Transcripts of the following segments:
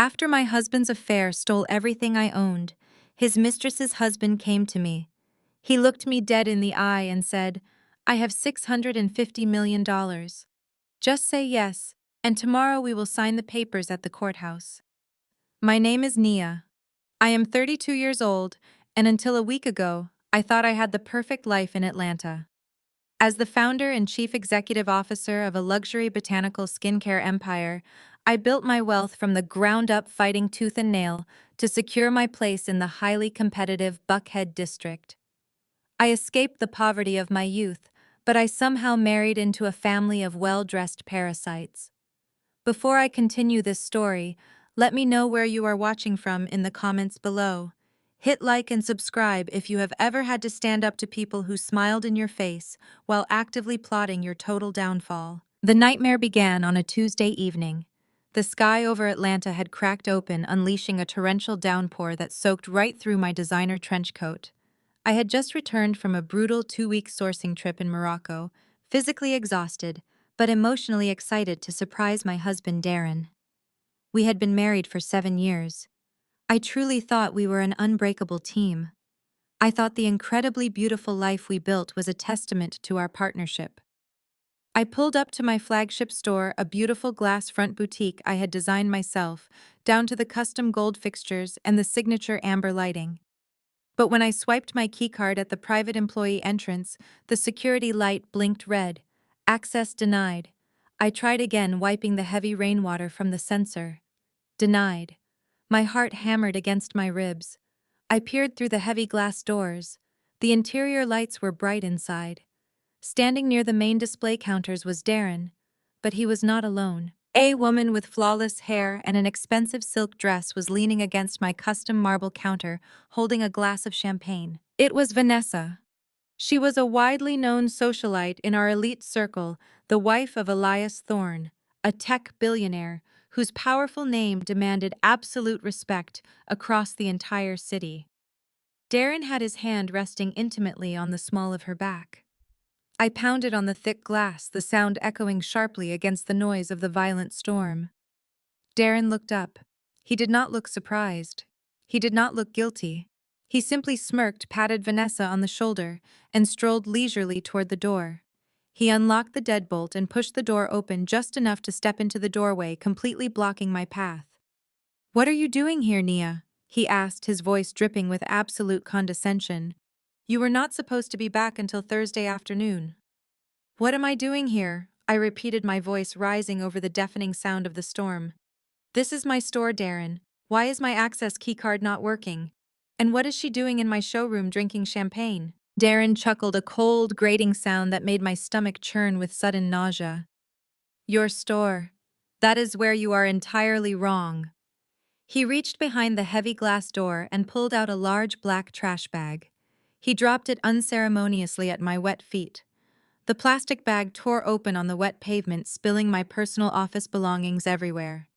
After my husband's affair stole everything I owned, his mistress's husband came to me. He looked me dead in the eye and said, "I have $650 million. Just say yes, and tomorrow we will sign the papers at the courthouse." My name is Nia. I am 32 years old, and until a week ago, I thought I had the perfect life in Atlanta. As the founder and chief executive officer of a luxury botanical skincare empire, I built my wealth from the ground up fighting tooth and nail to secure my place in the highly competitive Buckhead district. I escaped the poverty of my youth, but I somehow married into a family of well-dressed parasites. Before I continue this story, let me know where you are watching from in the comments below. Hit like and subscribe if you have ever had to stand up to people who smiled in your face while actively plotting your total downfall. The nightmare began on a Tuesday evening. The sky over Atlanta had cracked open, unleashing a torrential downpour that soaked right through my designer trench coat. I had just returned from a brutal 2-week sourcing trip in Morocco, physically exhausted, but emotionally excited to surprise my husband Darren. We had been married for 7 years. I truly thought we were an unbreakable team. I thought the incredibly beautiful life we built was a testament to our partnership. I pulled up to my flagship store, a beautiful glass front boutique I had designed myself, down to the custom gold fixtures and the signature amber lighting. But when I swiped my keycard at the private employee entrance, the security light blinked red. Access denied. I tried again, wiping the heavy rainwater from the sensor. Denied. My heart hammered against my ribs. I peered through the heavy glass doors. The interior lights were bright inside. Standing near the main display counters was Darren, but he was not alone. A woman with flawless hair and an expensive silk dress was leaning against my custom marble counter, holding a glass of champagne. It was Vanessa. She was a widely known socialite in our elite circle, the wife of Elias Thorne, a tech billionaire whose powerful name demanded absolute respect across the entire city. Darren had his hand resting intimately on the small of her back. I pounded on the thick glass, the sound echoing sharply against the noise of the violent storm. Darren looked up. He did not look surprised. He did not look guilty. He simply smirked, patted Vanessa on the shoulder, and strolled leisurely toward the door. He unlocked the deadbolt and pushed the door open just enough to step into the doorway, completely blocking my path. "What are you doing here, Nia?" he asked, his voice dripping with absolute condescension. "You were not supposed to be back until Thursday afternoon." "What am I doing here?" I repeated, my voice rising over the deafening sound of the storm. "This is my store, Darren. Why is my access keycard not working? And what is she doing in my showroom drinking champagne?" Darren chuckled, a cold, grating sound that made my stomach churn with sudden nausea. "Your store. That is where you are entirely wrong." He reached behind the heavy glass door and pulled out a large black trash bag. He dropped it unceremoniously at my wet feet. The plastic bag tore open on the wet pavement, spilling my personal office belongings everywhere.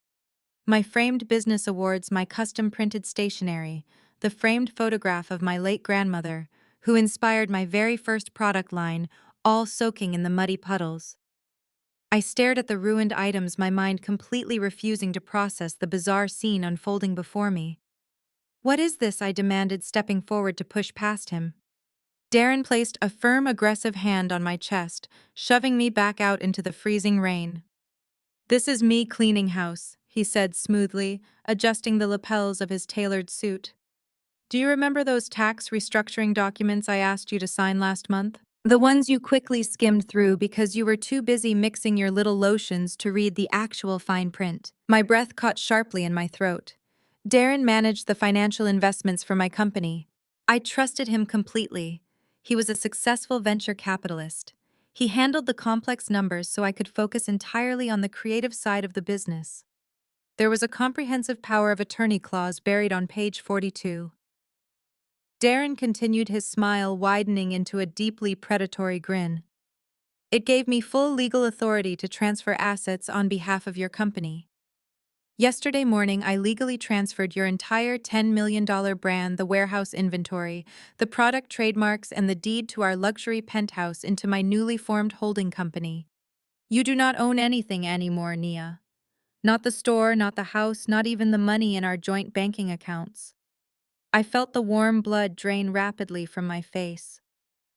My framed business awards, my custom-printed stationery, the framed photograph of my late grandmother, who inspired my very first product line, all soaking in the muddy puddles. I stared at the ruined items, my mind completely refusing to process the bizarre scene unfolding before me. "What is this?" I demanded, stepping forward to push past him. Darren placed a firm, aggressive hand on my chest, shoving me back out into the freezing rain. "This is me cleaning house," he said smoothly, adjusting the lapels of his tailored suit. "Do you remember those tax restructuring documents I asked you to sign last month? The ones you quickly skimmed through because you were too busy mixing your little lotions to read the actual fine print." My breath caught sharply in my throat. Darren managed the financial investments for my company. I trusted him completely. He was a successful venture capitalist. He handled the complex numbers so I could focus entirely on the creative side of the business. There was a comprehensive power of attorney clause buried on page 42. Darren continued, his smile widening into a deeply predatory grin. "It gave me full legal authority to transfer assets on behalf of your company. Yesterday morning, I legally transferred your entire $10 million brand, the warehouse inventory, the product trademarks, and the deed to our luxury penthouse into my newly formed holding company. You do not own anything anymore, Nia. Not the store, not the house, not even the money in our joint banking accounts. I felt the warm blood drain rapidly from my face.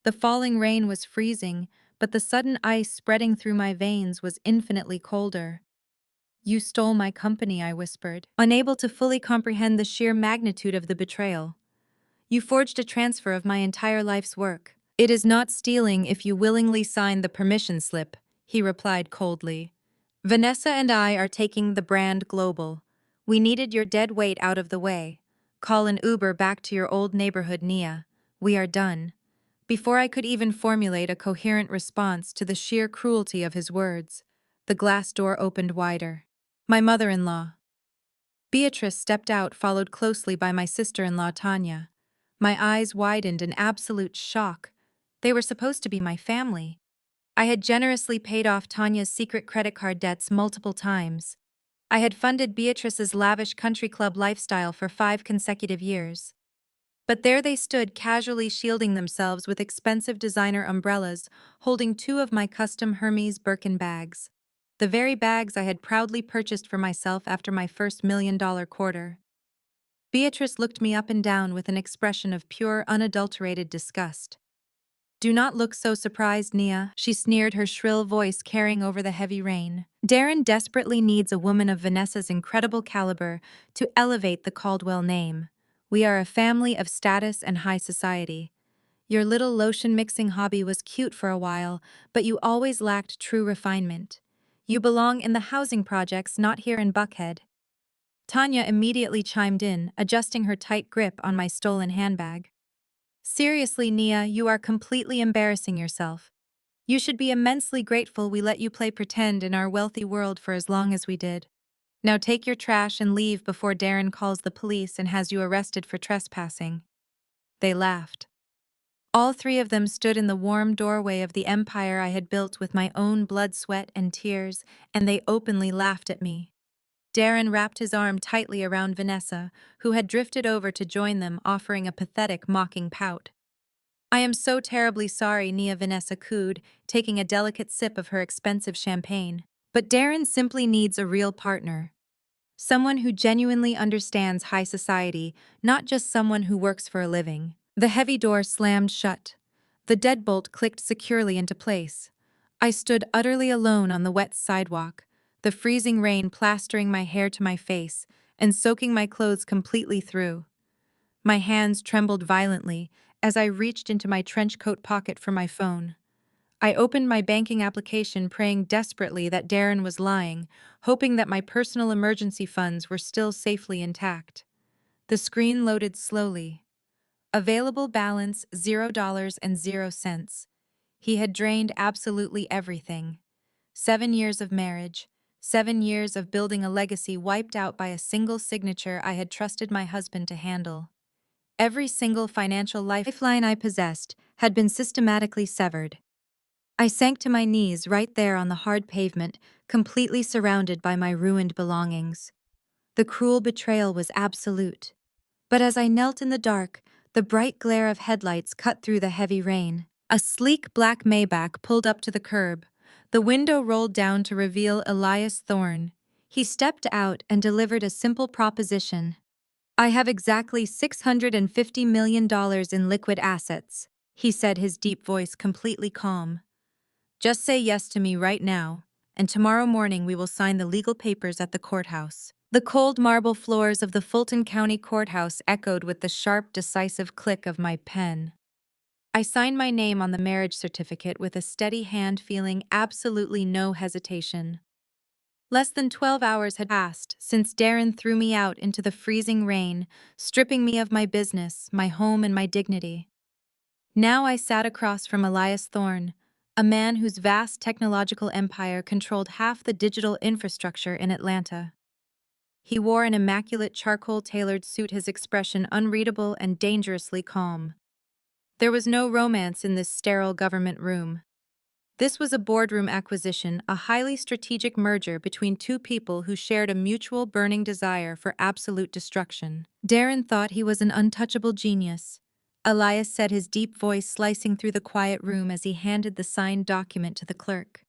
The falling rain was freezing, but the sudden ice spreading through my veins was infinitely colder. "You stole my company," I whispered, unable to fully comprehend the sheer magnitude of the betrayal. "You forged a transfer of my entire life's work." "It is not stealing if you willingly sign the permission slip," he replied coldly. "Vanessa and I are taking the brand global. We needed your dead weight out of the way. Call an Uber back to your old neighborhood, Nia. We are done." Before I could even formulate a coherent response to the sheer cruelty of his words, the glass door opened wider. My mother-in-law, Beatrice, stepped out, followed closely by my sister-in-law, Tanya. My eyes widened in absolute shock. They were supposed to be my family. I had generously paid off Tanya's secret credit card debts multiple times. I had funded Beatrice's lavish country club lifestyle for 5 consecutive years. But there they stood, casually shielding themselves with expensive designer umbrellas, holding 2 of my custom Hermes Birkin bags. The very bags I had proudly purchased for myself after my first $1 million quarter. Beatrice looked me up and down with an expression of pure, unadulterated disgust. "Do not look so surprised, Nia," she sneered, her shrill voice carrying over the heavy rain. "Darren desperately needs a woman of Vanessa's incredible caliber to elevate the Caldwell name. We are a family of status and high society. Your little lotion-mixing hobby was cute for a while, but you always lacked true refinement. You belong in the housing projects, not here in Buckhead." Tanya immediately chimed in, adjusting her tight grip on my stolen handbag. "Seriously, Nia, you are completely embarrassing yourself. You should be immensely grateful we let you play pretend in our wealthy world for as long as we did. Now take your trash and leave before Darren calls the police and has you arrested for trespassing." They laughed. All 3 of them stood in the warm doorway of the empire I had built with my own blood, sweat, and tears, and they openly laughed at me. Darren wrapped his arm tightly around Vanessa, who had drifted over to join them, offering a pathetic, mocking pout. "I am so terribly sorry," Nia, Vanessa cooed, taking a delicate sip of her expensive champagne. "But Darren simply needs a real partner. Someone who genuinely understands high society, not just someone who works for a living." The heavy door slammed shut. The deadbolt clicked securely into place. I stood utterly alone on the wet sidewalk, the freezing rain plastering my hair to my face and soaking my clothes completely through. My hands trembled violently as I reached into my trench coat pocket for my phone. I opened my banking application, praying desperately that Darren was lying, hoping that my personal emergency funds were still safely intact. The screen loaded slowly. Available balance $0.00. He had drained absolutely everything. 7 years of marriage, 7 years of building a legacy wiped out by a single signature I had trusted my husband to handle. Every single financial lifeline I possessed had been systematically severed. I sank to my knees right there on the hard pavement, completely surrounded by my ruined belongings. The cruel betrayal was absolute. But as I knelt in the dark, the bright glare of headlights cut through the heavy rain. A sleek black Maybach pulled up to the curb. The window rolled down to reveal Elias Thorne. He stepped out and delivered a simple proposition. "I have exactly $650 million in liquid assets," he said, his deep voice completely calm. "Just say yes to me right now, and tomorrow morning we will sign the legal papers at the courthouse." The cold marble floors of the Fulton County Courthouse echoed with the sharp, decisive click of my pen. I signed my name on the marriage certificate with a steady hand, feeling absolutely no hesitation. Less than 12 hours had passed since Darren threw me out into the freezing rain, stripping me of my business, my home, and my dignity. Now I sat across from Elias Thorne, a man whose vast technological empire controlled half the digital infrastructure in Atlanta. He wore an immaculate charcoal-tailored suit, his expression unreadable and dangerously calm. There was no romance in this sterile government room. This was a boardroom acquisition, a highly strategic merger between 2 people who shared a mutual burning desire for absolute destruction. Darren thought he was an untouchable genius, Elias said, his deep voice slicing through the quiet room as he handed the signed document to the clerk.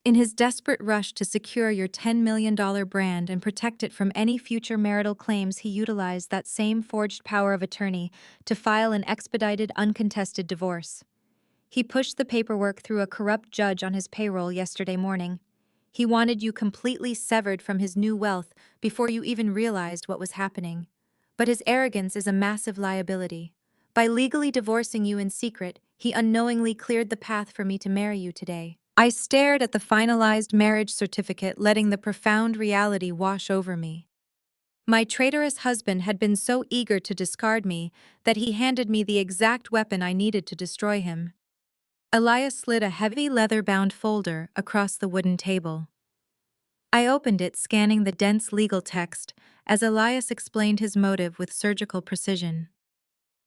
In his desperate rush to secure your $10 million brand and protect it from any future marital claims, he utilized that same forged power of attorney to file an expedited, uncontested divorce. He pushed the paperwork through a corrupt judge on his payroll yesterday morning. He wanted you completely severed from his new wealth before you even realized what was happening. But his arrogance is a massive liability. By legally divorcing you in secret, he unknowingly cleared the path for me to marry you today. I stared at the finalized marriage certificate, letting the profound reality wash over me. My traitorous husband had been so eager to discard me that he handed me the exact weapon I needed to destroy him. Elias slid a heavy leather-bound folder across the wooden table. I opened it, scanning the dense legal text, as Elias explained his motive with surgical precision.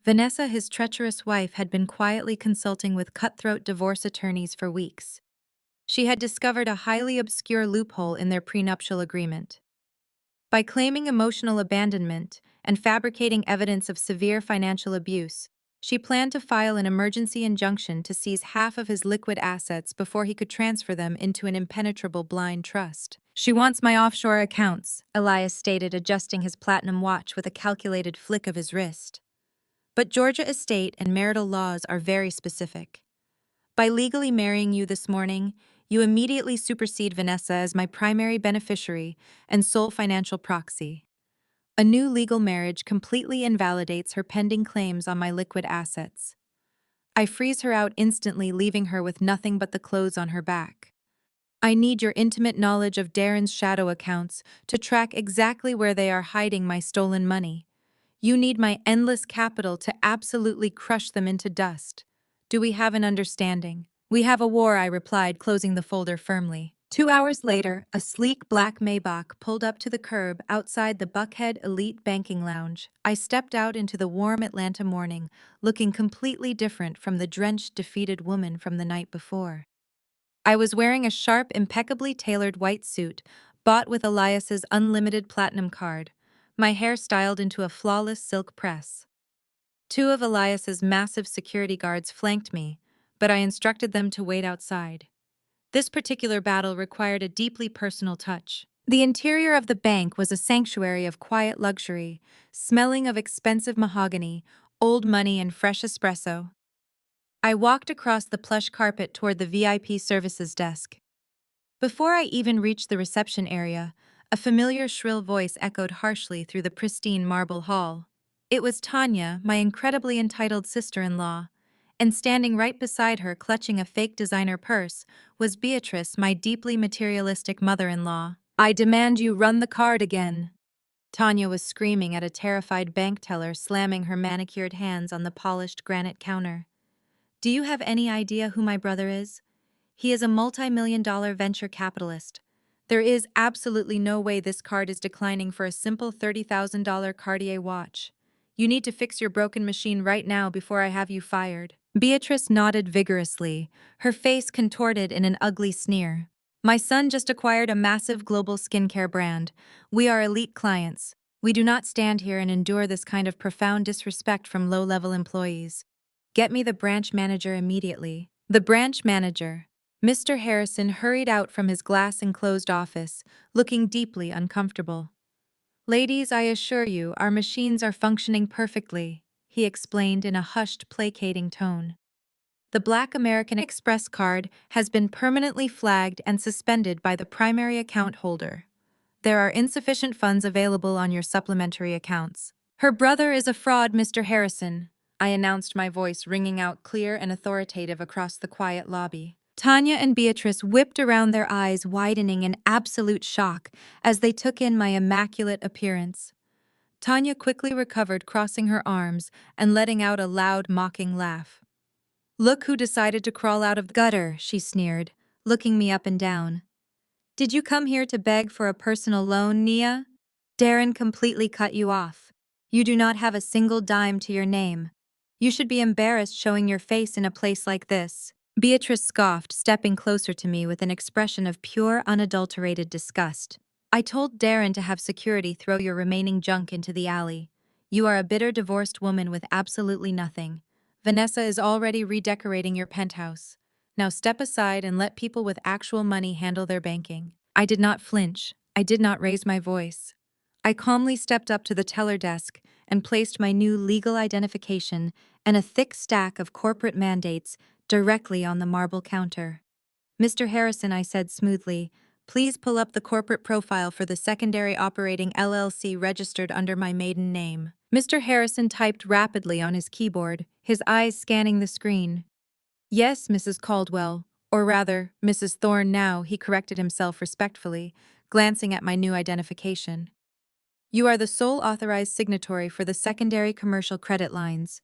Vanessa, his treacherous wife, had been quietly consulting with cutthroat divorce attorneys for weeks. She had discovered a highly obscure loophole in their prenuptial agreement. By claiming emotional abandonment and fabricating evidence of severe financial abuse, she planned to file an emergency injunction to seize half of his liquid assets before he could transfer them into an impenetrable blind trust. "She wants my offshore accounts," Elias stated, adjusting his platinum watch with a calculated flick of his wrist. "But Georgia estate and marital laws are very specific. By legally marrying you this morning, you immediately supersede Vanessa as my primary beneficiary and sole financial proxy. A new legal marriage completely invalidates her pending claims on my liquid assets. I freeze her out instantly, leaving her with nothing but the clothes on her back. I need your intimate knowledge of Darren's shadow accounts to track exactly where they are hiding my stolen money. You need my endless capital to absolutely crush them into dust. Do we have an understanding?" "We have a war," I replied, closing the folder firmly. 2 hours later, a sleek black Maybach pulled up to the curb outside the Buckhead Elite Banking Lounge. I stepped out into the warm Atlanta morning, looking completely different from the drenched, defeated woman from the night before. I was wearing a sharp, impeccably tailored white suit, bought with Elias's unlimited platinum card, my hair styled into a flawless silk press. Two of Elias's massive security guards flanked me, but I instructed them to wait outside. This particular battle required a deeply personal touch. The interior of the bank was a sanctuary of quiet luxury, smelling of expensive mahogany, old money, and fresh espresso. I walked across the plush carpet toward the VIP services desk. Before I even reached the reception area, a familiar shrill voice echoed harshly through the pristine marble hall. It was Tanya, my incredibly entitled sister-in-law, and standing right beside her, clutching a fake designer purse, was Beatrice, my deeply materialistic mother-in-law. "I demand you run the card again." Tanya was screaming at a terrified bank teller, slamming her manicured hands on the polished granite counter. "Do you have any idea who my brother is? He is a multi-million-dollar venture capitalist. There is absolutely no way this card is declining for a simple $30,000 Cartier watch. You need to fix your broken machine right now before I have you fired." Beatrice nodded vigorously, her face contorted in an ugly sneer. "My son just acquired a massive global skincare brand. We are elite clients. We do not stand here and endure this kind of profound disrespect from low-level employees. Get me the branch manager immediately." The branch manager, Mr. Harrison, hurried out from his glass-enclosed office, looking deeply uncomfortable. "Ladies, I assure you, our machines are functioning perfectly," he explained in a hushed, placating tone. "The Black American Express card has been permanently flagged and suspended by the primary account holder. There are insufficient funds available on your supplementary accounts." "Her brother is a fraud, Mr. Harrison," I announced, my voice ringing out clear and authoritative across the quiet lobby. Tanya and Beatrice whipped around, their eyes widening in absolute shock as they took in my immaculate appearance. Tanya quickly recovered, crossing her arms and letting out a loud, mocking laugh. "Look who decided to crawl out of the gutter," she sneered, looking me up and down. "Did you come here to beg for a personal loan, Nia? Darren completely cut you off. You do not have a single dime to your name. You should be embarrassed showing your face in a place like this." Beatrice scoffed, stepping closer to me with an expression of pure, unadulterated disgust. "I told Darren to have security throw your remaining junk into the alley. You are a bitter divorced woman with absolutely nothing. Vanessa is already redecorating your penthouse. Now step aside and let people with actual money handle their banking. I did not flinch. I did not raise my voice. I calmly stepped up to the teller desk and placed my new legal identification and a thick stack of corporate mandates directly on the marble counter. "Mr. Harrison," I said smoothly, "please pull up the corporate profile for the secondary operating LLC registered under my maiden name." Mr. Harrison typed rapidly on his keyboard, his eyes scanning the screen. "Yes, Mrs. Caldwell, or rather, Mrs. Thorne now," he corrected himself respectfully, glancing at my new identification. "You are the sole authorized signatory for the secondary commercial credit lines."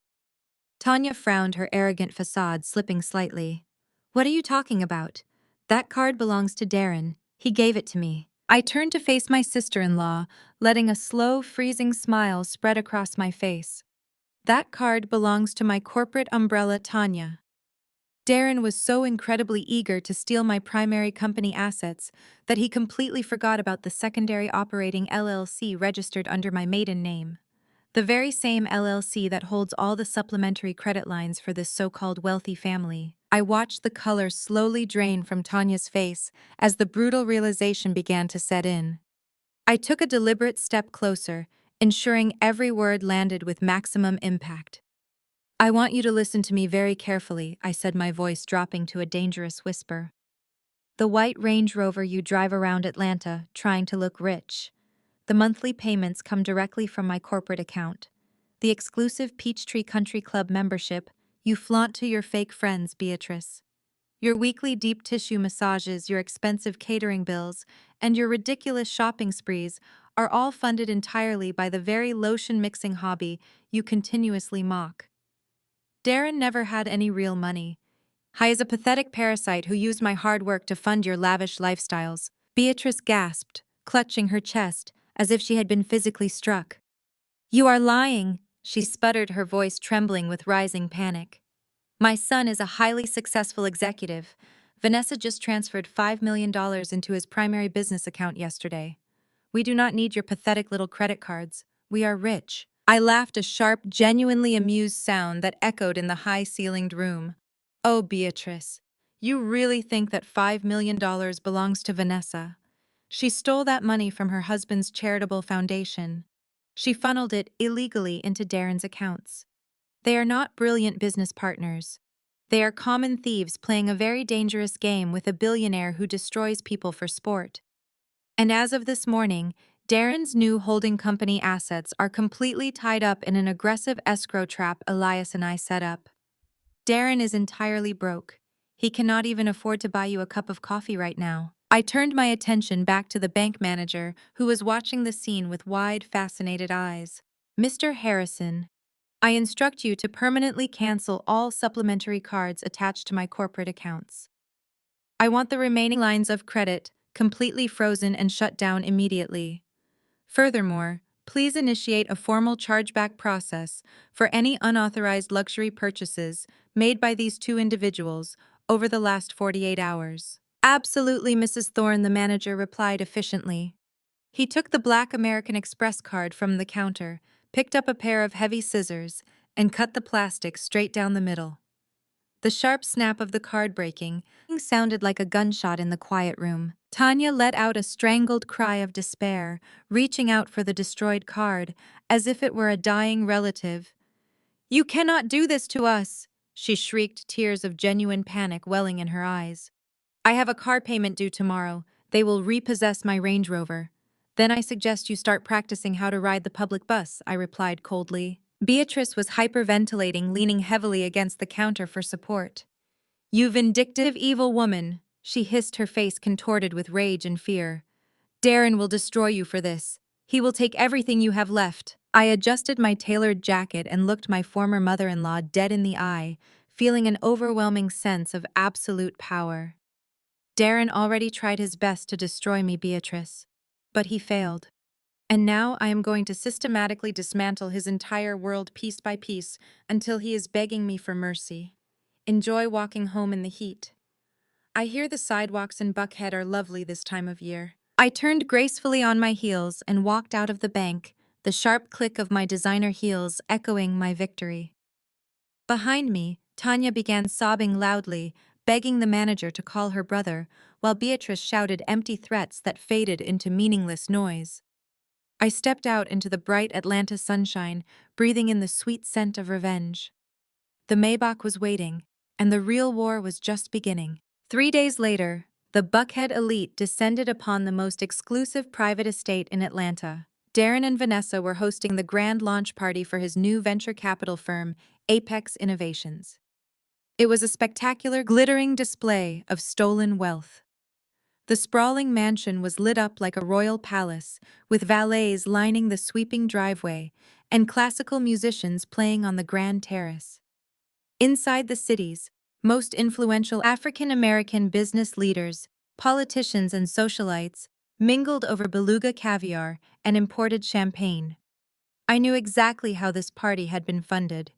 Tanya frowned, her arrogant facade slipping slightly. "What are you talking about? That card belongs to Darren. He gave it to me." I turned to face my sister-in-law, letting a slow, freezing smile spread across my face. "That card belongs to my corporate umbrella, Tanya. Darren was so incredibly eager to steal my primary company assets that he completely forgot about the secondary operating LLC registered under my maiden name. The very same LLC that holds all the supplementary credit lines for this so-called wealthy family." I watched the color slowly drain from Tanya's face as the brutal realization began to set in. I took a deliberate step closer, ensuring every word landed with maximum impact. "I want you to listen to me very carefully," I said, my voice dropping to a dangerous whisper. "The white Range Rover you drive around Atlanta, trying to look rich. The monthly payments come directly from my corporate account. The exclusive Peachtree Country Club membership you flaunt to your fake friends, Beatrice. Your weekly deep tissue massages, your expensive catering bills, and your ridiculous shopping sprees are all funded entirely by the very lotion-mixing hobby you continuously mock. Darren never had any real money. He is a pathetic parasite who used my hard work to fund your lavish lifestyles." Beatrice gasped, clutching her chest, as if she had been physically struck. "You are lying," she sputtered, her voice trembling with rising panic. "My son is a highly successful executive. Vanessa just transferred $5 million into his primary business account yesterday. We do not need your pathetic little credit cards. We are rich." I laughed, a sharp, genuinely amused sound that echoed in the high-ceilinged room. "Oh, Beatrice, you really think that $5 million belongs to Vanessa? She stole that money from her husband's charitable foundation. She funneled it illegally into Darren's accounts. They are not brilliant business partners. They are common thieves playing a very dangerous game with a billionaire who destroys people for sport. And as of this morning, Darren's new holding company assets are completely tied up in an aggressive escrow trap Elias and I set up. Darren is entirely broke. He cannot even afford to buy you a cup of coffee right now." I turned my attention back to the bank manager, who was watching the scene with wide, fascinated eyes. "Mr. Harrison, I instruct you to permanently cancel all supplementary cards attached to my corporate accounts. I want the remaining lines of credit completely frozen and shut down immediately. Furthermore, please initiate a formal chargeback process for any unauthorized luxury purchases made by these two individuals over the last 48 hours." "Absolutely, Mrs. Thorne," the manager replied efficiently. He took the black American Express card from the counter, picked up a pair of heavy scissors, and cut the plastic straight down the middle. The sharp snap of the card breaking sounded like a gunshot in the quiet room. Tanya let out a strangled cry of despair, reaching out for the destroyed card, as if it were a dying relative. "You cannot do this to us!" she shrieked, tears of genuine panic welling in her eyes. "I have a car payment due tomorrow. They will repossess my Range Rover. Then I suggest you start practicing how to ride the public bus," I replied coldly. Beatrice was hyperventilating, leaning heavily against the counter for support. "You vindictive, evil woman," she hissed, her face contorted with rage and fear. "Darren will destroy you for this. He will take everything you have left." I adjusted my tailored jacket and looked my former mother-in-law dead in the eye, feeling an overwhelming sense of absolute power. "Darren already tried his best to destroy me, Beatrice. But he failed. And now I am going to systematically dismantle his entire world piece by piece until he is begging me for mercy. Enjoy walking home in the heat. I hear the sidewalks in Buckhead are lovely this time of year." I turned gracefully on my heels and walked out of the bank, the sharp click of my designer heels echoing my victory. Behind me, Tanya began sobbing loudly, begging the manager to call her brother, while Beatrice shouted empty threats that faded into meaningless noise. I stepped out into the bright Atlanta sunshine, breathing in the sweet scent of revenge. The Maybach was waiting, and the real war was just beginning. 3 days later, the Buckhead elite descended upon the most exclusive private estate in Atlanta. Darren and Vanessa were hosting the grand launch party for his new venture capital firm, Apex Innovations. It was a spectacular, glittering display of stolen wealth. The sprawling mansion was lit up like a royal palace, with valets lining the sweeping driveway and classical musicians playing on the grand terrace. Inside the city's most influential African-American business leaders, politicians, and socialites mingled over beluga caviar and imported champagne. I knew exactly how this party had been funded.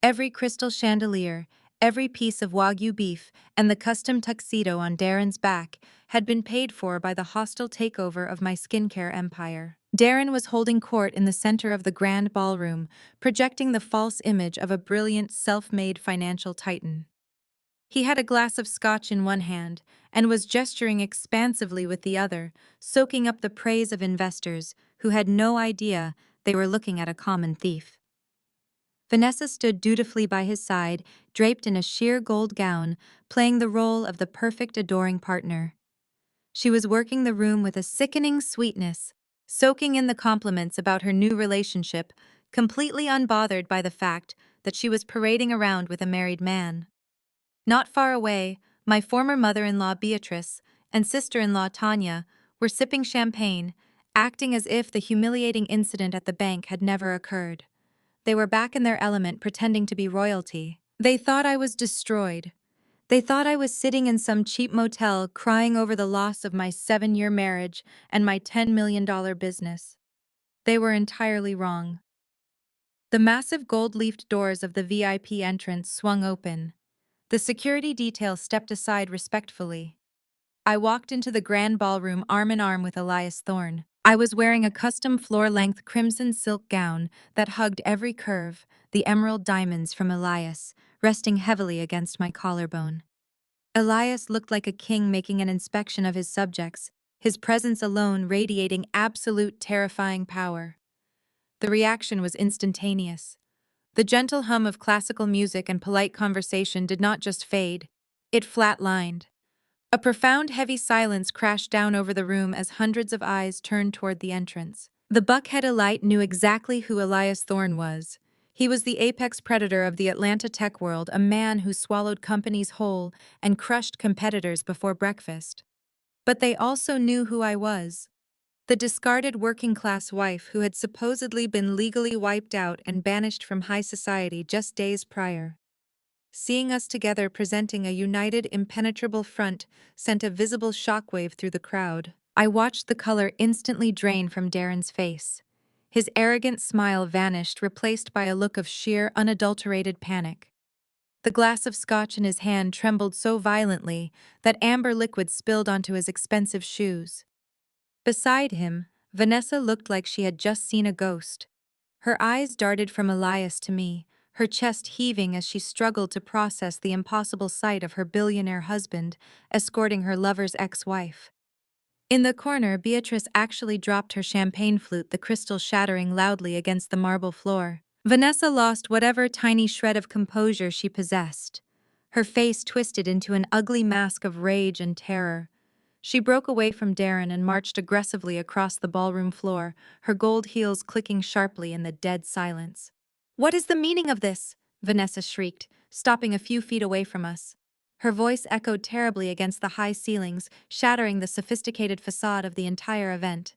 Every crystal chandelier, every piece of Wagyu beef, and the custom tuxedo on Darren's back had been paid for by the hostile takeover of my skincare empire. Darren was holding court in the center of the grand ballroom, projecting the false image of a brilliant, self-made financial titan. He had a glass of scotch in one hand and was gesturing expansively with the other, soaking up the praise of investors who had no idea they were looking at a common thief. Vanessa stood dutifully by his side, draped in a sheer gold gown, playing the role of the perfect adoring partner. She was working the room with a sickening sweetness, soaking in the compliments about her new relationship, completely unbothered by the fact that she was parading around with a married man. Not far away, my former mother-in-law Beatrice and sister-in-law Tanya were sipping champagne, acting as if the humiliating incident at the bank had never occurred. They were back in their element, pretending to be royalty. They thought I was destroyed. They thought I was sitting in some cheap motel crying over the loss of my 7-year marriage and my $10 million business. They were entirely wrong. The massive gold-leafed doors of the VIP entrance swung open. The security detail stepped aside respectfully. I walked into the grand ballroom arm in arm with Elias Thorne. I was wearing a custom floor-length crimson silk gown that hugged every curve, the emerald diamonds from Elias resting heavily against my collarbone. Elias looked like a king making an inspection of his subjects, his presence alone radiating absolute terrifying power. The reaction was instantaneous. The gentle hum of classical music and polite conversation did not just fade, it flatlined. A profound, heavy silence crashed down over the room as hundreds of eyes turned toward the entrance. The Buckhead elite knew exactly who Elias Thorne was. He was the apex predator of the Atlanta tech world, a man who swallowed companies whole and crushed competitors before breakfast. But they also knew who I was. The discarded working-class wife who had supposedly been legally wiped out and banished from high society just days prior. Seeing us together presenting a united, impenetrable front sent a visible shockwave through the crowd. I watched the color instantly drain from Darren's face. His arrogant smile vanished, replaced by a look of sheer, unadulterated panic. The glass of scotch in his hand trembled so violently that amber liquid spilled onto his expensive shoes. Beside him, Vanessa looked like she had just seen a ghost. Her eyes darted from Elias to me, her chest heaving as she struggled to process the impossible sight of her billionaire husband escorting her lover's ex-wife. In the corner, Beatrice actually dropped her champagne flute, the crystal shattering loudly against the marble floor. Vanessa lost whatever tiny shred of composure she possessed. Her face twisted into an ugly mask of rage and terror. She broke away from Darren and marched aggressively across the ballroom floor, her gold heels clicking sharply in the dead silence. "What is the meaning of this?" Vanessa shrieked, stopping a few feet away from us. Her voice echoed terribly against the high ceilings, shattering the sophisticated facade of the entire event.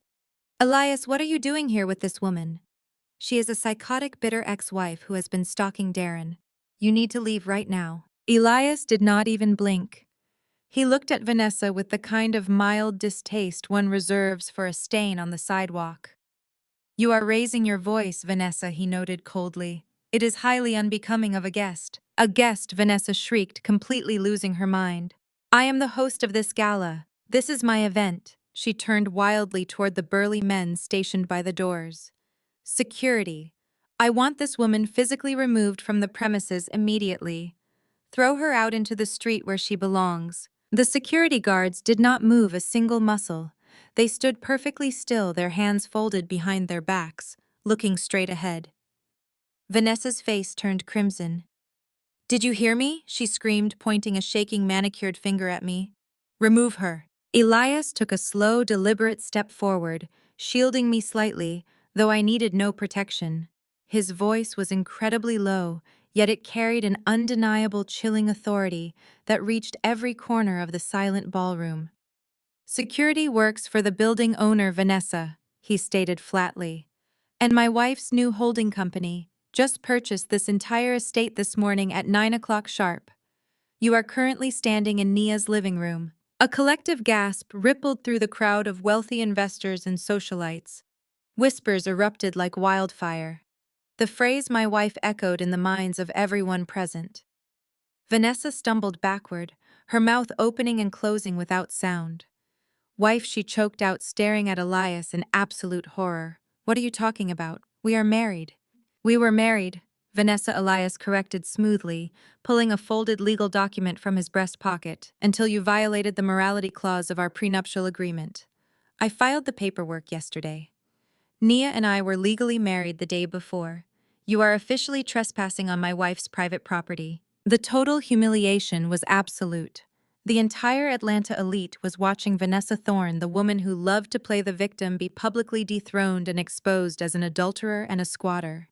"Elias, what are you doing here with this woman? She is a psychotic, bitter ex-wife who has been stalking Darren. You need to leave right now." Elias did not even blink. He looked at Vanessa with the kind of mild distaste one reserves for a stain on the sidewalk. "You are raising your voice, Vanessa," he noted coldly. "It is highly unbecoming of a guest." "A guest," Vanessa shrieked, completely losing her mind. "I am the host of this gala. This is my event." She turned wildly toward the burly men stationed by the doors. "Security. I want this woman physically removed from the premises immediately." Throw her out into the street where she belongs. The security guards did not move a single muscle. They stood perfectly still, their hands folded behind their backs, looking straight ahead. Vanessa's face turned crimson. "Did you hear me?" she screamed, pointing a shaking manicured finger at me. "Remove her." Elias took a slow, deliberate step forward, shielding me slightly, though I needed no protection. His voice was incredibly low, yet it carried an undeniable chilling authority that reached every corner of the silent ballroom. "Security works for the building owner, Vanessa," he stated flatly. "And my wife's new holding company just purchased this entire estate this morning at 9 o'clock sharp. You are currently standing in Nia's living room." A collective gasp rippled through the crowd of wealthy investors and socialites. Whispers erupted like wildfire. The phrase my wife echoed in the minds of everyone present. Vanessa stumbled backward, her mouth opening and closing without sound. "Wife," she choked out, staring at Elias in absolute horror. "What are you talking about? We are married." "We were married," Vanessa Elias corrected smoothly, pulling a folded legal document from his breast pocket, "until you violated the morality clause of our prenuptial agreement. I filed the paperwork yesterday. Nia and I were legally married the day before. You are officially trespassing on my wife's private property." The total humiliation was absolute. The entire Atlanta elite was watching Vanessa Thorne, the woman who loved to play the victim, be publicly dethroned and exposed as an adulterer and a squatter.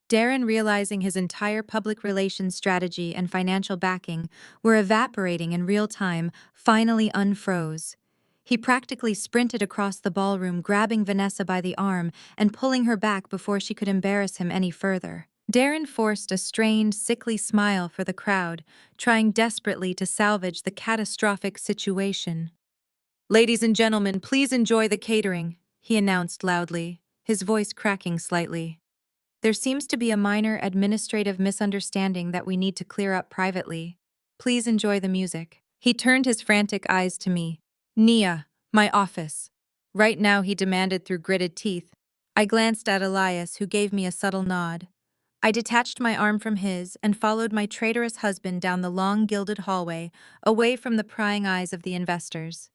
Darren, realizing his entire public relations strategy and financial backing were evaporating in real time, finally unfroze. He practically sprinted across the ballroom, grabbing Vanessa by the arm and pulling her back before she could embarrass him any further. Darren forced a strained, sickly smile for the crowd, trying desperately to salvage the catastrophic situation. "Ladies and gentlemen, please enjoy the catering," he announced loudly, his voice cracking slightly. "There seems to be a minor administrative misunderstanding that we need to clear up privately. Please enjoy the music." He turned his frantic eyes to me. "Nia, my office." "Right now," he demanded through gritted teeth. I glanced at Elias, who gave me a subtle nod. I detached my arm from his and followed my traitorous husband down the long gilded hallway, away from the prying eyes of the investors.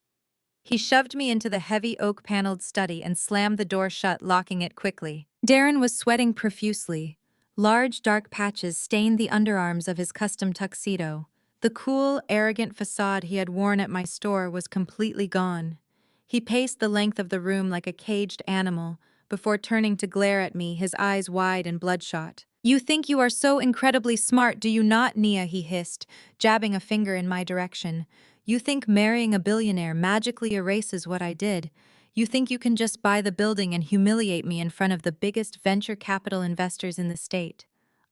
He shoved me into the heavy oak-paneled study and slammed the door shut, locking it quickly. Darren was sweating profusely. Large dark patches stained the underarms of his custom tuxedo. The cool, arrogant facade he had worn at my store was completely gone. He paced the length of the room like a caged animal, before turning to glare at me, his eyes wide and bloodshot. "You think you are so incredibly smart, do you not, Nia?" he hissed, jabbing a finger in my direction. "You think marrying a billionaire magically erases what I did? You think you can just buy the building and humiliate me in front of the biggest venture capital investors in the state?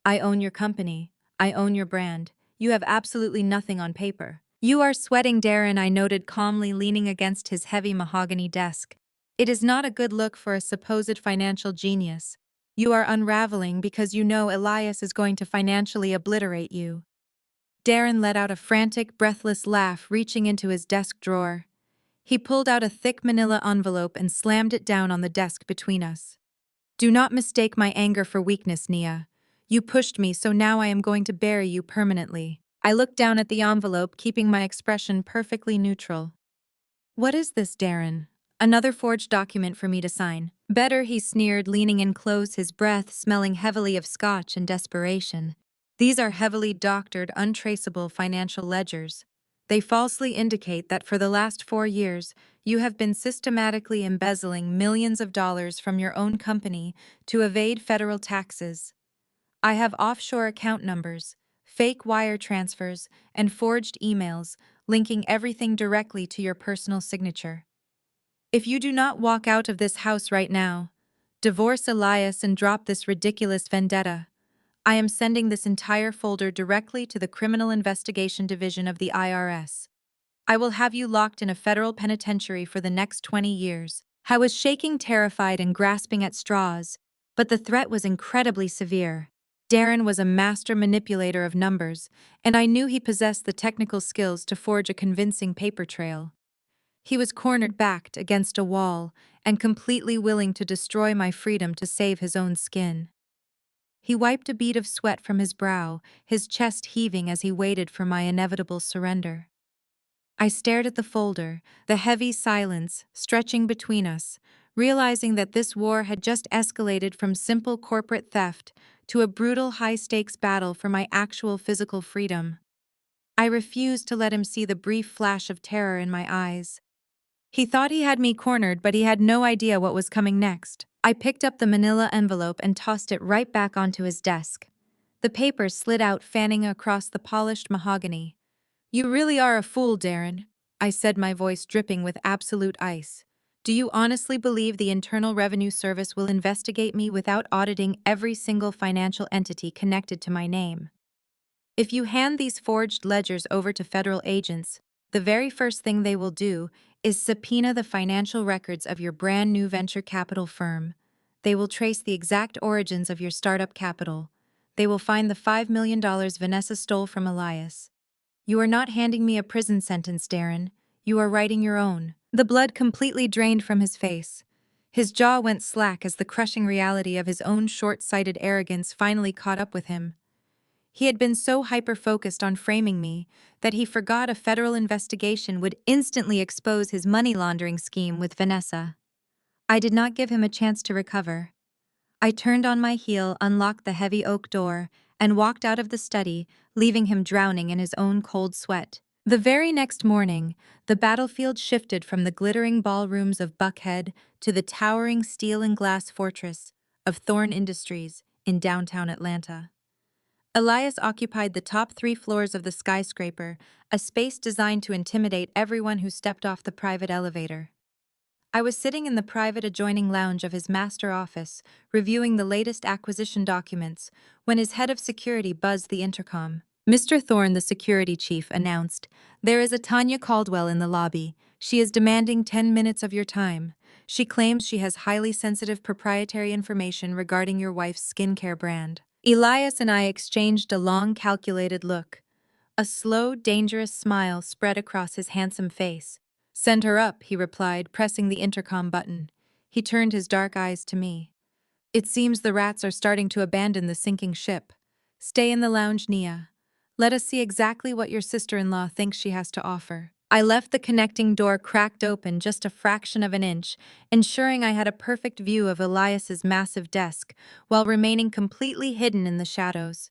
I own your company. I own your brand. You have absolutely nothing on paper." "You are sweating, Darren," I noted calmly, leaning against his heavy mahogany desk. "It is not a good look for a supposed financial genius. You are unraveling because you know Elias is going to financially obliterate you." Darren let out a frantic, breathless laugh, reaching into his desk drawer. He pulled out a thick manila envelope and slammed it down on the desk between us. "Do not mistake my anger for weakness, Nia. You pushed me, so now I am going to bury you permanently." I looked down at the envelope, keeping my expression perfectly neutral. "What is this, Darren? Another forged document for me to sign?" "Better," he sneered, leaning in close, his breath smelling heavily of scotch and desperation. "These are heavily doctored, untraceable financial ledgers. They falsely indicate that for the last 4 years, you have been systematically embezzling millions of dollars from your own company to evade federal taxes. I have offshore account numbers, fake wire transfers, and forged emails, linking everything directly to your personal signature. If you do not walk out of this house right now, divorce Elias and drop this ridiculous vendetta, I am sending this entire folder directly to the Criminal Investigation Division of the IRS. I will have you locked in a federal penitentiary for the next 20 years." I was shaking, terrified, and grasping at straws, but the threat was incredibly severe. Darren was a master manipulator of numbers, and I knew he possessed the technical skills to forge a convincing paper trail. He was cornered, backed against a wall, and completely willing to destroy my freedom to save his own skin. He wiped a bead of sweat from his brow, his chest heaving as he waited for my inevitable surrender. I stared at the folder, the heavy silence stretching between us, realizing that this war had just escalated from simple corporate theft to a brutal high-stakes battle for my actual physical freedom. I refused to let him see the brief flash of terror in my eyes. He thought he had me cornered, but he had no idea what was coming next. I picked up the manila envelope and tossed it right back onto his desk. The paper slid out, fanning across the polished mahogany. "You really are a fool, Darren," I said, my voice dripping with absolute ice. "Do you honestly believe the Internal Revenue Service will investigate me without auditing every single financial entity connected to my name? If you hand these forged ledgers over to federal agents, the very first thing they will do is subpoena the financial records of your brand new venture capital firm. They will trace the exact origins of your startup capital. They will find the $5 million Vanessa stole from Elias. You are not handing me a prison sentence, Darren. You are writing your own." The blood completely drained from his face. His jaw went slack as the crushing reality of his own short-sighted arrogance finally caught up with him. He had been so hyper-focused on framing me that he forgot a federal investigation would instantly expose his money laundering scheme with Vanessa. I did not give him a chance to recover. I turned on my heel, unlocked the heavy oak door, and walked out of the study, leaving him drowning in his own cold sweat. The very next morning, the battlefield shifted from the glittering ballrooms of Buckhead to the towering steel and glass fortress of Thorn Industries in downtown Atlanta. Elias occupied the top 3 floors of the skyscraper, a space designed to intimidate everyone who stepped off the private elevator. I was sitting in the private adjoining lounge of his master office, reviewing the latest acquisition documents, when his head of security buzzed the intercom. "Mr. Thorne," the security chief announced, "there is a Tanya Caldwell in the lobby. She is demanding 10 minutes of your time. She claims she has highly sensitive proprietary information regarding your wife's skincare brand." Elias and I exchanged a long, calculated look. A slow, dangerous smile spread across his handsome face. "Send her up," he replied, pressing the intercom button. He turned his dark eyes to me. "It seems the rats are starting to abandon the sinking ship. Stay in the lounge, Nia. Let us see exactly what your sister-in-law thinks she has to offer." I left the connecting door cracked open just a fraction of an inch, ensuring I had a perfect view of Elias's massive desk, while remaining completely hidden in the shadows.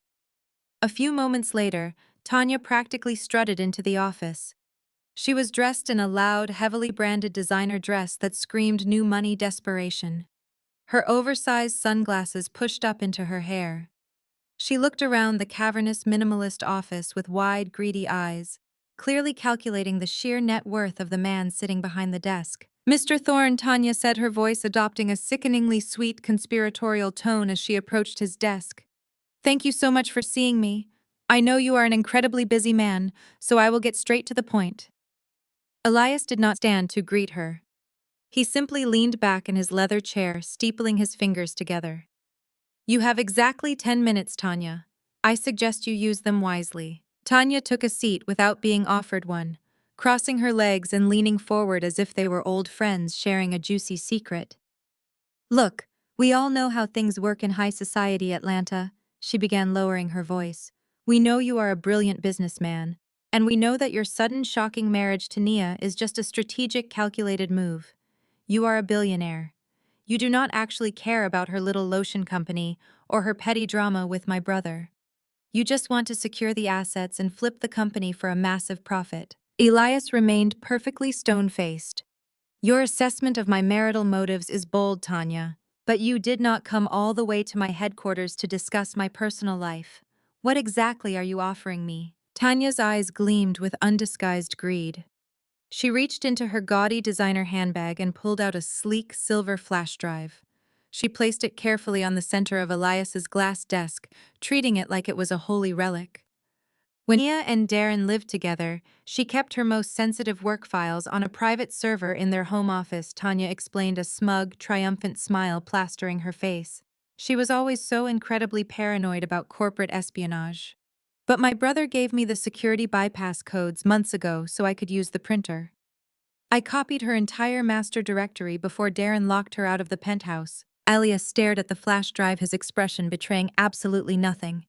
A few moments later, Tanya practically strutted into the office. She was dressed in a loud, heavily branded designer dress that screamed new money desperation. Her oversized sunglasses pushed up into her hair. She looked around the cavernous minimalist office with wide, greedy eyes, clearly calculating the sheer net worth of the man sitting behind the desk. "Mr. Thorne," Tanya said, her voice adopting a sickeningly sweet, conspiratorial tone as she approached his desk. "Thank you so much for seeing me. I know you are an incredibly busy man, so I will get straight to the point." Elias did not stand to greet her. He simply leaned back in his leather chair, steepling his fingers together. "You have exactly 10 minutes, Tanya. I suggest you use them wisely." Tanya took a seat without being offered one, crossing her legs and leaning forward as if they were old friends sharing a juicy secret. "Look, we all know how things work in high society, Atlanta," she began, lowering her voice. "We know you are a brilliant businessman, and we know that your sudden, shocking marriage to Nia is just a strategic, calculated move. You are a billionaire. You do not actually care about her little lotion company or her petty drama with my brother. You just want to secure the assets and flip the company for a massive profit." Elias remained perfectly stone-faced. "Your assessment of my marital motives is bold, Tanya, but you did not come all the way to my headquarters to discuss my personal life. What exactly are you offering me?" Tanya's eyes gleamed with undisguised greed. She reached into her gaudy designer handbag and pulled out a sleek silver flash drive. She placed it carefully on the center of Elias's glass desk, treating it like it was a holy relic. When Nia and Darren lived together, she kept her most sensitive work files on a private server in their home office, Tanya explained, a smug, triumphant smile plastering her face. "She was always so incredibly paranoid about corporate espionage. But my brother gave me the security bypass codes months ago so I could use the printer. I copied her entire master directory before Darren locked her out of the penthouse. Elias stared at the flash drive, his expression betraying absolutely nothing.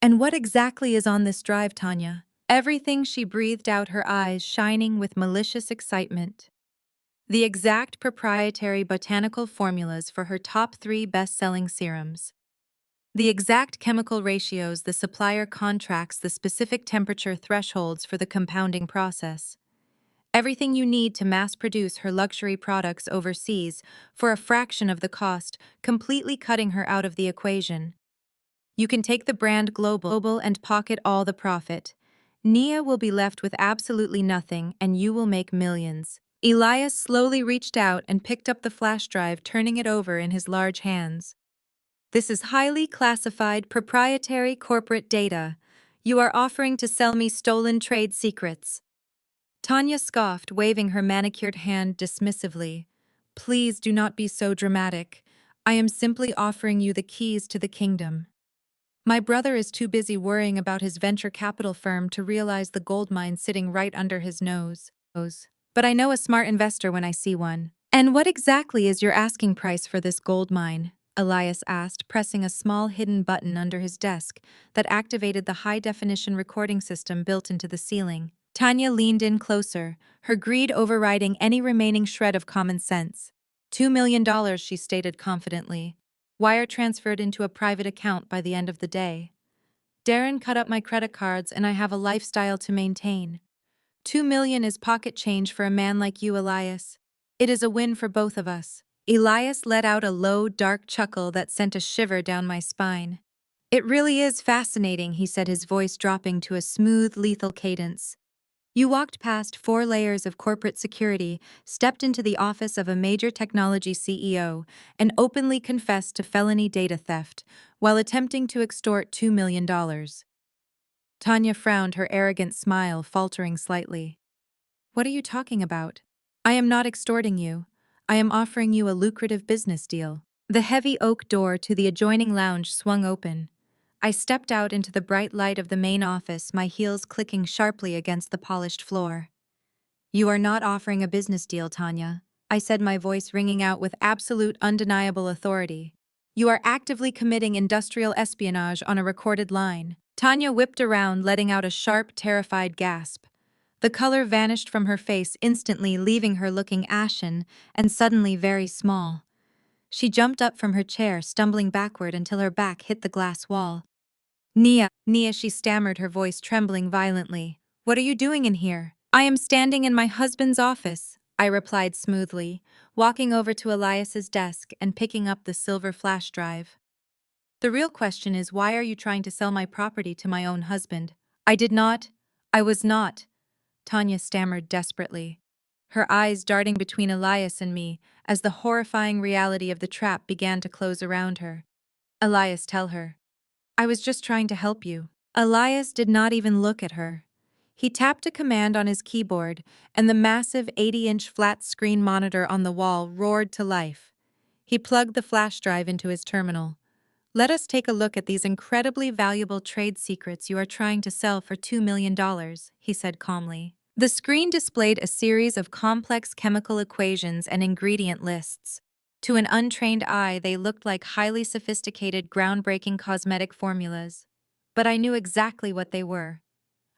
And what exactly is on this drive, Tanya? Everything, she breathed out, her eyes shining with malicious excitement. The exact proprietary botanical formulas for her top 3 best-selling serums. The exact chemical ratios the supplier contracts, the specific temperature thresholds for the compounding process. Everything you need to mass-produce her luxury products overseas for a fraction of the cost, completely cutting her out of the equation. You can take the brand global and pocket all the profit. Nia will be left with absolutely nothing, and you will make millions. Elias slowly reached out and picked up the flash drive, turning it over in his large hands. This is highly classified proprietary corporate data. You are offering to sell me stolen trade secrets. Tanya scoffed, waving her manicured hand dismissively. Please do not be so dramatic. I am simply offering you the keys to the kingdom. My brother is too busy worrying about his venture capital firm to realize the gold mine sitting right under his nose. But I know a smart investor when I see one. And what exactly is your asking price for this gold mine? Elias asked, pressing a small hidden button under his desk that activated the high-definition recording system built into the ceiling. Tanya leaned in closer, her greed overriding any remaining shred of common sense. $2 million, she stated confidently. Wire transferred into a private account by the end of the day. Darren cut up my credit cards and I have a lifestyle to maintain. 2 million is pocket change for a man like you, Elias. It is a win for both of us. Elias let out a low, dark chuckle that sent a shiver down my spine. It really is fascinating, he said, his voice dropping to a smooth, lethal cadence. You walked past 4 layers of corporate security, stepped into the office of a major technology CEO, and openly confessed to felony data theft while attempting to extort $2 million. Tanya frowned, her arrogant smile faltering slightly. What are you talking about? I am not extorting you. I am offering you a lucrative business deal. The heavy oak door to the adjoining lounge swung open. I stepped out into the bright light of the main office, my heels clicking sharply against the polished floor. You are not offering a business deal, Tanya, I said, my voice ringing out with absolute, undeniable authority. You are actively committing industrial espionage on a recorded line. Tanya whipped around, letting out a sharp, terrified gasp. The color vanished from her face instantly, leaving her looking ashen and suddenly very small. She jumped up from her chair, stumbling backward until her back hit the glass wall. Nia, she stammered, her voice trembling violently. What are you doing in here? I am standing in my husband's office, I replied smoothly, walking over to Elias's desk and picking up the silver flash drive. The real question is, why are you trying to sell my property to my own husband? I was not, Tanya stammered desperately, her eyes darting between Elias and me as the horrifying reality of the trap began to close around her. Elias, tell her. I was just trying to help you. Elias did not even look at her. He tapped a command on his keyboard, and the massive 80-inch flat-screen monitor on the wall roared to life. He plugged the flash drive into his terminal. Let us take a look at these incredibly valuable trade secrets you are trying to sell for $2 million, he said calmly. The screen displayed a series of complex chemical equations and ingredient lists. To an untrained eye, they looked like highly sophisticated, groundbreaking cosmetic formulas. But I knew exactly what they were.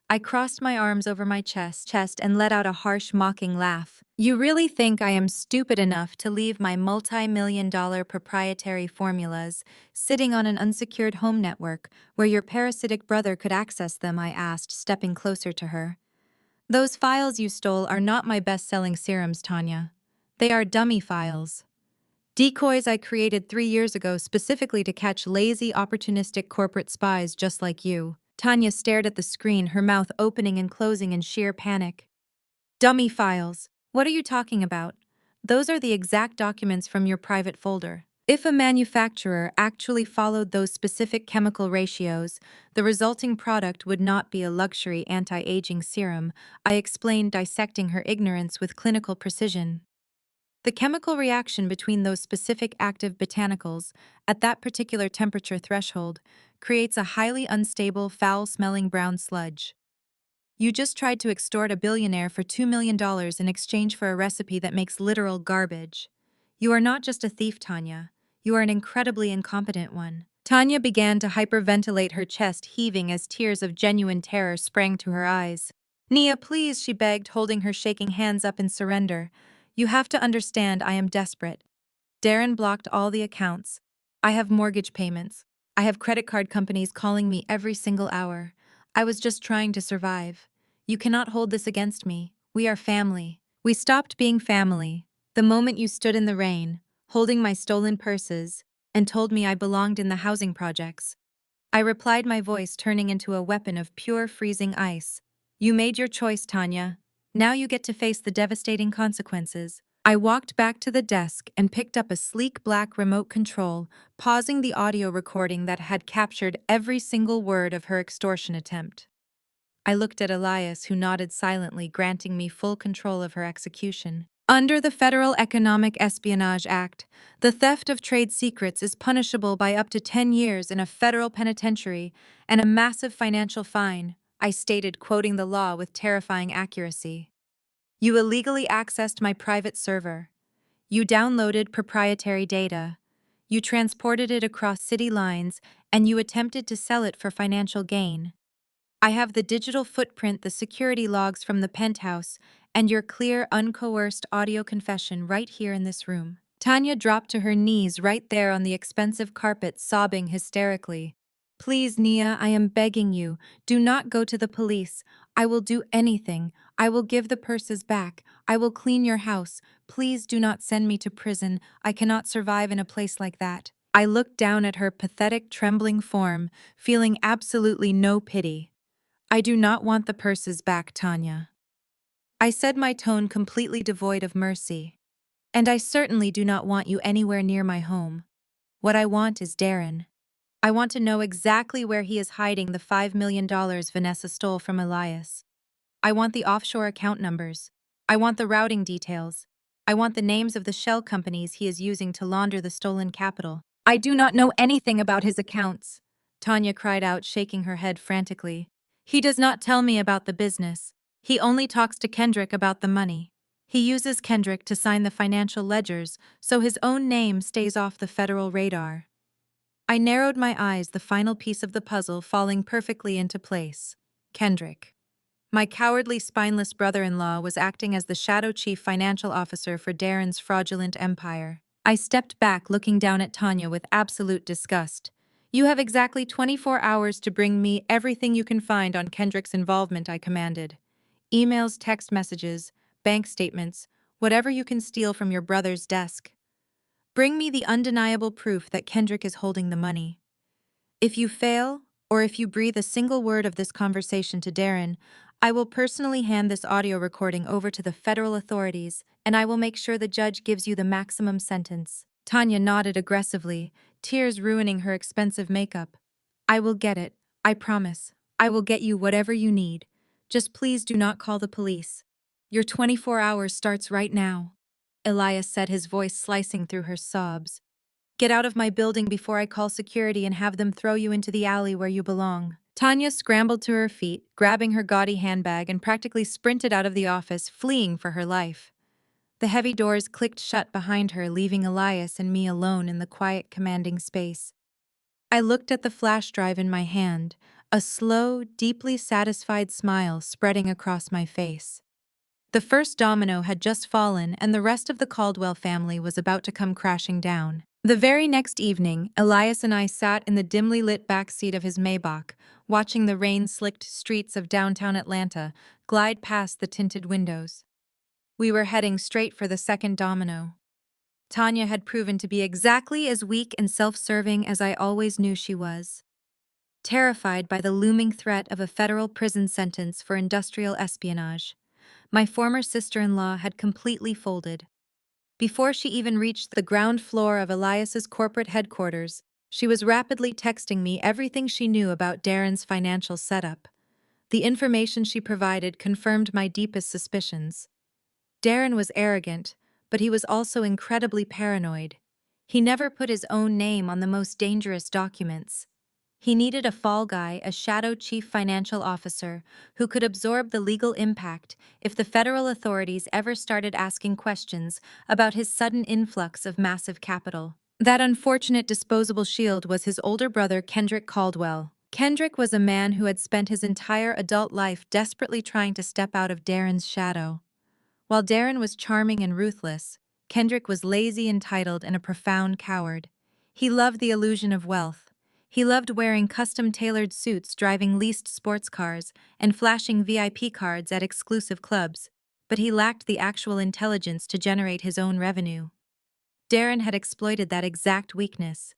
I crossed my arms over my chest and let out a harsh, mocking laugh. You really think I am stupid enough to leave my multi-million-dollar proprietary formulas sitting on an unsecured home network where your parasitic brother could access them? I asked, stepping closer to her. Those files you stole are not my best-selling serums, Tanya. They are dummy files. Decoys I created 3 years ago specifically to catch lazy, opportunistic corporate spies just like you. Tanya stared at the screen, her mouth opening and closing in sheer panic. Dummy files. What are you talking about? Those are the exact documents from your private folder. If a manufacturer actually followed those specific chemical ratios, the resulting product would not be a luxury anti-aging serum, I explained, dissecting her ignorance with clinical precision. The chemical reaction between those specific active botanicals, at that particular temperature threshold, creates a highly unstable, foul-smelling brown sludge. You just tried to extort a billionaire for $2 million in exchange for a recipe that makes literal garbage. You are not just a thief, Tanya. You are an incredibly incompetent one. Tanya began to hyperventilate, her chest heaving as tears of genuine terror sprang to her eyes. Nia, please, she begged, holding her shaking hands up in surrender. You have to understand, I am desperate. Darren blocked all the accounts. I have mortgage payments. I have credit card companies calling me every single hour. I was just trying to survive. You cannot hold this against me. We are family. We stopped being family the moment you stood in the rain, holding my stolen purses, and told me I belonged in the housing projects. I replied, my voice turning into a weapon of pure freezing ice. You made your choice, Tanya. Now you get to face the devastating consequences. I walked back to the desk and picked up a sleek black remote control, pausing the audio recording that had captured every single word of her extortion attempt. I looked at Elias, who nodded silently, granting me full control of her execution. Under the Federal Economic Espionage Act, the theft of trade secrets is punishable by up to 10 years in a federal penitentiary and a massive financial fine, I stated, quoting the law with terrifying accuracy. You illegally accessed my private server. You downloaded proprietary data. You transported it across city lines, and you attempted to sell it for financial gain. I have the digital footprint, the security logs from the penthouse, and your clear, uncoerced audio confession right here in this room. Tanya dropped to her knees right there on the expensive carpet, sobbing hysterically. Please, Nia, I am begging you, do not go to the police. I will do anything. I will give the purses back. I will clean your house. Please do not send me to prison. I cannot survive in a place like that. I looked down at her pathetic, trembling form, feeling absolutely no pity. I do not want the purses back, Tanya. I said, my tone completely devoid of mercy. And I certainly do not want you anywhere near my home. What I want is Darren. I want to know exactly where he is hiding the $5 million Vanessa stole from Elias. I want the offshore account numbers. I want the routing details. I want the names of the shell companies he is using to launder the stolen capital. I do not know anything about his accounts, Tanya cried out, shaking her head frantically. He does not tell me about the business. He only talks to Kendrick about the money. He uses Kendrick to sign the financial ledgers, so his own name stays off the federal radar. I narrowed my eyes, the final piece of the puzzle falling perfectly into place. Kendrick. My cowardly, spineless brother-in-law was acting as the shadow chief financial officer for Darren's fraudulent empire. I stepped back, looking down at Tanya with absolute disgust. You have exactly 24 hours to bring me everything you can find on Kendrick's involvement, I commanded. Emails, text messages, bank statements, whatever you can steal from your brother's desk. Bring me the undeniable proof that Kendrick is holding the money. If you fail, or if you breathe a single word of this conversation to Darren, I will personally hand this audio recording over to the federal authorities, and I will make sure the judge gives you the maximum sentence. Tanya nodded aggressively, tears ruining her expensive makeup. I will get it, I promise. I will get you whatever you need. Just please do not call the police. Your 24 hours starts right now. Elias said, his voice slicing through her sobs. Get out of my building before I call security and have them throw you into the alley where you belong. Tanya scrambled to her feet, grabbing her gaudy handbag, and practically sprinted out of the office, fleeing for her life. The heavy doors clicked shut behind her, leaving Elias and me alone in the quiet, commanding space. I looked at the flash drive in my hand, a slow, deeply satisfied smile spreading across my face. The first domino had just fallen, and the rest of the Caldwell family was about to come crashing down. The very next evening, Elias and I sat in the dimly lit back seat of his Maybach, watching the rain-slicked streets of downtown Atlanta glide past the tinted windows. We were heading straight for the second domino. Tanya had proven to be exactly as weak and self-serving as I always knew she was. Terrified by the looming threat of a federal prison sentence for industrial espionage, my former sister-in-law had completely folded. Before she even reached the ground floor of Elias's corporate headquarters, she was rapidly texting me everything she knew about Darren's financial setup. The information she provided confirmed my deepest suspicions. Darren was arrogant, but he was also incredibly paranoid. He never put his own name on the most dangerous documents. He needed a fall guy, a shadow chief financial officer, who could absorb the legal impact if the federal authorities ever started asking questions about his sudden influx of massive capital. That unfortunate disposable shield was his older brother, Kendrick Caldwell. Kendrick was a man who had spent his entire adult life desperately trying to step out of Darren's shadow. While Darren was charming and ruthless, Kendrick was lazy, entitled, and a profound coward. He loved the illusion of wealth. He loved wearing custom-tailored suits, driving leased sports cars, and flashing VIP cards at exclusive clubs, but he lacked the actual intelligence to generate his own revenue. Darren had exploited that exact weakness.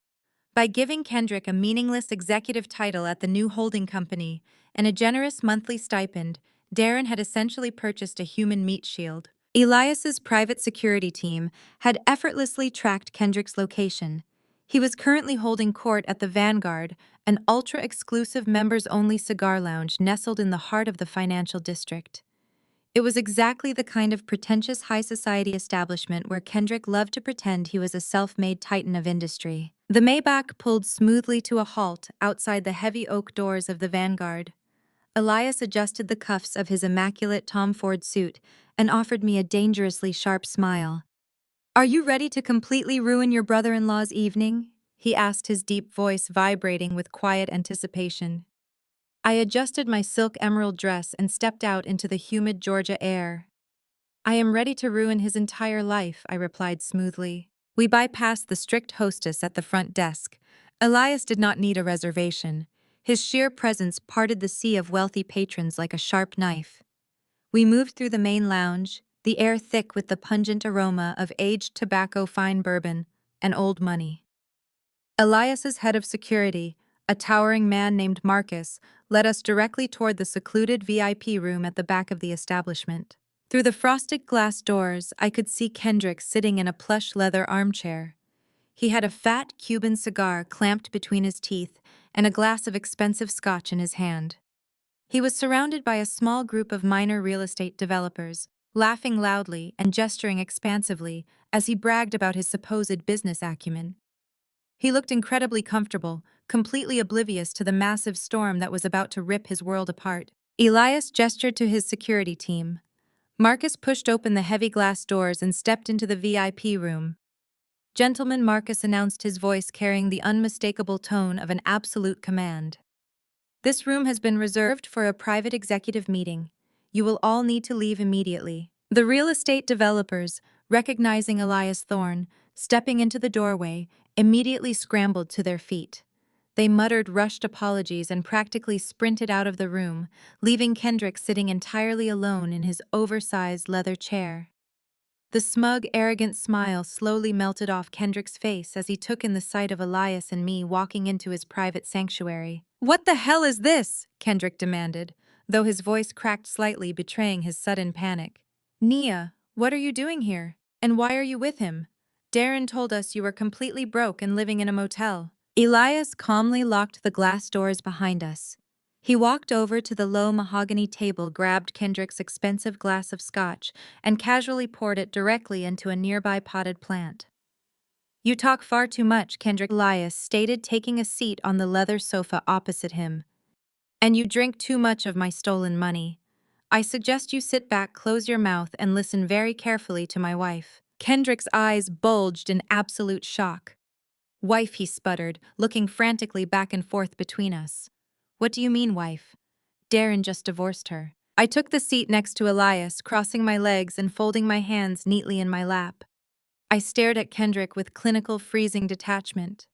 By giving Kendrick a meaningless executive title at the new holding company and a generous monthly stipend, Darren had essentially purchased a human meat shield. Elias's private security team had effortlessly tracked Kendrick's location. He was currently holding court at the Vanguard, an ultra-exclusive members-only cigar lounge nestled in the heart of the financial district. It was exactly the kind of pretentious high society establishment where Kendrick loved to pretend he was a self-made titan of industry. The Maybach pulled smoothly to a halt outside the heavy oak doors of the Vanguard. Elias adjusted the cuffs of his immaculate Tom Ford suit and offered me a dangerously sharp smile. "Are you ready to completely ruin your brother-in-law's evening?" he asked, his deep voice vibrating with quiet anticipation. I adjusted my silk emerald dress and stepped out into the humid Georgia air. "I am ready to ruin his entire life," I replied smoothly. We bypassed the strict hostess at the front desk. Elias did not need a reservation. His sheer presence parted the sea of wealthy patrons like a sharp knife. We moved through the main lounge, the air thick with the pungent aroma of aged tobacco, fine bourbon, and old money. Elias's head of security, a towering man named Marcus, led us directly toward the secluded VIP room at the back of the establishment. Through the frosted glass doors, I could see Kendrick sitting in a plush leather armchair. He had a fat Cuban cigar clamped between his teeth and a glass of expensive scotch in his hand. He was surrounded by a small group of minor real estate developers, laughing loudly and gesturing expansively as he bragged about his supposed business acumen. He looked incredibly comfortable, completely oblivious to the massive storm that was about to rip his world apart. Elias gestured to his security team. Marcus pushed open the heavy glass doors and stepped into the VIP room. "Gentlemen," Marcus announced, his voice carrying the unmistakable tone of an absolute command. "This room has been reserved for a private executive meeting. You will all need to leave immediately." The real estate developers, recognizing Elias Thorne, stepping into the doorway, immediately scrambled to their feet. They muttered rushed apologies and practically sprinted out of the room, leaving Kendrick sitting entirely alone in his oversized leather chair. The smug, arrogant smile slowly melted off Kendrick's face as he took in the sight of Elias and me walking into his private sanctuary. "What the hell is this?" Kendrick demanded, though his voice cracked slightly, betraying his sudden panic. "Nia, what are you doing here? And why are you with him? Darren told us you were completely broke and living in a motel." Elias calmly locked the glass doors behind us. He walked over to the low mahogany table, grabbed Kendrick's expensive glass of scotch, and casually poured it directly into a nearby potted plant. "You talk far too much," Kendrick, Elias stated, taking a seat on the leather sofa opposite him. "And you drink too much of my stolen money. I suggest you sit back, close your mouth, and listen very carefully to my wife." Kendrick's eyes bulged in absolute shock. "Wife," he sputtered, looking frantically back and forth between us. "What do you mean, wife? Darren just divorced her." I took the seat next to Elias, crossing my legs and folding my hands neatly in my lap. I stared at Kendrick with clinical, freezing detachment.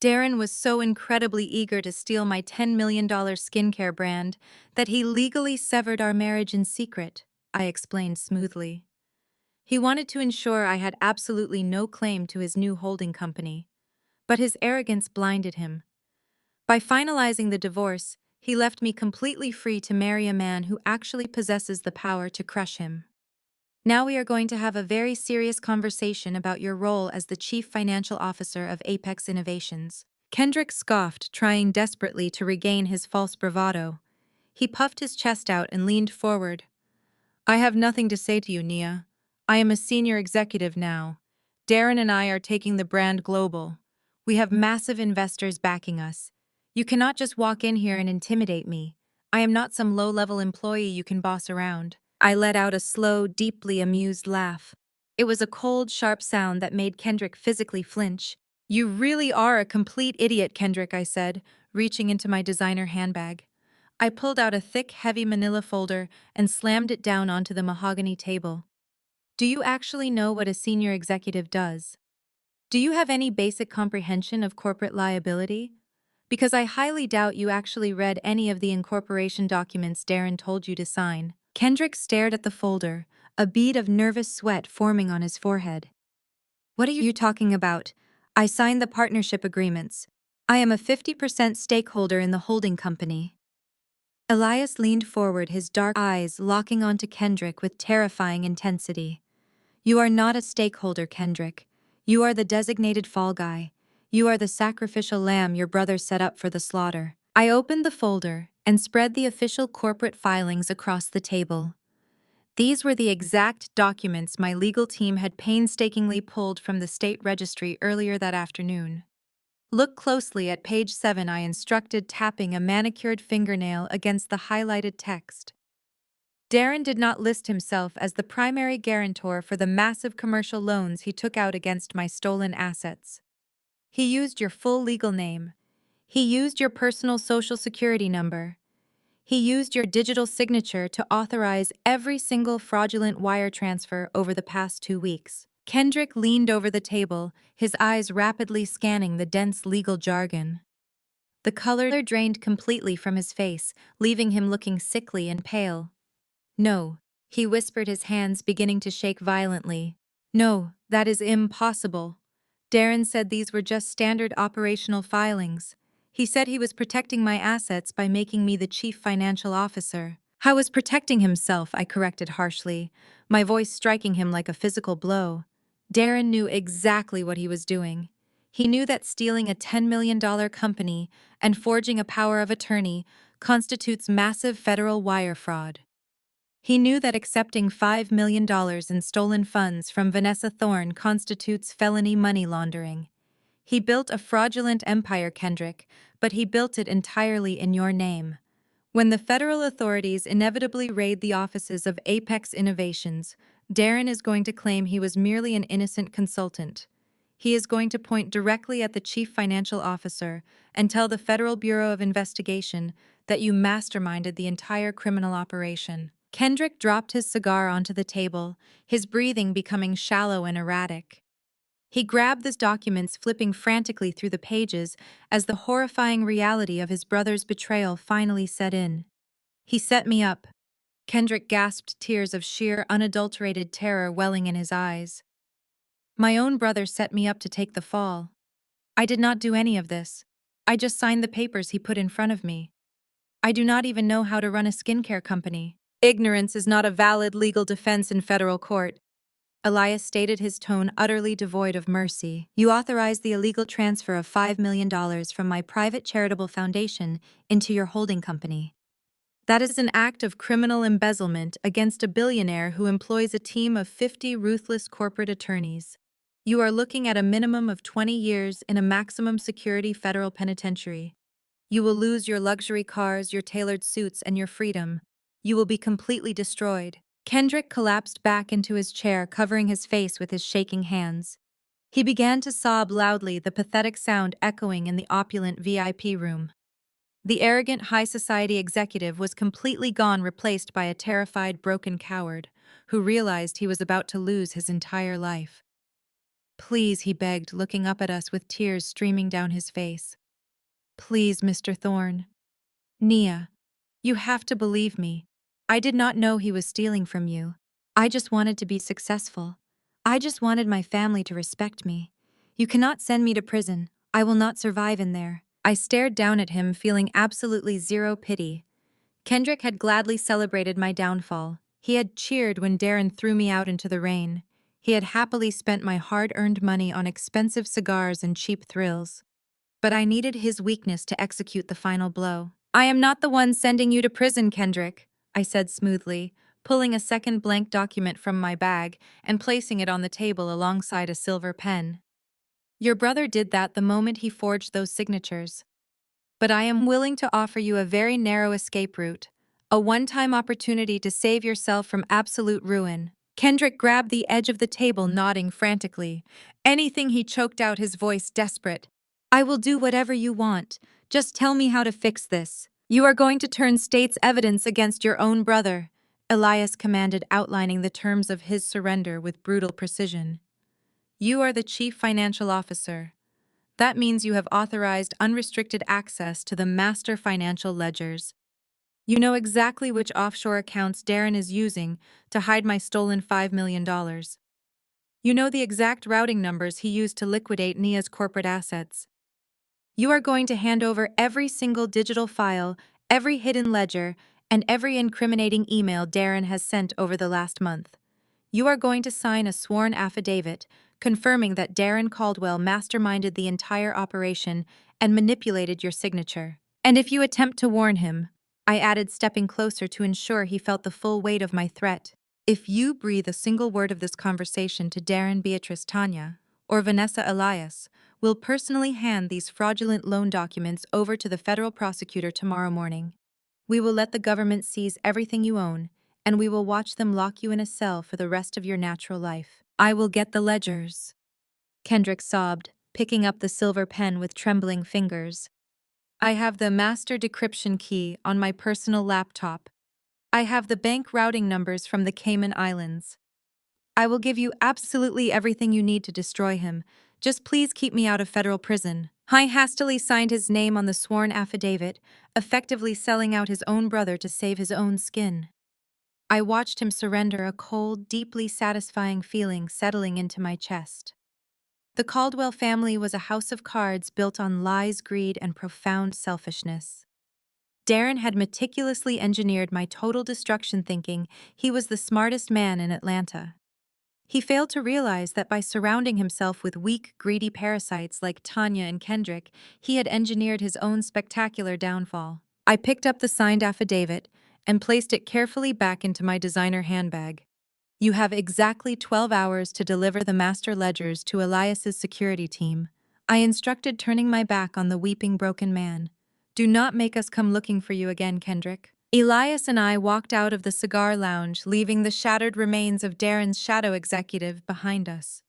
Darren was so incredibly eager to steal my $10 million skincare brand that he legally severed our marriage in secret, I explained smoothly. He wanted to ensure I had absolutely no claim to his new holding company. But his arrogance blinded him. By finalizing the divorce, he left me completely free to marry a man who actually possesses the power to crush him. Now we are going to have a very serious conversation about your role as the Chief Financial Officer of Apex Innovations. Kendrick scoffed, trying desperately to regain his false bravado. He puffed his chest out and leaned forward. "I have nothing to say to you, Nia. I am a senior executive now. Darren and I are taking the brand global. We have massive investors backing us. You cannot just walk in here and intimidate me. I am not some low-level employee you can boss around." I let out a slow, deeply amused laugh. It was a cold, sharp sound that made Kendrick physically flinch. You really are a complete idiot, Kendrick, I said, reaching into my designer handbag. I pulled out a thick, heavy manila folder and slammed it down onto the mahogany table. Do you actually know what a senior executive does? Do you have any basic comprehension of corporate liability? Because I highly doubt you actually read any of the incorporation documents Darren told you to sign. Kendrick stared at the folder, a bead of nervous sweat forming on his forehead. What are you talking about? I signed the partnership agreements. I am a 50% stakeholder in the holding company. Elias leaned forward, his dark eyes locking onto Kendrick with terrifying intensity. You are not a stakeholder, Kendrick. You are the designated fall guy. You are the sacrificial lamb your brother set up for the slaughter. I opened the folder and spread the official corporate filings across the table. These were the exact documents my legal team had painstakingly pulled from the state registry earlier that afternoon. Look closely at page 7, I instructed, tapping a manicured fingernail against the highlighted text. Darren did not list himself as the primary guarantor for the massive commercial loans he took out against my stolen assets. He used your full legal name. He used your personal social security number. He used your digital signature to authorize every single fraudulent wire transfer over the past 2 weeks. Kendrick leaned over the table, his eyes rapidly scanning the dense legal jargon. The color drained completely from his face, leaving him looking sickly and pale. No, he whispered, his hands beginning to shake violently. No, that is impossible. Darren said these were just standard operational filings. He said he was protecting my assets by making me the chief financial officer. I was protecting himself, I corrected harshly, my voice striking him like a physical blow. Darren knew exactly what he was doing. He knew that stealing a $10 million company and forging a power of attorney constitutes massive federal wire fraud. He knew that accepting $5 million in stolen funds from Vanessa Thorne constitutes felony money laundering. He built a fraudulent empire, Kendrick, but he built it entirely in your name. When the federal authorities inevitably raid the offices of Apex Innovations, Darren is going to claim he was merely an innocent consultant. He is going to point directly at the chief financial officer and tell the Federal Bureau of Investigation that you masterminded the entire criminal operation. Kendrick dropped his cigar onto the table, his breathing becoming shallow and erratic. He grabbed the documents, flipping frantically through the pages as the horrifying reality of his brother's betrayal finally set in. He set me up. Kendrick gasped, tears of sheer, unadulterated terror welling in his eyes. My own brother set me up to take the fall. I did not do any of this. I just signed the papers he put in front of me. I do not even know how to run a skincare company. Ignorance is not a valid legal defense in federal court. Elias stated, his tone utterly devoid of mercy. You authorized the illegal transfer of $5 million from my private charitable foundation into your holding company. That is an act of criminal embezzlement against a billionaire who employs a team of 50 ruthless corporate attorneys. You are looking at a minimum of 20 years in a maximum security federal penitentiary. You will lose your luxury cars, your tailored suits, and your freedom. You will be completely destroyed. Kendrick collapsed back into his chair, covering his face with his shaking hands. He began to sob loudly, the pathetic sound echoing in the opulent VIP room. The arrogant high society executive was completely gone, replaced by a terrified, broken coward who realized he was about to lose his entire life. Please, he begged, looking up at us with tears streaming down his face. Please, Mr. Thorne. Nia, you have to believe me. I did not know he was stealing from you. I just wanted to be successful. I just wanted my family to respect me. You cannot send me to prison. I will not survive in there. I stared down at him, feeling absolutely zero pity. Kendrick had gladly celebrated my downfall. He had cheered when Darren threw me out into the rain. He had happily spent my hard-earned money on expensive cigars and cheap thrills. But I needed his weakness to execute the final blow. I am not the one sending you to prison, Kendrick, I said smoothly, pulling a second blank document from my bag and placing it on the table alongside a silver pen. Your brother did that the moment he forged those signatures. But I am willing to offer you a very narrow escape route, a one-time opportunity to save yourself from absolute ruin. Kendrick grabbed the edge of the table, nodding frantically. Anything, he choked out, his voice desperate. I will do whatever you want. Just tell me how to fix this. You are going to turn state's evidence against your own brother, Elias commanded, outlining the terms of his surrender with brutal precision. You are the chief financial officer. That means you have authorized unrestricted access to the master financial ledgers. You know exactly which offshore accounts Darren is using to hide my stolen $5 million. You know the exact routing numbers he used to liquidate Nia's corporate assets. You are going to hand over every single digital file, every hidden ledger, and every incriminating email Darren has sent over the last month. You are going to sign a sworn affidavit confirming that Darren Caldwell masterminded the entire operation and manipulated your signature. And if you attempt to warn him, I added, stepping closer to ensure he felt the full weight of my threat. If you breathe a single word of this conversation to Darren, Beatrice, Tanya, or Vanessa Elias, we'll personally hand these fraudulent loan documents over to the federal prosecutor tomorrow morning. We will let the government seize everything you own, and we will watch them lock you in a cell for the rest of your natural life. I will get the ledgers. Kendrick sobbed, picking up the silver pen with trembling fingers. I have the master decryption key on my personal laptop. I have the bank routing numbers from the Cayman Islands. I will give you absolutely everything you need to destroy him. Just please keep me out of federal prison. He hastily signed his name on the sworn affidavit, effectively selling out his own brother to save his own skin. I watched him surrender, a cold, deeply satisfying feeling settling into my chest. The Caldwell family was a house of cards built on lies, greed, and profound selfishness. Darren had meticulously engineered my total destruction, thinking he was the smartest man in Atlanta. He failed to realize that by surrounding himself with weak, greedy parasites like Tanya and Kendrick, he had engineered his own spectacular downfall. I picked up the signed affidavit and placed it carefully back into my designer handbag. You have exactly 12 hours to deliver the master ledgers to Elias's security team, I instructed, turning my back on the weeping, broken man. Do not make us come looking for you again, Kendrick. Elias and I walked out of the cigar lounge, leaving the shattered remains of Darren's shadow executive behind us.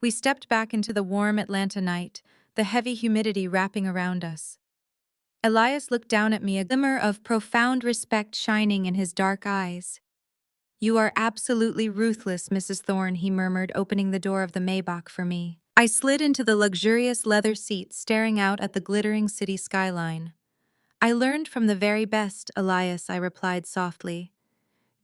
We stepped back into the warm Atlanta night, the heavy humidity wrapping around us. Elias looked down at me, a glimmer of profound respect shining in his dark eyes. You are absolutely ruthless, Mrs. Thorne, he murmured, opening the door of the Maybach for me. I slid into the luxurious leather seat, staring out at the glittering city skyline. I learned from the very best, Elias, I replied softly.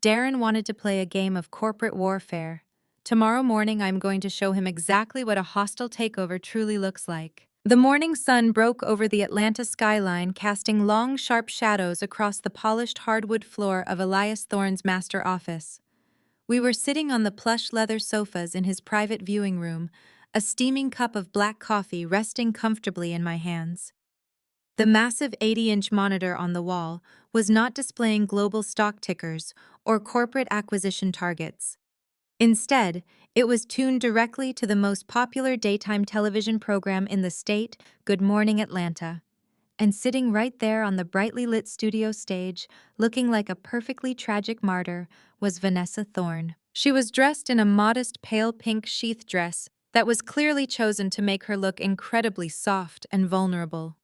Darren wanted to play a game of corporate warfare. Tomorrow morning I'm going to show him exactly what a hostile takeover truly looks like. The morning sun broke over the Atlanta skyline, casting long, sharp shadows across the polished hardwood floor of Elias Thorne's master office. We were sitting on the plush leather sofas in his private viewing room, a steaming cup of black coffee resting comfortably in my hands. The massive 80-inch monitor on the wall was not displaying global stock tickers or corporate acquisition targets. Instead, it was tuned directly to the most popular daytime television program in the state, Good Morning Atlanta. And sitting right there on the brightly lit studio stage, looking like a perfectly tragic martyr, was Vanessa Thorne. She was dressed in a modest pale pink sheath dress that was clearly chosen to make her look incredibly soft and vulnerable.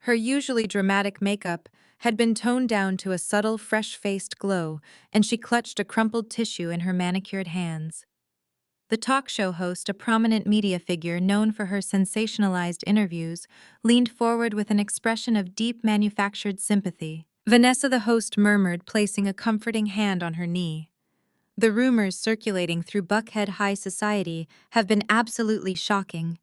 Her usually dramatic makeup had been toned down to a subtle, fresh-faced glow, and she clutched a crumpled tissue in her manicured hands. The talk show host, a prominent media figure known for her sensationalized interviews, leaned forward with an expression of deep manufactured sympathy. Vanessa, the host, murmured, placing a comforting hand on her knee. The rumors circulating through Buckhead high society have been absolutely shocking.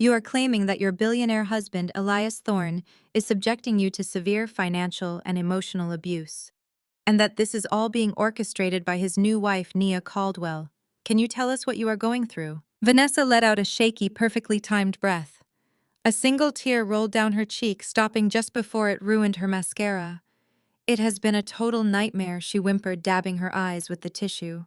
You are claiming that your billionaire husband, Elias Thorne, is subjecting you to severe financial and emotional abuse, and that this is all being orchestrated by his new wife, Nia Caldwell. Can you tell us what you are going through? Vanessa let out a shaky, perfectly timed breath. A single tear rolled down her cheek, stopping just before it ruined her mascara. It has been a total nightmare, she whimpered, dabbing her eyes with the tissue.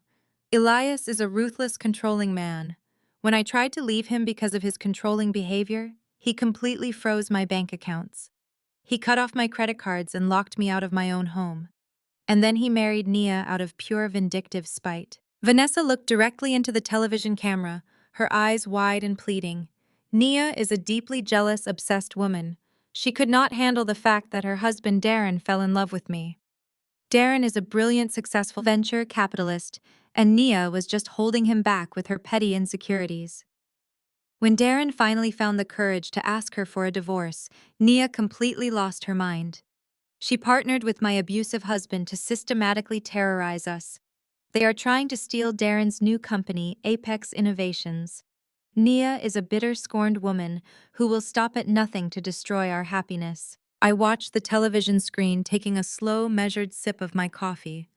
Elias is a ruthless, controlling man. When I tried to leave him because of his controlling behavior, he completely froze my bank accounts. He cut off my credit cards and locked me out of my own home. And then he married Nia out of pure vindictive spite. Vanessa looked directly into the television camera, her eyes wide and pleading. Nia is a deeply jealous, obsessed woman. She could not handle the fact that her husband Darren fell in love with me. Darren is a brilliant, successful venture capitalist, and Nia was just holding him back with her petty insecurities. When Darren finally found the courage to ask her for a divorce, Nia completely lost her mind. She partnered with my abusive husband to systematically terrorize us. They are trying to steal Darren's new company, Apex Innovations. Nia is a bitter, scorned woman who will stop at nothing to destroy our happiness. I watched the television screen, taking a slow, measured sip of my coffee.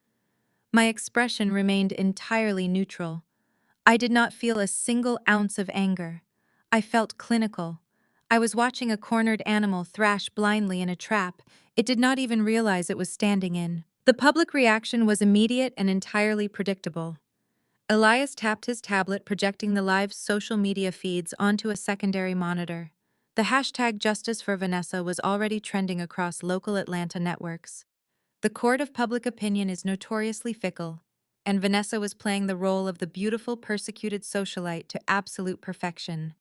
My expression remained entirely neutral. I did not feel a single ounce of anger. I felt clinical. I was watching a cornered animal thrash blindly in a trap it did not even realize it was standing in. The public reaction was immediate and entirely predictable. Elias tapped his tablet, projecting the live social media feeds onto a secondary monitor. The hashtag Justice for Vanessa was already trending across local Atlanta networks. The court of public opinion is notoriously fickle, and Vanessa was playing the role of the beautiful, persecuted socialite to absolute perfection.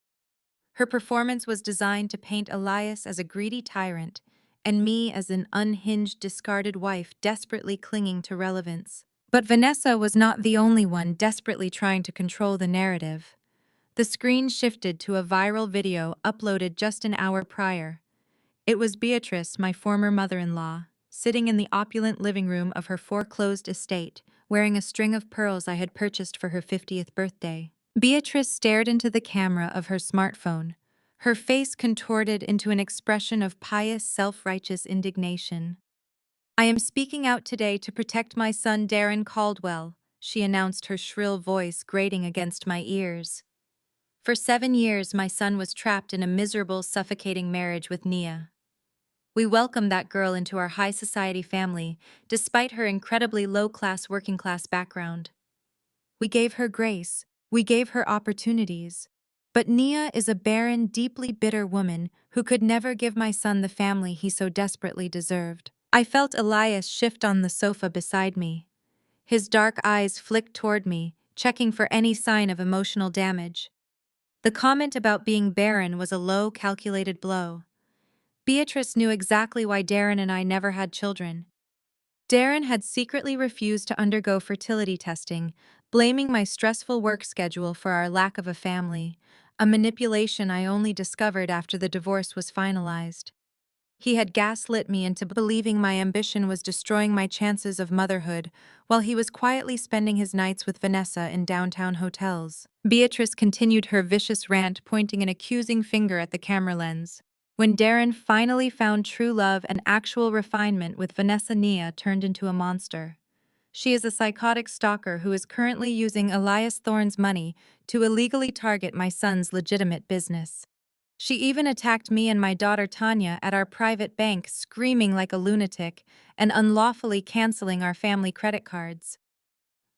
Her performance was designed to paint Elias as a greedy tyrant and me as an unhinged, discarded wife desperately clinging to relevance. But Vanessa was not the only one desperately trying to control the narrative. The screen shifted to a viral video uploaded just an hour prior. It was Beatrice, my former mother-in-law, sitting in the opulent living room of her foreclosed estate, wearing a string of pearls I had purchased for her 50th birthday. Beatrice stared into the camera of her smartphone, her face contorted into an expression of pious, self-righteous indignation. "I am speaking out today to protect my son Darren Caldwell," she announced, her shrill voice grating against my ears. "For 7 years, my son was trapped in a miserable, suffocating marriage with Nia. We welcomed that girl into our high society family, despite her incredibly low-class working-class background. We gave her grace, we gave her opportunities. But Nia is a barren, deeply bitter woman who could never give my son the family he so desperately deserved." I felt Elias shift on the sofa beside me. His dark eyes flicked toward me, checking for any sign of emotional damage. The comment about being barren was a low, calculated blow. Beatrice knew exactly why Darren and I never had children. Darren had secretly refused to undergo fertility testing, blaming my stressful work schedule for our lack of a family, a manipulation I only discovered after the divorce was finalized. He had gaslit me into believing my ambition was destroying my chances of motherhood, while he was quietly spending his nights with Vanessa in downtown hotels. Beatrice continued her vicious rant, pointing an accusing finger at the camera lens. When Darren finally found true love and actual refinement with Vanessa, Nia turned into a monster. She is a psychotic stalker who is currently using Elias Thorne's money to illegally target my son's legitimate business. She even attacked me and my daughter Tanya at our private bank, screaming like a lunatic and unlawfully canceling our family credit cards.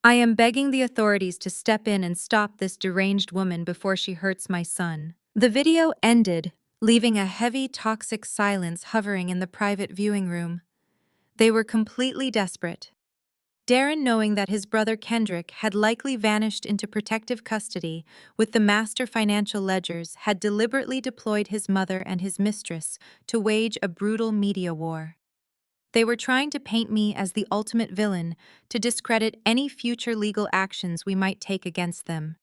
I am begging the authorities to step in and stop this deranged woman before she hurts my son. The video ended, leaving a heavy, toxic silence hovering in the private viewing room. They were completely desperate. Darren, knowing that his brother Kendrick had likely vanished into protective custody with the master financial ledgers, had deliberately deployed his mother and his mistress to wage a brutal media war. They were trying to paint me as the ultimate villain, to discredit any future legal actions we might take against them.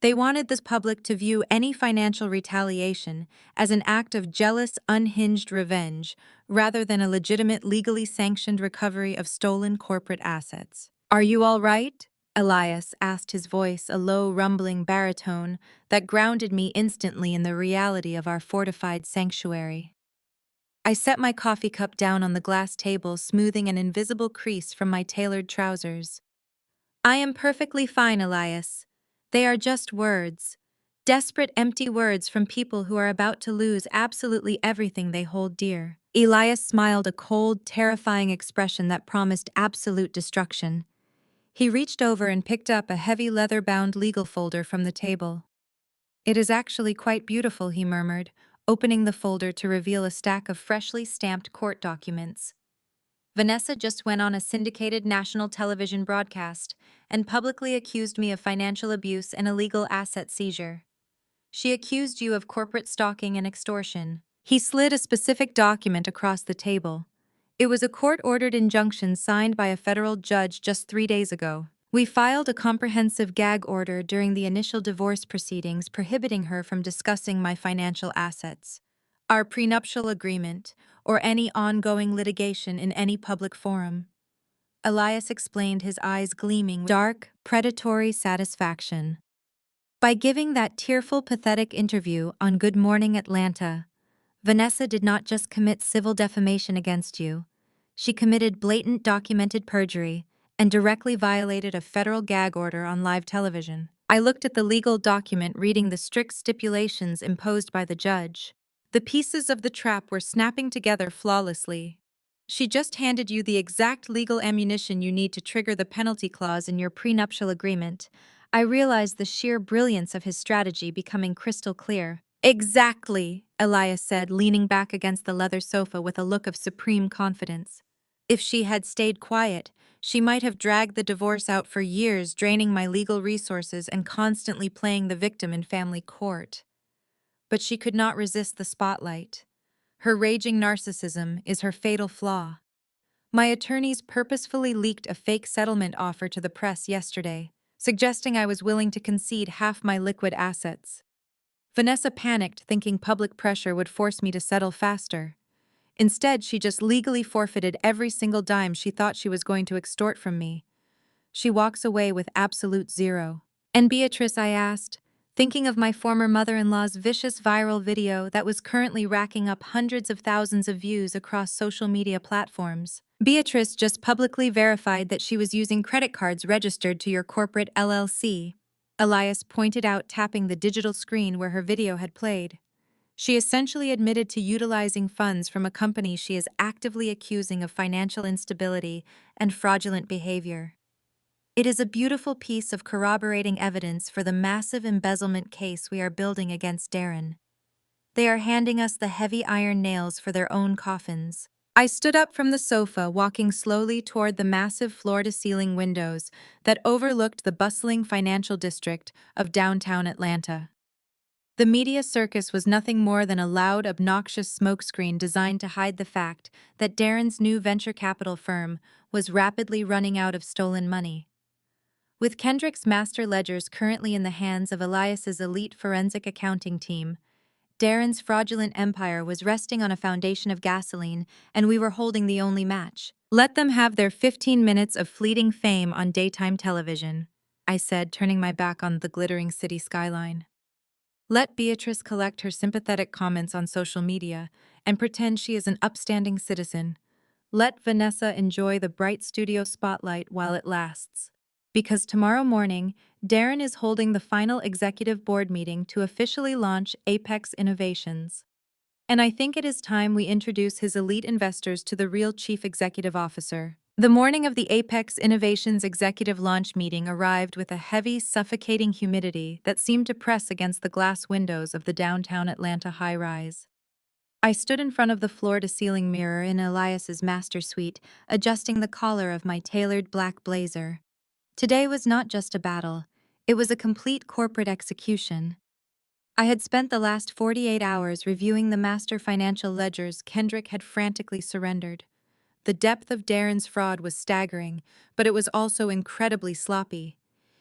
They wanted the public to view any financial retaliation as an act of jealous, unhinged revenge, rather than a legitimate, legally sanctioned recovery of stolen corporate assets. "Are you all right?" Elias asked, his voice a low, rumbling baritone that grounded me instantly in the reality of our fortified sanctuary. I set my coffee cup down on the glass table, smoothing an invisible crease from my tailored trousers. "I am perfectly fine, Elias. They are just words. Desperate, empty words from people who are about to lose absolutely everything they hold dear." Elias smiled, a cold, terrifying expression that promised absolute destruction. He reached over and picked up a heavy leather-bound legal folder from the table. "It is actually quite beautiful," he murmured, opening the folder to reveal a stack of freshly stamped court documents. Vanessa just went on a syndicated national television broadcast and publicly accused me of financial abuse and illegal asset seizure. She accused you of corporate stalking and extortion. He slid a specific document across the table. It was a court-ordered injunction signed by a federal judge just 3 days ago. We filed a comprehensive gag order during the initial divorce proceedings prohibiting her from discussing my financial assets, our prenuptial agreement, or any ongoing litigation in any public forum. Elias explained, his eyes gleaming with dark, predatory satisfaction. By giving that tearful, pathetic interview on Good Morning Atlanta, Vanessa did not just commit civil defamation against you. She committed blatant documented perjury and directly violated a federal gag order on live television. I looked at the legal document, reading the strict stipulations imposed by the judge. The pieces of the trap were snapping together flawlessly. She just handed you the exact legal ammunition you need to trigger the penalty clause in your prenuptial agreement. I realized the sheer brilliance of his strategy becoming crystal clear. Exactly, Elias said, leaning back against the leather sofa with a look of supreme confidence. If she had stayed quiet, she might have dragged the divorce out for years, draining my legal resources and constantly playing the victim in family court. But she could not resist the spotlight. Her raging narcissism is her fatal flaw. My attorneys purposefully leaked a fake settlement offer to the press yesterday, suggesting I was willing to concede half my liquid assets. Vanessa panicked, thinking public pressure would force me to settle faster. Instead, she just legally forfeited every single dime she thought she was going to extort from me. She walks away with absolute zero. And Beatrice, I asked, thinking of my former mother-in-law's vicious viral video that was currently racking up hundreds of thousands of views across social media platforms. Beatrice just publicly verified that she was using credit cards registered to your corporate LLC. Elias pointed out, tapping the digital screen where her video had played. She essentially admitted to utilizing funds from a company she is actively accusing of financial instability and fraudulent behavior. It is a beautiful piece of corroborating evidence for the massive embezzlement case we are building against Darren. They are handing us the heavy iron nails for their own coffins. I stood up from the sofa, walking slowly toward the massive floor-to-ceiling windows that overlooked the bustling financial district of downtown Atlanta. The media circus was nothing more than a loud, obnoxious smokescreen designed to hide the fact that Darren's new venture capital firm was rapidly running out of stolen money. With Kendrick's master ledgers currently in the hands of Elias's elite forensic accounting team, Darren's fraudulent empire was resting on a foundation of gasoline, and we were holding the only match. Let them have their 15 minutes of fleeting fame on daytime television, I said, turning my back on the glittering city skyline. Let Beatrice collect her sympathetic comments on social media and pretend she is an upstanding citizen. Let Vanessa enjoy the bright studio spotlight while it lasts. Because tomorrow morning, Darren is holding the final executive board meeting to officially launch Apex Innovations. And I think it is time we introduce his elite investors to the real chief executive officer. The morning of the Apex Innovations executive launch meeting arrived with a heavy, suffocating humidity that seemed to press against the glass windows of the downtown Atlanta high-rise. I stood in front of the floor-to-ceiling mirror in Elias's master suite, adjusting the collar of my tailored black blazer. Today was not just a battle, it was a complete corporate execution. I had spent the last 48 hours reviewing the master financial ledgers Kendrick had frantically surrendered. The depth of Darren's fraud was staggering, but it was also incredibly sloppy.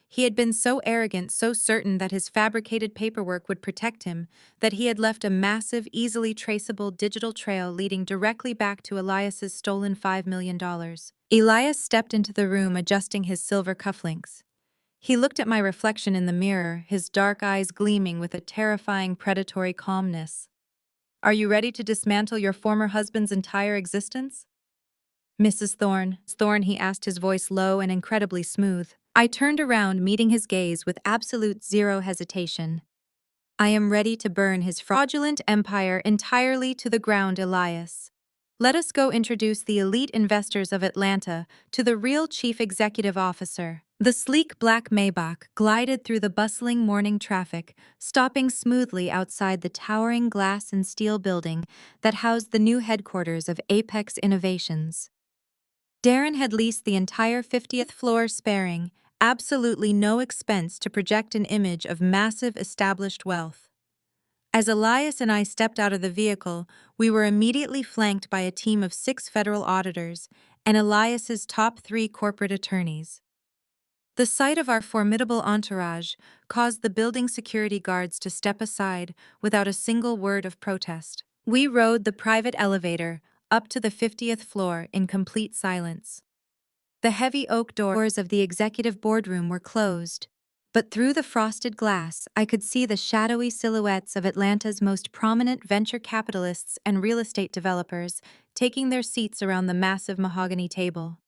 He had been so arrogant, so certain that his fabricated paperwork would protect him, that he had left a massive, easily traceable digital trail leading directly back to Elias's stolen $5 million. Elias stepped into the room, adjusting his silver cufflinks. He looked at my reflection in the mirror, his dark eyes gleaming with a terrifying, predatory calmness. Are you ready to dismantle your former husband's entire existence? Mrs. Thorne, he asked, his voice low and incredibly smooth. I turned around, meeting his gaze with absolute zero hesitation. I am ready to burn his fraudulent empire entirely to the ground, Elias. Let us go introduce the elite investors of Atlanta to the real chief executive officer. The sleek black Maybach glided through the bustling morning traffic, stopping smoothly outside the towering glass and steel building that housed the new headquarters of Apex Innovations. Darren had leased the entire 50th floor, sparing absolutely no expense to project an image of massive established wealth. As Elias and I stepped out of the vehicle, we were immediately flanked by a team of 6 federal auditors and Elias's top 3 corporate attorneys. The sight of our formidable entourage caused the building security guards to step aside without a single word of protest. We rode the private elevator up to the 50th floor in complete silence. The heavy oak doors of the executive boardroom were closed, but through the frosted glass, I could see the shadowy silhouettes of Atlanta's most prominent venture capitalists and real estate developers taking their seats around the massive mahogany table.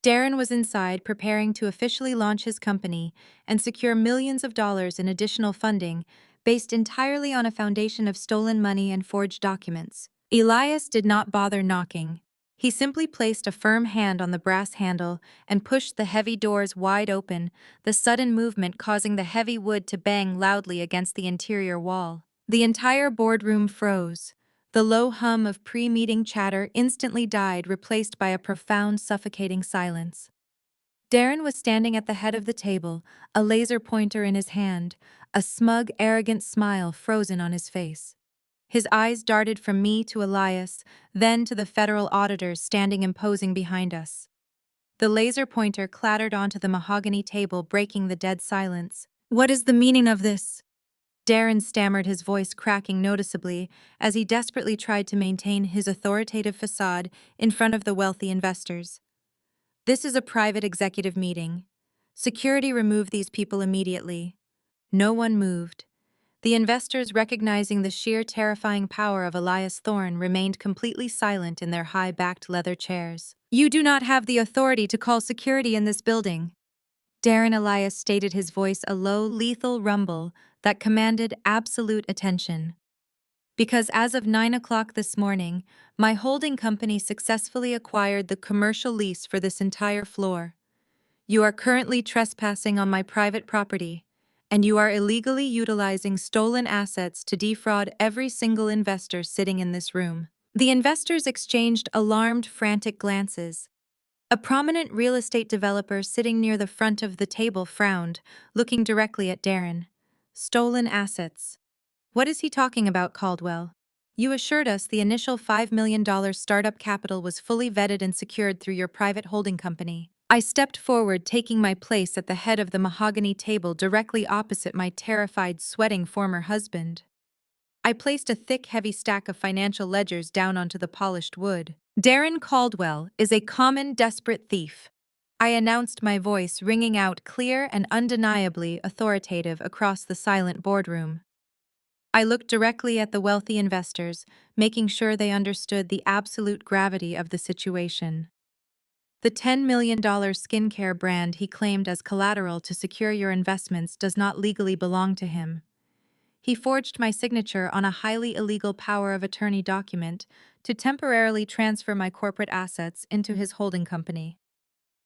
Darren was inside preparing to officially launch his company and secure millions of dollars in additional funding based entirely on a foundation of stolen money and forged documents. Elias did not bother knocking. He simply placed a firm hand on the brass handle and pushed the heavy doors wide open, the sudden movement causing the heavy wood to bang loudly against the interior wall. The entire boardroom froze. The low hum of pre-meeting chatter instantly died, replaced by a profound, suffocating silence. Darren was standing at the head of the table, a laser pointer in his hand, a smug, arrogant smile frozen on his face. His eyes darted from me to Elias, then to the federal auditors standing imposing behind us. The laser pointer clattered onto the mahogany table, breaking the dead silence. "What is the meaning of this?" Darren stammered, his voice cracking noticeably as he desperately tried to maintain his authoritative facade in front of the wealthy investors. "This is a private executive meeting. Security removed these people immediately." No one moved. The investors, recognizing the sheer terrifying power of Elias Thorne, remained completely silent in their high-backed leather chairs. "You do not have the authority to call security in this building." Darren Elias stated, his voice a low, lethal rumble that commanded absolute attention. "Because as of 9 o'clock this morning, my holding company successfully acquired the commercial lease for this entire floor. You are currently trespassing on my private property, and you are illegally utilizing stolen assets to defraud every single investor sitting in this room." The investors exchanged alarmed, frantic glances. A prominent real estate developer sitting near the front of the table frowned, looking directly at Darren. "Stolen assets. What is he talking about, Caldwell? You assured us the initial $5 million startup capital was fully vetted and secured through your private holding company." I stepped forward, taking my place at the head of the mahogany table directly opposite my terrified, sweating former husband. I placed a thick, heavy stack of financial ledgers down onto the polished wood. "Darren Caldwell is a common, desperate thief," I announced, my voice ringing out clear and undeniably authoritative across the silent boardroom. I looked directly at the wealthy investors, making sure they understood the absolute gravity of the situation. "The $10 million skincare brand he claimed as collateral to secure your investments does not legally belong to him. He forged my signature on a highly illegal power of attorney document to temporarily transfer my corporate assets into his holding company.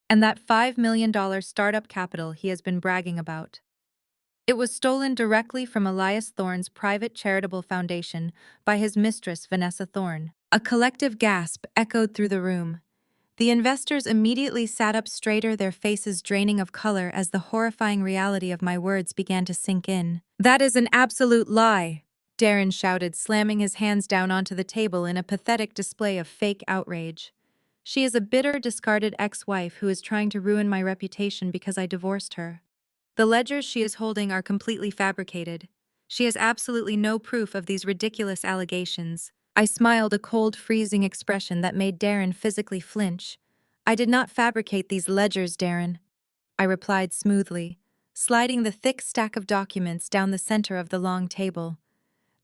And that $5 million startup capital he has been bragging about. It was stolen directly from Elias Thorne's private charitable foundation by his mistress, Vanessa Thorne." A collective gasp echoed through the room. The investors immediately sat up straighter, their faces draining of color as the horrifying reality of my words began to sink in. "That is an absolute lie," Darren shouted, slamming his hands down onto the table in a pathetic display of fake outrage. "She is a bitter, discarded ex-wife who is trying to ruin my reputation because I divorced her. The ledgers she is holding are completely fabricated. She has absolutely no proof of these ridiculous allegations." I smiled, a cold, freezing expression that made Darren physically flinch. "I did not fabricate these ledgers, Darren," I replied smoothly, sliding the thick stack of documents down the center of the long table.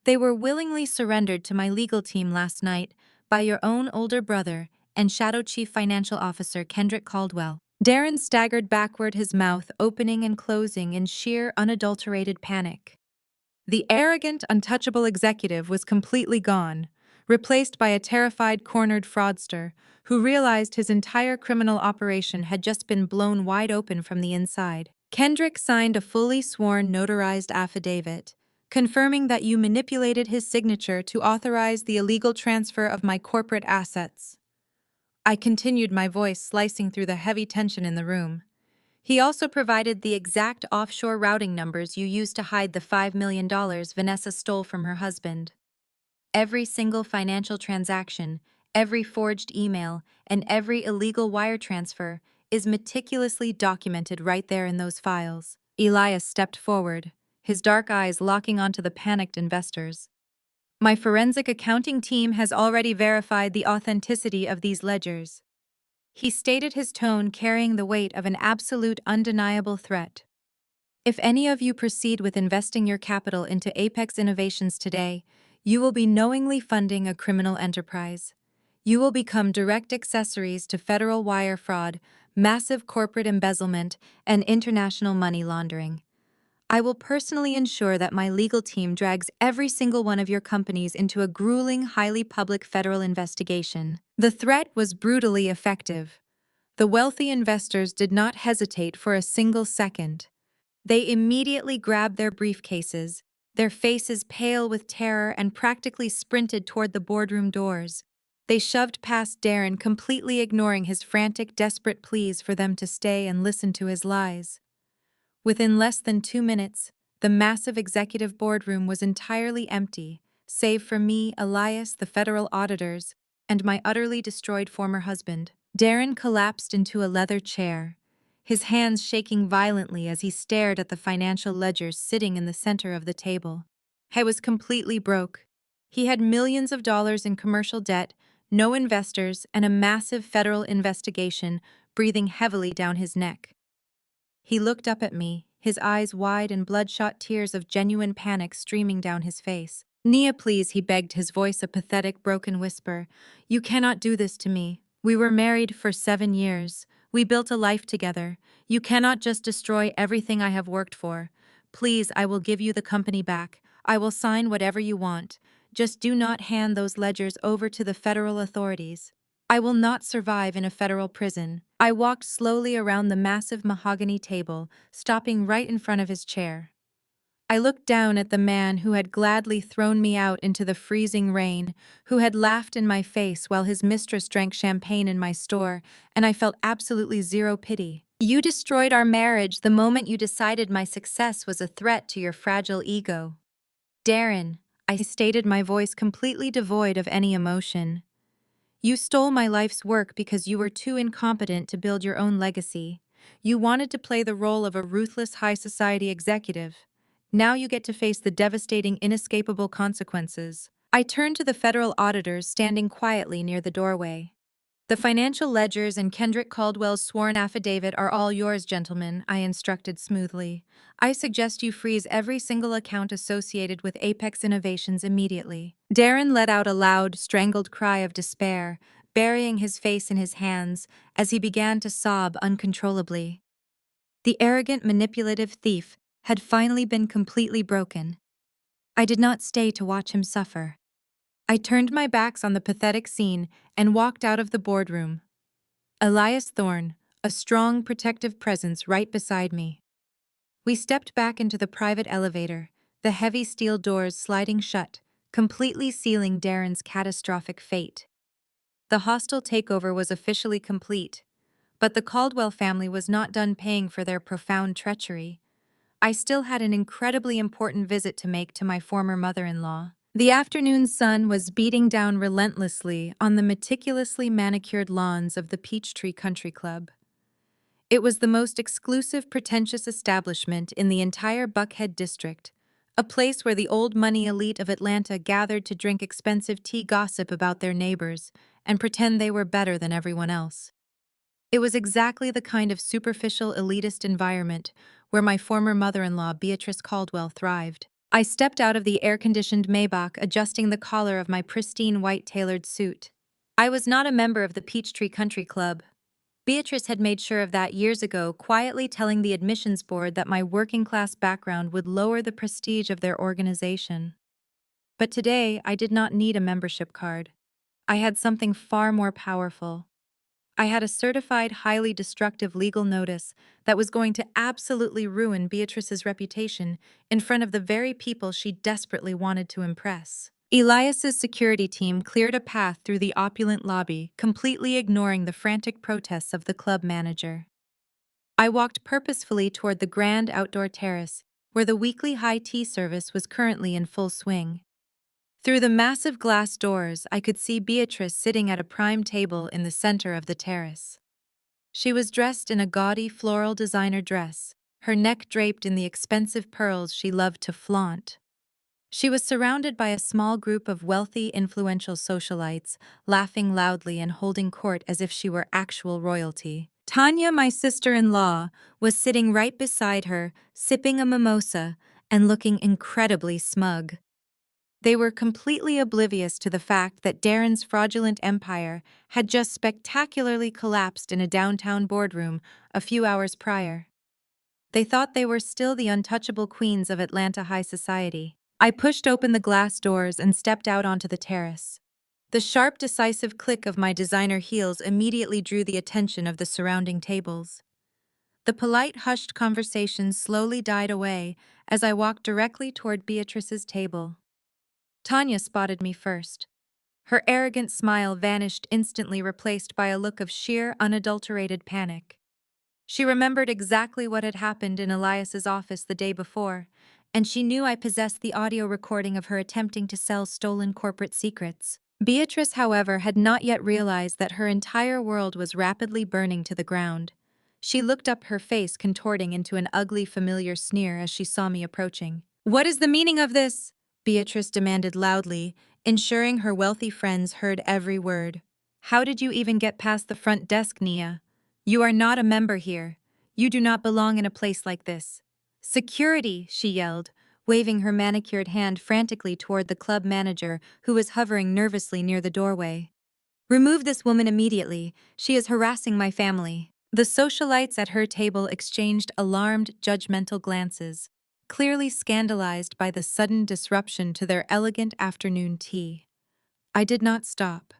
"They were willingly surrendered to my legal team last night by your own older brother and Shadow Chief Financial Officer Kendrick Caldwell." Darren staggered backward, his mouth opening and closing in sheer, unadulterated panic. The arrogant, untouchable executive was completely gone, replaced by a terrified, cornered fraudster who realized his entire criminal operation had just been blown wide open from the inside. "Kendrick signed a fully sworn, notarized affidavit, confirming that you manipulated his signature to authorize the illegal transfer of my corporate assets." I continued, my voice slicing through the heavy tension in the room. He also provided the exact offshore routing numbers you used to hide the $5 million Vanessa stole from her husband. Every single financial transaction, every forged email, and every illegal wire transfer is meticulously documented right there in those files. Elias stepped forward, his dark eyes locking onto the panicked investors. My forensic accounting team has already verified the authenticity of these ledgers. He stated, his tone carrying the weight of an absolute, undeniable threat. If any of you proceed with investing your capital into Apex Innovations today, you will be knowingly funding a criminal enterprise. You will become direct accessories to federal wire fraud, massive corporate embezzlement, and international money laundering. I will personally ensure that my legal team drags every single one of your companies into a grueling, highly public federal investigation. The threat was brutally effective. The wealthy investors did not hesitate for a single second. They immediately grabbed their briefcases, their faces pale with terror, and practically sprinted toward the boardroom doors. They shoved past Darren, completely ignoring his frantic, desperate pleas for them to stay and listen to his lies. Within less than 2 minutes, the massive executive boardroom was entirely empty, save for me, Elias, the federal auditors, and my utterly destroyed former husband. Darren collapsed into a leather chair, his hands shaking violently as he stared at the financial ledgers sitting in the center of the table. He was completely broke. He had millions of dollars in commercial debt, no investors, and a massive federal investigation breathing heavily down his neck. He looked up at me, his eyes wide and bloodshot tears of genuine panic streaming down his face. "Nia, please," he begged, his voice a pathetic, broken whisper. "You cannot do this to me. We were married for 7 years. We built a life together. You cannot just destroy everything I have worked for. Please, I will give you the company back. I will sign whatever you want. Just do not hand those ledgers over to the federal authorities. I will not survive in a federal prison." I walked slowly around the massive mahogany table, stopping right in front of his chair. I looked down at the man who had gladly thrown me out into the freezing rain, who had laughed in my face while his mistress drank champagne in my store, and I felt absolutely zero pity. "You destroyed our marriage the moment you decided my success was a threat to your fragile ego." "Darren," I stated, my voice completely devoid of any emotion. "You stole my life's work because you were too incompetent to build your own legacy. You wanted to play the role of a ruthless high society executive. Now you get to face the devastating, inescapable consequences." I turned to the federal auditors standing quietly near the doorway. "The financial ledgers and Kendrick Caldwell's sworn affidavit are all yours, gentlemen," I instructed smoothly. "I suggest you freeze every single account associated with Apex Innovations immediately." Darren let out a loud, strangled cry of despair, burying his face in his hands as he began to sob uncontrollably. The arrogant, manipulative thief had finally been completely broken. I did not stay to watch him suffer. I turned my backs on the pathetic scene and walked out of the boardroom. Elias Thorne, a strong, protective presence right beside me. We stepped back into the private elevator, the heavy steel doors sliding shut, completely sealing Darren's catastrophic fate. The hostile takeover was officially complete, but the Caldwell family was not done paying for their profound treachery. I still had an incredibly important visit to make to my former mother-in-law. The afternoon sun was beating down relentlessly on the meticulously manicured lawns of the Peachtree Country Club. It was the most exclusive, pretentious establishment in the entire Buckhead district, a place where the old money elite of Atlanta gathered to drink expensive tea, gossip about their neighbors, and pretend they were better than everyone else. It was exactly the kind of superficial, elitist environment where my former mother-in-law, Beatrice Caldwell, thrived. I stepped out of the air-conditioned Maybach, adjusting the collar of my pristine white tailored suit. I was not a member of the Peachtree Country Club. Beatrice had made sure of that years ago, quietly telling the admissions board that my working-class background would lower the prestige of their organization. But today, I did not need a membership card. I had something far more powerful. I had a certified, highly destructive legal notice that was going to absolutely ruin Beatrice's reputation in front of the very people she desperately wanted to impress. Elias's security team cleared a path through the opulent lobby, completely ignoring the frantic protests of the club manager. I walked purposefully toward the grand outdoor terrace, where the weekly high tea service was currently in full swing. Through the massive glass doors, I could see Beatrice sitting at a prime table in the center of the terrace. She was dressed in a gaudy floral designer dress, her neck draped in the expensive pearls she loved to flaunt. She was surrounded by a small group of wealthy, influential socialites, laughing loudly and holding court as if she were actual royalty. Tanya, my sister-in-law, was sitting right beside her, sipping a mimosa and looking incredibly smug. They were completely oblivious to the fact that Darren's fraudulent empire had just spectacularly collapsed in a downtown boardroom a few hours prior. They thought they were still the untouchable queens of Atlanta high society. I pushed open the glass doors and stepped out onto the terrace. The sharp, decisive click of my designer heels immediately drew the attention of the surrounding tables. The polite, hushed conversation slowly died away as I walked directly toward Beatrice's table. Tanya spotted me first. Her arrogant smile vanished instantly, replaced by a look of sheer, unadulterated panic. She remembered exactly what had happened in Elias's office the day before, and she knew I possessed the audio recording of her attempting to sell stolen corporate secrets. Beatrice, however, had not yet realized that her entire world was rapidly burning to the ground. She looked up, her face contorting into an ugly, familiar sneer as she saw me approaching. "What is the meaning of this?" Beatrice demanded loudly, ensuring her wealthy friends heard every word. "How did you even get past the front desk, Nia? You are not a member here. You do not belong in a place like this." "Security!" she yelled, waving her manicured hand frantically toward the club manager who was hovering nervously near the doorway. "Remove this woman immediately. She is harassing my family." The socialites at her table exchanged alarmed, judgmental glances, clearly scandalized by the sudden disruption to their elegant afternoon tea. I did not stop.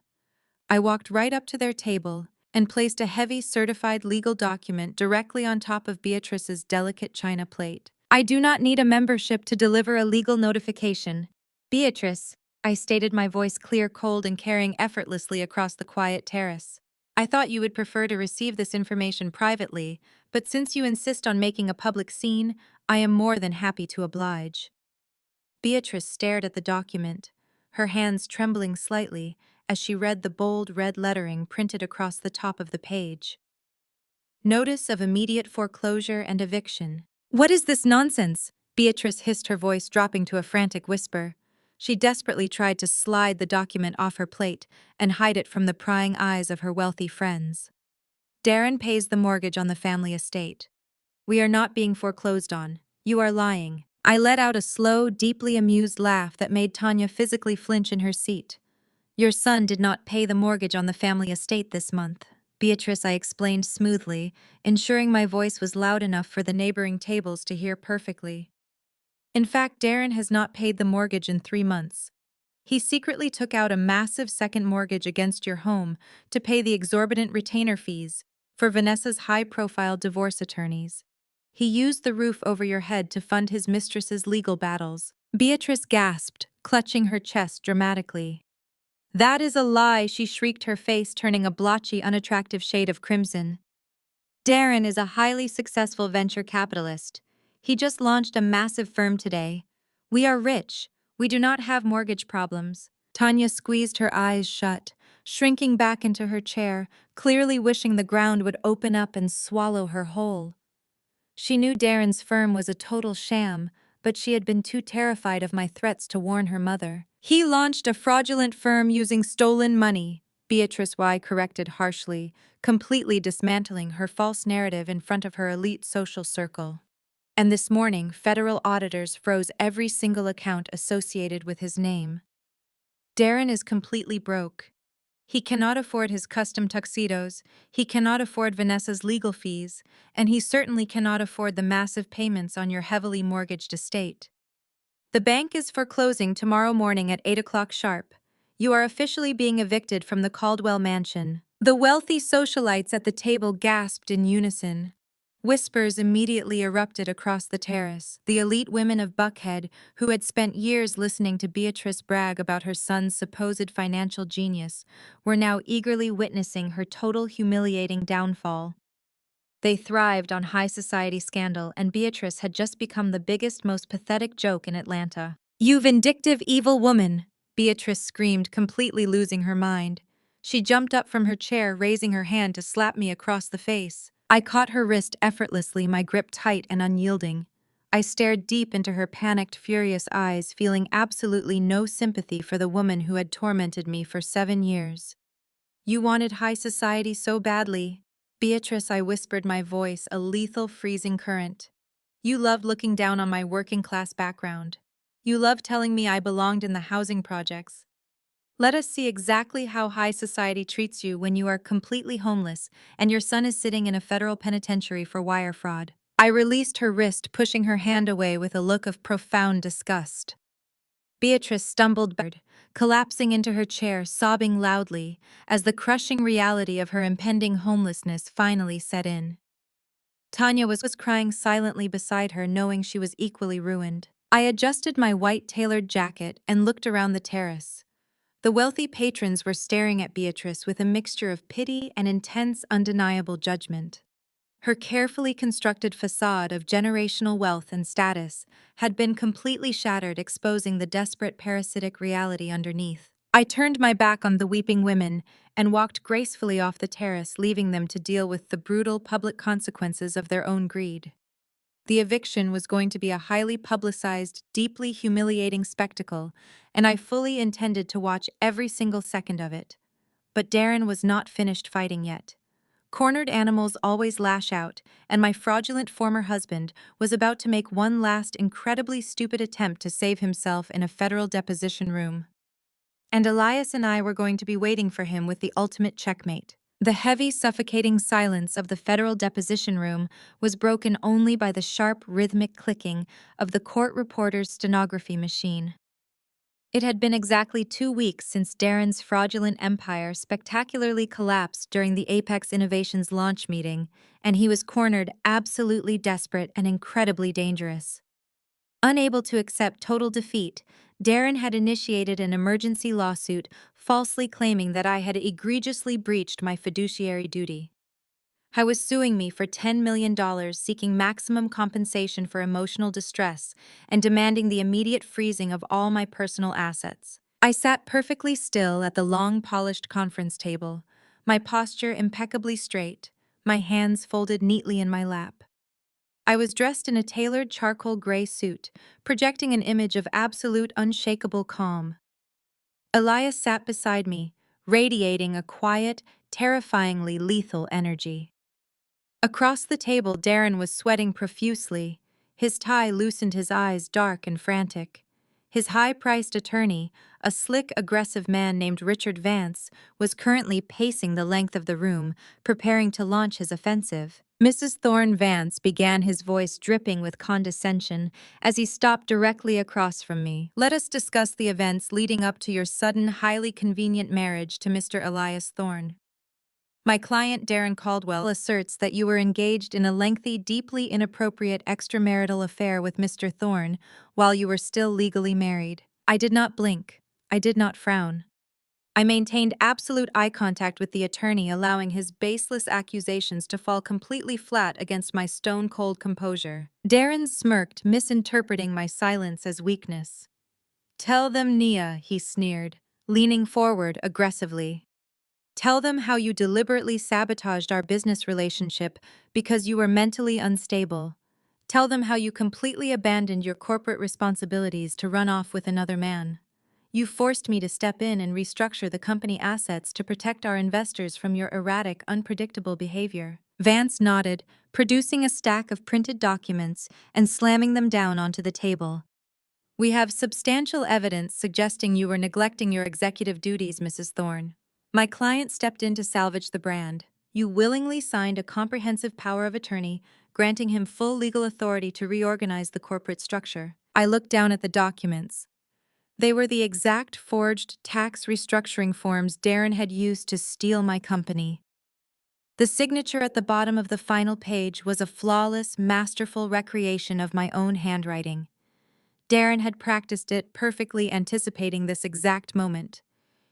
I walked right up to their table and placed a heavy certified legal document directly on top of Beatrice's delicate china plate. "I do not need a membership to deliver a legal notification. Beatrice," I stated, my voice clear, cold, and carrying effortlessly across the quiet terrace. "I thought you would prefer to receive this information privately, but since you insist on making a public scene, I am more than happy to oblige." Beatrice stared at the document, her hands trembling slightly as she read the bold red lettering printed across the top of the page. "Notice of immediate foreclosure and eviction." "What is this nonsense?" Beatrice hissed, her voice dropping to a frantic whisper. She desperately tried to slide the document off her plate and hide it from the prying eyes of her wealthy friends. "Darren pays the mortgage on the family estate. We are not being foreclosed on. You are lying." I let out a slow, deeply amused laugh that made Tanya physically flinch in her seat. "Your son did not pay the mortgage on the family estate this month." "Beatrice," I explained smoothly, ensuring my voice was loud enough for the neighboring tables to hear perfectly. "In fact, Darren has not paid the mortgage in 3 months. He secretly took out a massive second mortgage against your home to pay the exorbitant retainer fees for Vanessa's high-profile divorce attorneys. He used the roof over your head to fund his mistress's legal battles." Beatrice gasped, clutching her chest dramatically. "That is a lie," she shrieked, her face turning a blotchy, unattractive shade of crimson. "Darren is a highly successful venture capitalist. He just launched a massive firm today. We are rich. We do not have mortgage problems." Tanya squeezed her eyes shut, shrinking back into her chair, clearly wishing the ground would open up and swallow her whole. She knew Darren's firm was a total sham, but she had been too terrified of my threats to warn her mother. "He launched a fraudulent firm using stolen money," Beatrice Y corrected harshly, completely dismantling her false narrative in front of her elite social circle. "And this morning, federal auditors froze every single account associated with his name. Darren is completely broke. He cannot afford his custom tuxedos, he cannot afford Vanessa's legal fees, and he certainly cannot afford the massive payments on your heavily mortgaged estate. The bank is foreclosing tomorrow morning at 8 o'clock sharp. You are officially being evicted from the Caldwell mansion." The wealthy socialites at the table gasped in unison. Whispers immediately erupted across the terrace. The elite women of Buckhead, who had spent years listening to Beatrice brag about her son's supposed financial genius, were now eagerly witnessing her total humiliating downfall. They thrived on high society scandal, and Beatrice had just become the biggest, most pathetic joke in Atlanta. "You vindictive, evil woman!" Beatrice screamed, completely losing her mind. She jumped up from her chair, raising her hand to slap me across the face. I caught her wrist effortlessly, my grip tight and unyielding. I stared deep into her panicked, furious eyes, feeling absolutely no sympathy for the woman who had tormented me for 7 years. "You wanted high society so badly." "Beatrice," I whispered, my voice a lethal, freezing current. "You loved looking down on my working-class background. You loved telling me I belonged in the housing projects. Let us see exactly how high society treats you when you are completely homeless and your son is sitting in a federal penitentiary for wire fraud." I released her wrist, pushing her hand away with a look of profound disgust. Beatrice stumbled backward, collapsing into her chair, sobbing loudly, as the crushing reality of her impending homelessness finally set in. Tanya was crying silently beside her, knowing she was equally ruined. I adjusted my white tailored jacket and looked around the terrace. The wealthy patrons were staring at Beatrice with a mixture of pity and intense, undeniable judgment. Her carefully constructed facade of generational wealth and status had been completely shattered, exposing the desperate parasitic reality underneath. I turned my back on the weeping women and walked gracefully off the terrace, leaving them to deal with the brutal public consequences of their own greed. The eviction was going to be a highly publicized, deeply humiliating spectacle, and I fully intended to watch every single second of it. But Darren was not finished fighting yet. Cornered animals always lash out, and my fraudulent former husband was about to make one last incredibly stupid attempt to save himself in a federal deposition room. And Elias and I were going to be waiting for him with the ultimate checkmate. The heavy, suffocating silence of the federal deposition room was broken only by the sharp, rhythmic clicking of the court reporter's stenography machine. It had been exactly 2 weeks since Darren's fraudulent empire spectacularly collapsed during the Apex Innovations launch meeting, and he was cornered, absolutely desperate and incredibly dangerous. Unable to accept total defeat, Darren had initiated an emergency lawsuit, falsely claiming that I had egregiously breached my fiduciary duty. He was suing me for $10 million, seeking maximum compensation for emotional distress and demanding the immediate freezing of all my personal assets. I sat perfectly still at the long, polished conference table, my posture impeccably straight, my hands folded neatly in my lap. I was dressed in a tailored charcoal gray suit, projecting an image of absolute unshakable calm. Elias sat beside me, radiating a quiet, terrifyingly lethal energy. Across the table, Darren was sweating profusely. His tie loosened, his eyes dark and frantic. His high-priced attorney, a slick, aggressive man named Richard Vance, was currently pacing the length of the room, preparing to launch his offensive. Mrs. Thorne Vance began, his voice dripping with condescension, as he stopped directly across from me. "Let us discuss the events leading up to your sudden, highly convenient marriage to Mr. Elias Thorne. My client Darren Caldwell asserts that you were engaged in a lengthy, deeply inappropriate extramarital affair with Mr. Thorne while you were still legally married." I did not blink. I did not frown. I maintained absolute eye contact with the attorney, allowing his baseless accusations to fall completely flat against my stone-cold composure. Darren smirked, misinterpreting my silence as weakness. "Tell them, Nia," he sneered, leaning forward aggressively. "Tell them how you deliberately sabotaged our business relationship because you were mentally unstable. Tell them how you completely abandoned your corporate responsibilities to run off with another man. You forced me to step in and restructure the company assets to protect our investors from your erratic, unpredictable behavior." Vance nodded, producing a stack of printed documents and slamming them down onto the table. "We have substantial evidence suggesting you were neglecting your executive duties, Mrs. Thorne. My client stepped in to salvage the brand. You willingly signed a comprehensive power of attorney, granting him full legal authority to reorganize the corporate structure." I looked down at the documents. They were the exact forged tax restructuring forms Darren had used to steal my company. The signature at the bottom of the final page was a flawless, masterful recreation of my own handwriting. Darren had practiced it perfectly, anticipating this exact moment.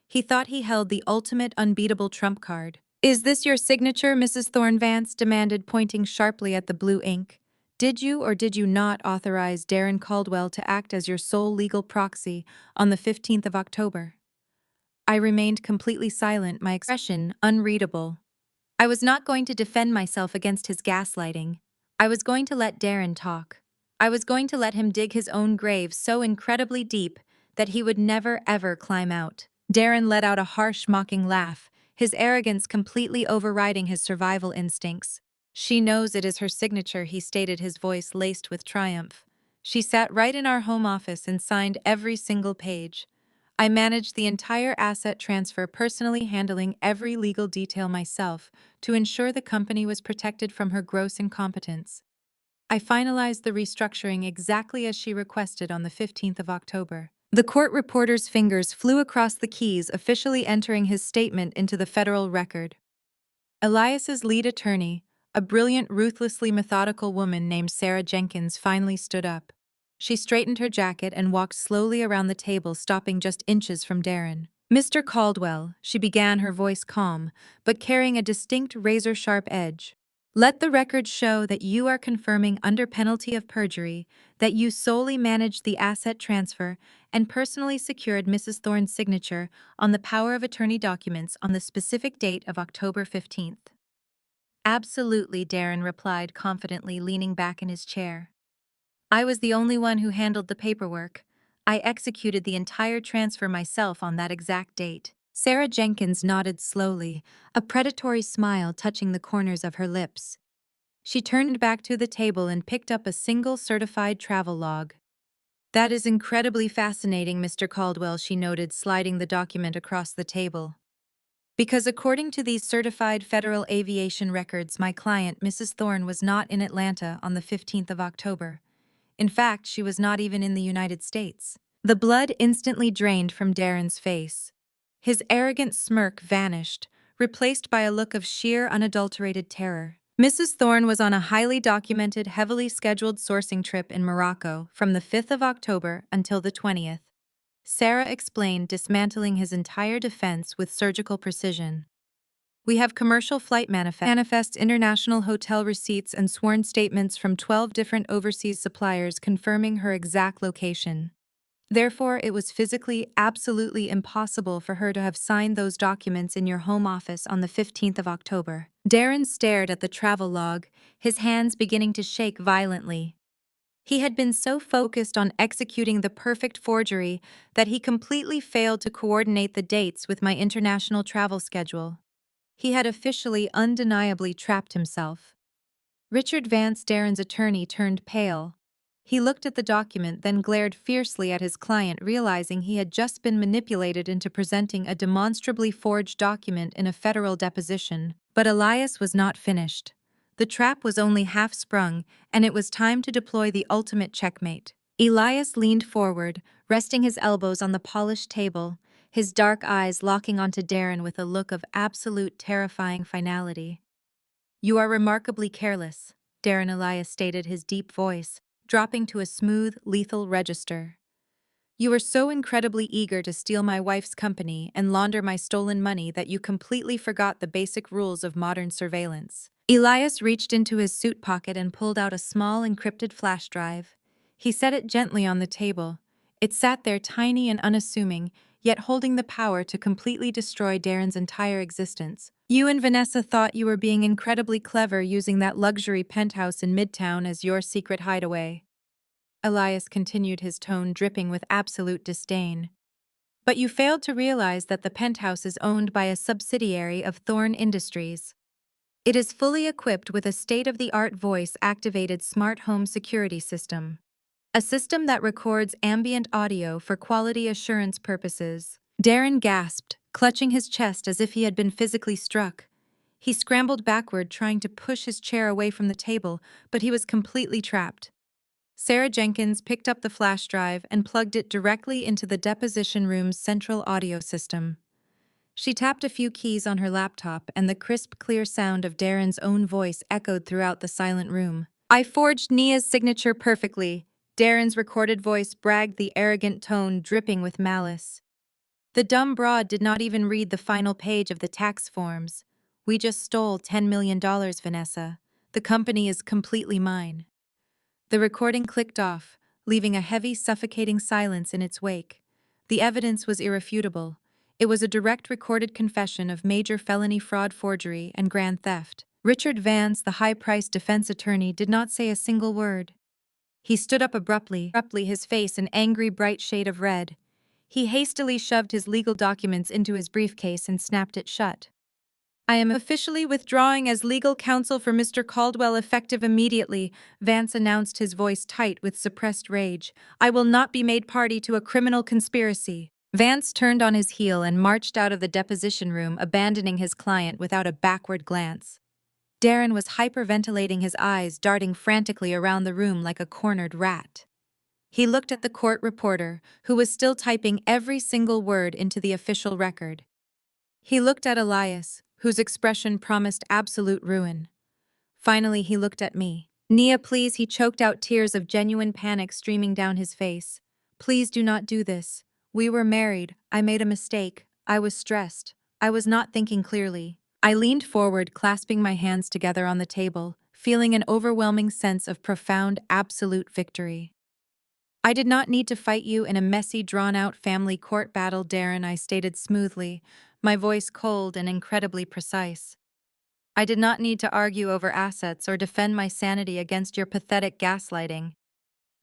He thought he held the ultimate unbeatable trump card. "Is this your signature?" Mrs. Thornvance demanded, pointing sharply at the blue ink. "Did you or did you not authorize Darren Caldwell to act as your sole legal proxy on the 15th of October?" I remained completely silent, my expression unreadable. I was not going to defend myself against his gaslighting. I was going to let Darren talk. I was going to let him dig his own grave so incredibly deep that he would never ever climb out. Darren let out a harsh, mocking laugh, his arrogance completely overriding his survival instincts. "She knows it is her signature," he stated, his voice laced with triumph. "She sat right in our home office and signed every single page. I managed the entire asset transfer, personally handling every legal detail myself to ensure the company was protected from her gross incompetence. I finalized the restructuring exactly as she requested on the 15th of October." The court reporter's fingers flew across the keys, officially entering his statement into the federal record. Elias's lead attorney, a brilliant, ruthlessly methodical woman named Sarah Jenkins, finally stood up. She straightened her jacket and walked slowly around the table, stopping just inches from Darren. "Mr. Caldwell," she began, her voice calm, but carrying a distinct razor-sharp edge. "Let the record show that you are confirming under penalty of perjury that you solely managed the asset transfer and personally secured Mrs. Thorne's signature on the power of attorney documents on the specific date of October 15th. "Absolutely," Darren replied confidently, leaning back in his chair. "I was the only one who handled the paperwork. I executed the entire transfer myself on that exact date." Sarah Jenkins nodded slowly, a predatory smile touching the corners of her lips. She turned back to the table and picked up a single certified travel log. "That is incredibly fascinating, Mr. Caldwell," she noted, sliding the document across the table. "Because according to these certified federal aviation records, my client, Mrs. Thorne, was not in Atlanta on the 15th of October. In fact, she was not even in the United States." The blood instantly drained from Darren's face. His arrogant smirk vanished, replaced by a look of sheer, unadulterated terror. Mrs. Thorne was on a highly documented, heavily scheduled sourcing trip in Morocco from the 5th of October until the 20th. Sarah explained, dismantling his entire defense with surgical precision. "We have commercial flight manifests, international hotel receipts, and sworn statements from 12 different overseas suppliers confirming her exact location. Therefore, it was physically absolutely impossible for her to have signed those documents in your home office on the 15th of October." Darren stared at the travel log, his hands beginning to shake violently. He had been so focused on executing the perfect forgery that he completely failed to coordinate the dates with my international travel schedule. He had officially, undeniably trapped himself. Richard Vance, Darren's attorney, turned pale. He looked at the document, then glared fiercely at his client, realizing he had just been manipulated into presenting a demonstrably forged document in a federal deposition. But Elias was not finished. The trap was only half sprung, and it was time to deploy the ultimate checkmate. Elias leaned forward, resting his elbows on the polished table, his dark eyes locking onto Darren with a look of absolute terrifying finality. "You are remarkably careless," Darren Elias stated, his deep voice dropping to a smooth, lethal register. "You were so incredibly eager to steal my wife's company and launder my stolen money that you completely forgot the basic rules of modern surveillance." Elias reached into his suit pocket and pulled out a small encrypted flash drive. He set it gently on the table. It sat there, tiny and unassuming, yet holding the power to completely destroy Darren's entire existence. "You and Vanessa thought you were being incredibly clever using that luxury penthouse in Midtown as your secret hideaway." Elias continued, his tone dripping with absolute disdain. "But you failed to realize that the penthouse is owned by a subsidiary of Thorne Industries. It is fully equipped with a state-of-the-art voice-activated smart home security system. A system that records ambient audio for quality assurance purposes." Darren gasped, clutching his chest as if he had been physically struck. He scrambled backward, trying to push his chair away from the table, but he was completely trapped. Sarah Jenkins picked up the flash drive and plugged it directly into the deposition room's central audio system. She tapped a few keys on her laptop, and the crisp, clear sound of Darren's own voice echoed throughout the silent room. I forged Nia's signature perfectly. Darren's recorded voice bragged, the arrogant tone dripping with malice. The dumb broad did not even read the final page of the tax forms. We just stole $10 million, Vanessa. The company is completely mine. The recording clicked off, leaving a heavy, suffocating silence in its wake. The evidence was irrefutable. It was a direct recorded confession of major felony fraud, forgery, and grand theft. Richard Vance, the high-priced defense attorney, did not say a single word. He stood up abruptly, his face an angry, bright shade of red. He hastily shoved his legal documents into his briefcase and snapped it shut. I am officially withdrawing as legal counsel for Mr. Caldwell effective immediately, Vance announced, his voice tight with suppressed rage. I will not be made party to a criminal conspiracy. Vance turned on his heel and marched out of the deposition room, abandoning his client without a backward glance. Darren was hyperventilating, his eyes darting frantically around the room like a cornered rat. He looked at the court reporter, who was still typing every single word into the official record. He looked at Elias, whose expression promised absolute ruin. Finally, he looked at me. Nia, please, he choked out, tears of genuine panic streaming down his face. Please do not do this. We were married. I made a mistake. I was stressed. I was not thinking clearly. I leaned forward, clasping my hands together on the table, feeling an overwhelming sense of profound, absolute victory. I did not need to fight you in a messy, drawn-out family court battle, Darren, I stated smoothly, my voice cold and incredibly precise. I did not need to argue over assets or defend my sanity against your pathetic gaslighting.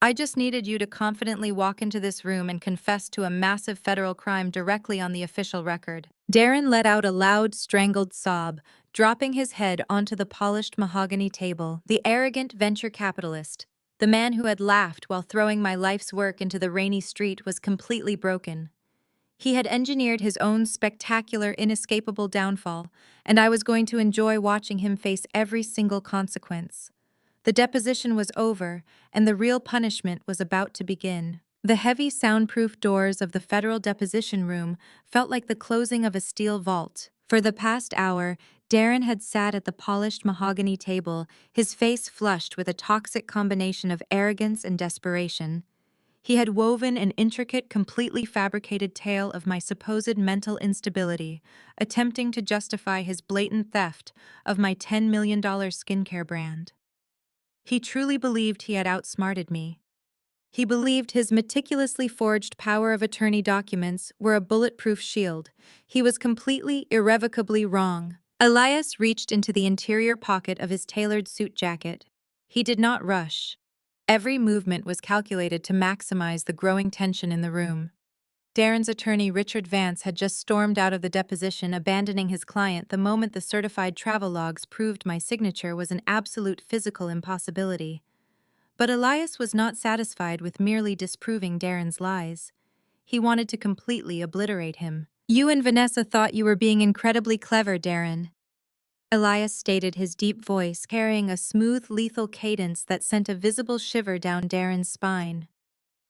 I just needed you to confidently walk into this room and confess to a massive federal crime directly on the official record. Darren let out a loud, strangled sob, dropping his head onto the polished mahogany table. The arrogant venture capitalist, the man who had laughed while throwing my life's work into the rainy street, was completely broken. He had engineered his own spectacular, inescapable downfall, and I was going to enjoy watching him face every single consequence. The deposition was over, and the real punishment was about to begin. The heavy, soundproof doors of the federal deposition room felt like the closing of a steel vault. For the past hour, Darren had sat at the polished mahogany table, his face flushed with a toxic combination of arrogance and desperation. He had woven an intricate, completely fabricated tale of my supposed mental instability, attempting to justify his blatant theft of my $10 million skincare brand. He truly believed he had outsmarted me. He believed his meticulously forged power of attorney documents were a bulletproof shield. He was completely, irrevocably wrong. Elias reached into the interior pocket of his tailored suit jacket. He did not rush. Every movement was calculated to maximize the growing tension in the room. Darren's attorney, Richard Vance, had just stormed out of the deposition, abandoning his client the moment the certified travel logs proved my signature was an absolute physical impossibility. But Elias was not satisfied with merely disproving Darren's lies. He wanted to completely obliterate him. You and Vanessa thought you were being incredibly clever, Darren. Elias stated, his deep voice carrying a smooth, lethal cadence that sent a visible shiver down Darren's spine.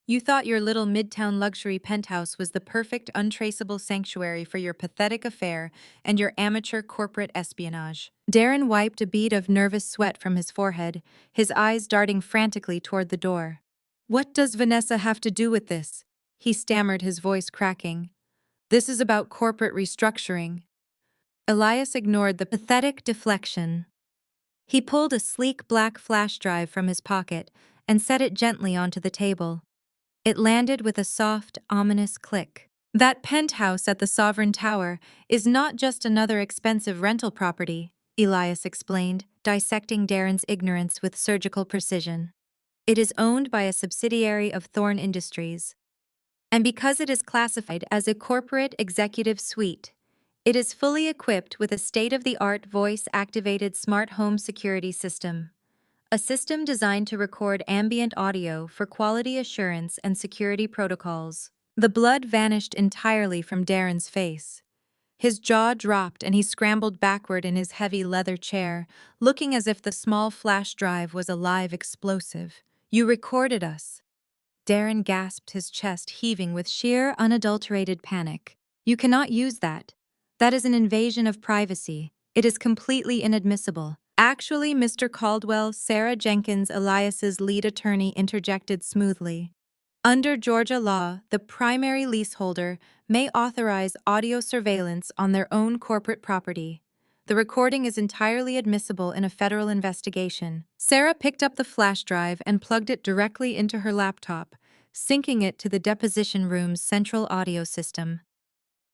You thought your little midtown luxury penthouse was the perfect, untraceable sanctuary for your pathetic affair and your amateur corporate espionage. Darren wiped a bead of nervous sweat from his forehead, his eyes darting frantically toward the door. What does Vanessa have to do with this? He stammered, his voice cracking. This is about corporate restructuring. Elias ignored the pathetic deflection. He pulled a sleek black flash drive from his pocket and set it gently onto the table. It landed with a soft, ominous click. That penthouse at the Sovereign Tower is not just another expensive rental property, Elias explained, dissecting Darren's ignorance with surgical precision. It is owned by a subsidiary of Thorne Industries. And because it is classified as a corporate executive suite, it is fully equipped with a state-of-the-art voice-activated smart home security system. A system designed to record ambient audio for quality assurance and security protocols. The blood vanished entirely from Darren's face. His jaw dropped and he scrambled backward in his heavy leather chair, looking as if the small flash drive was a live explosive. You recorded us. Darren gasped, his chest heaving with sheer, unadulterated panic. You cannot use that. That is an invasion of privacy. It is completely inadmissible. Actually, Mr. Caldwell, Sarah Jenkins, Elias's lead attorney, interjected smoothly. Under Georgia law, the primary leaseholder may authorize audio surveillance on their own corporate property. The recording is entirely admissible in a federal investigation. Sarah picked up the flash drive and plugged it directly into her laptop, syncing it to the deposition room's central audio system.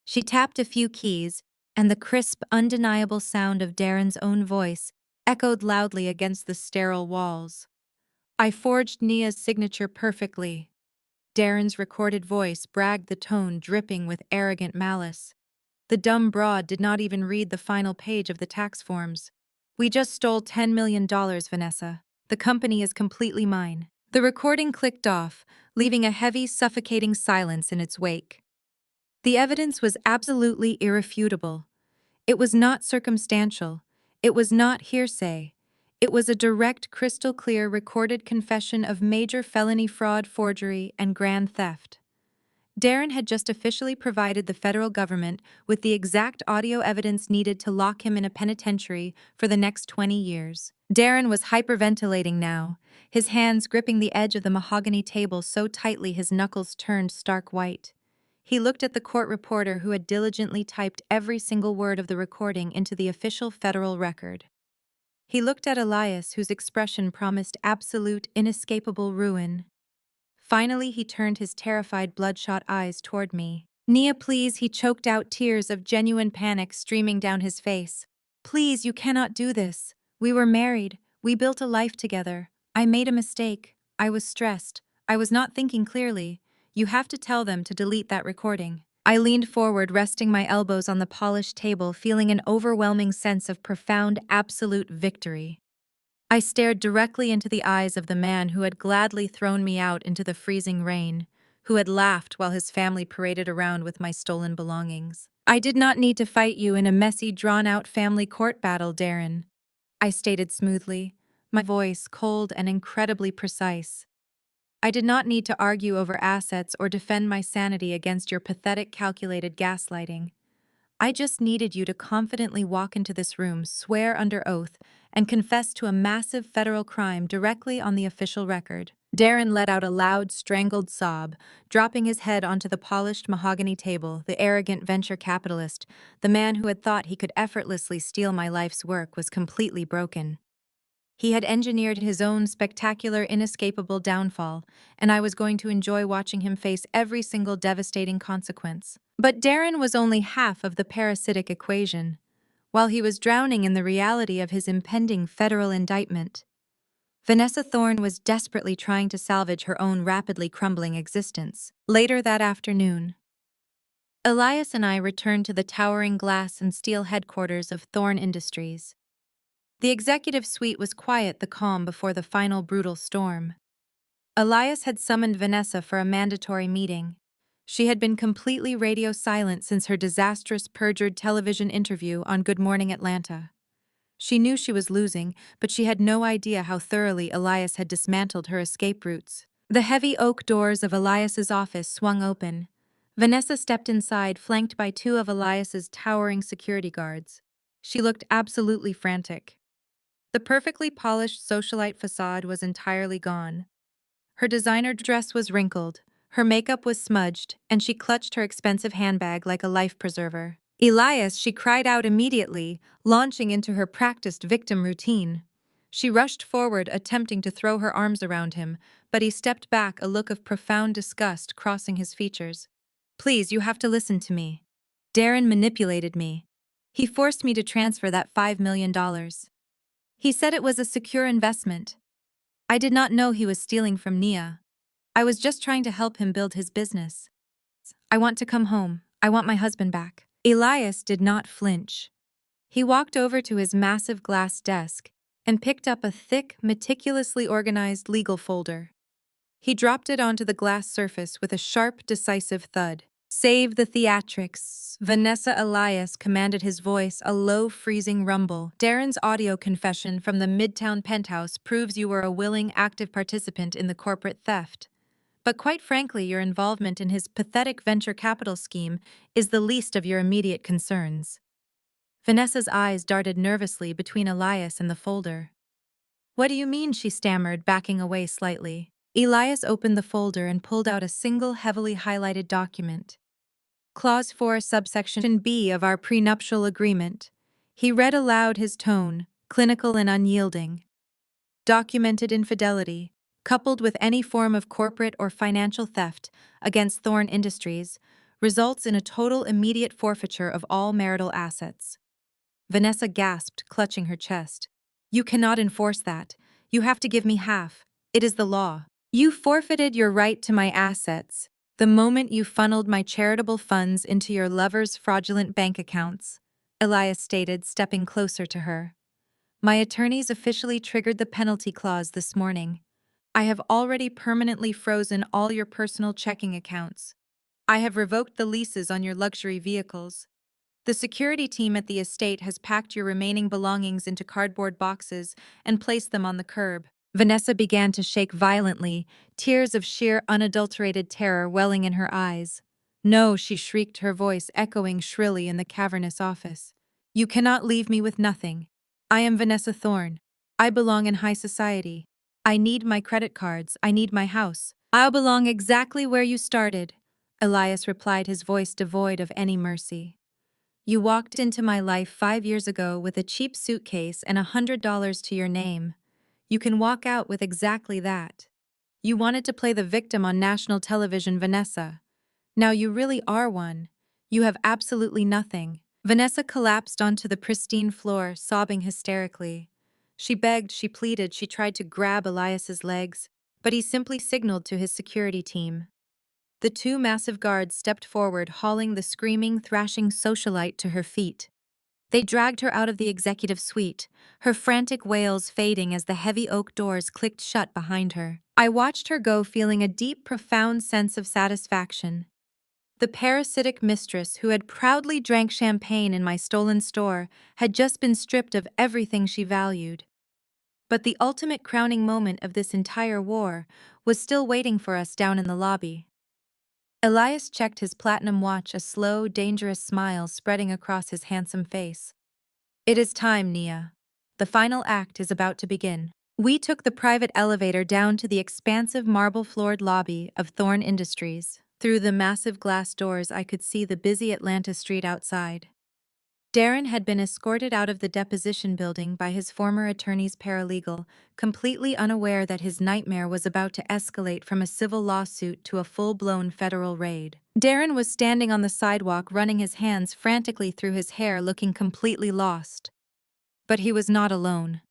She tapped a few keys, and the crisp, undeniable sound of Darren's own voice echoed loudly against the sterile walls. "I forged Nia's signature perfectly." Darren's recorded voice bragged, the tone dripping with arrogant malice. The dumb broad did not even read the final page of the tax forms. "We just stole $10 million, Vanessa. The company is completely mine." The recording clicked off, leaving a heavy, suffocating silence in its wake. The evidence was absolutely irrefutable. It was not circumstantial. It was not hearsay. It was a direct, crystal-clear recorded confession of major felony fraud, forgery, and grand theft. Darren had just officially provided the federal government with the exact audio evidence needed to lock him in a penitentiary for the next 20 years. Darren was hyperventilating now, his hands gripping the edge of the mahogany table so tightly his knuckles turned stark white. He looked at the court reporter who had diligently typed every single word of the recording into the official federal record. He looked at Elias, whose expression promised absolute, inescapable ruin. Finally, he turned his terrified, bloodshot eyes toward me. "Nia, please," he choked out, tears of genuine panic streaming down his face. "Please, you cannot do this. We were married. We built a life together. I made a mistake. I was stressed. I was not thinking clearly. You have to tell them to delete that recording." I leaned forward, resting my elbows on the polished table, feeling an overwhelming sense of profound, absolute victory. I stared directly into the eyes of the man who had gladly thrown me out into the freezing rain, who had laughed while his family paraded around with my stolen belongings. "I did not need to fight you in a messy, drawn-out family court battle, Darren," I stated smoothly, my voice cold and incredibly precise. "I did not need to argue over assets or defend my sanity against your pathetic, calculated gaslighting. I just needed you to confidently walk into this room, swear under oath, and confess to a massive federal crime directly on the official record." Darren let out a loud, strangled sob, dropping his head onto the polished mahogany table. The arrogant venture capitalist, the man who had thought he could effortlessly steal my life's work, was completely broken. He had engineered his own spectacular, inescapable downfall, and I was going to enjoy watching him face every single devastating consequence. But Darren was only half of the parasitic equation. While he was drowning in the reality of his impending federal indictment, Vanessa Thorne was desperately trying to salvage her own rapidly crumbling existence. Later that afternoon, Elias and I returned to the towering glass and steel headquarters of Thorne Industries. The executive suite was quiet, the calm before the final brutal storm. Elias had summoned Vanessa for a mandatory meeting. She had been completely radio silent since her disastrous, perjured television interview on Good Morning Atlanta. She knew she was losing, but she had no idea how thoroughly Elias had dismantled her escape routes. The heavy oak doors of Elias's office swung open. Vanessa stepped inside, flanked by two of Elias's towering security guards. She looked absolutely frantic. The perfectly polished socialite facade was entirely gone. Her designer dress was wrinkled, her makeup was smudged, and she clutched her expensive handbag like a life preserver. "Elias," she cried out immediately, launching into her practiced victim routine. She rushed forward, attempting to throw her arms around him, but he stepped back, a look of profound disgust crossing his features. "Please, you have to listen to me. Darren manipulated me. He forced me to transfer that $5 million. He said it was a secure investment. I did not know he was stealing from Nia. I was just trying to help him build his business. I want to come home. I want my husband back." Elias did not flinch. He walked over to his massive glass desk and picked up a thick, meticulously organized legal folder. He dropped it onto the glass surface with a sharp, decisive thud. "Save the theatrics," Vanessa. Elias commanded, his voice a low, freezing rumble. "Darren's audio confession from the Midtown penthouse proves you were a willing, active participant in the corporate theft. But quite frankly, your involvement in his pathetic venture capital scheme is the least of your immediate concerns. Vanessa's eyes darted nervously between Elias and the folder. What do you mean? She stammered, backing away slightly. Elias opened the folder and pulled out a single heavily highlighted document. Clause 4, subsection B of our prenuptial agreement. He read aloud, his tone, clinical and unyielding. Documented infidelity, coupled with any form of corporate or financial theft against Thorn Industries, results in a total immediate forfeiture of all marital assets. Vanessa gasped, clutching her chest. You cannot enforce that. You have to give me half. It is the law. You forfeited your right to my assets the moment you funneled my charitable funds into your lover's fraudulent bank accounts, Elias stated, stepping closer to her. My attorneys officially triggered the penalty clause this morning. I have already permanently frozen all your personal checking accounts. I have revoked the leases on your luxury vehicles. The security team at the estate has packed your remaining belongings into cardboard boxes and placed them on the curb. Vanessa began to shake violently, tears of sheer unadulterated terror welling in her eyes. No, she shrieked, her voice echoing shrilly in the cavernous office. You cannot leave me with nothing. I am Vanessa Thorne. I belong in high society. I need my credit cards. I need my house. I'll belong exactly where you started, Elias replied, his voice devoid of any mercy. You walked into my life 5 years ago with a cheap suitcase and $100 to your name. You can walk out with exactly that. You wanted to play the victim on national television, Vanessa. Now you really are one. You have absolutely nothing. Vanessa collapsed onto the pristine floor, sobbing hysterically. She begged, she pleaded, she tried to grab Elias's legs, but he simply signaled to his security team. The two massive guards stepped forward, hauling the screaming, thrashing socialite to her feet. They dragged her out of the executive suite, her frantic wails fading as the heavy oak doors clicked shut behind her. I watched her go, feeling a deep, profound sense of satisfaction. The parasitic mistress who had proudly drank champagne in my stolen store had just been stripped of everything she valued. But the ultimate crowning moment of this entire war was still waiting for us down in the lobby. Elias checked his platinum watch, a slow, dangerous smile spreading across his handsome face. It is time, Nia. The final act is about to begin. We took the private elevator down to the expansive marble-floored lobby of Thorn Industries. Through the massive glass doors, I could see the busy Atlanta street outside. Darren had been escorted out of the deposition building by his former attorney's paralegal, completely unaware that his nightmare was about to escalate from a civil lawsuit to a full-blown federal raid. Darren was standing on the sidewalk, running his hands frantically through his hair, looking completely lost. But he was not alone.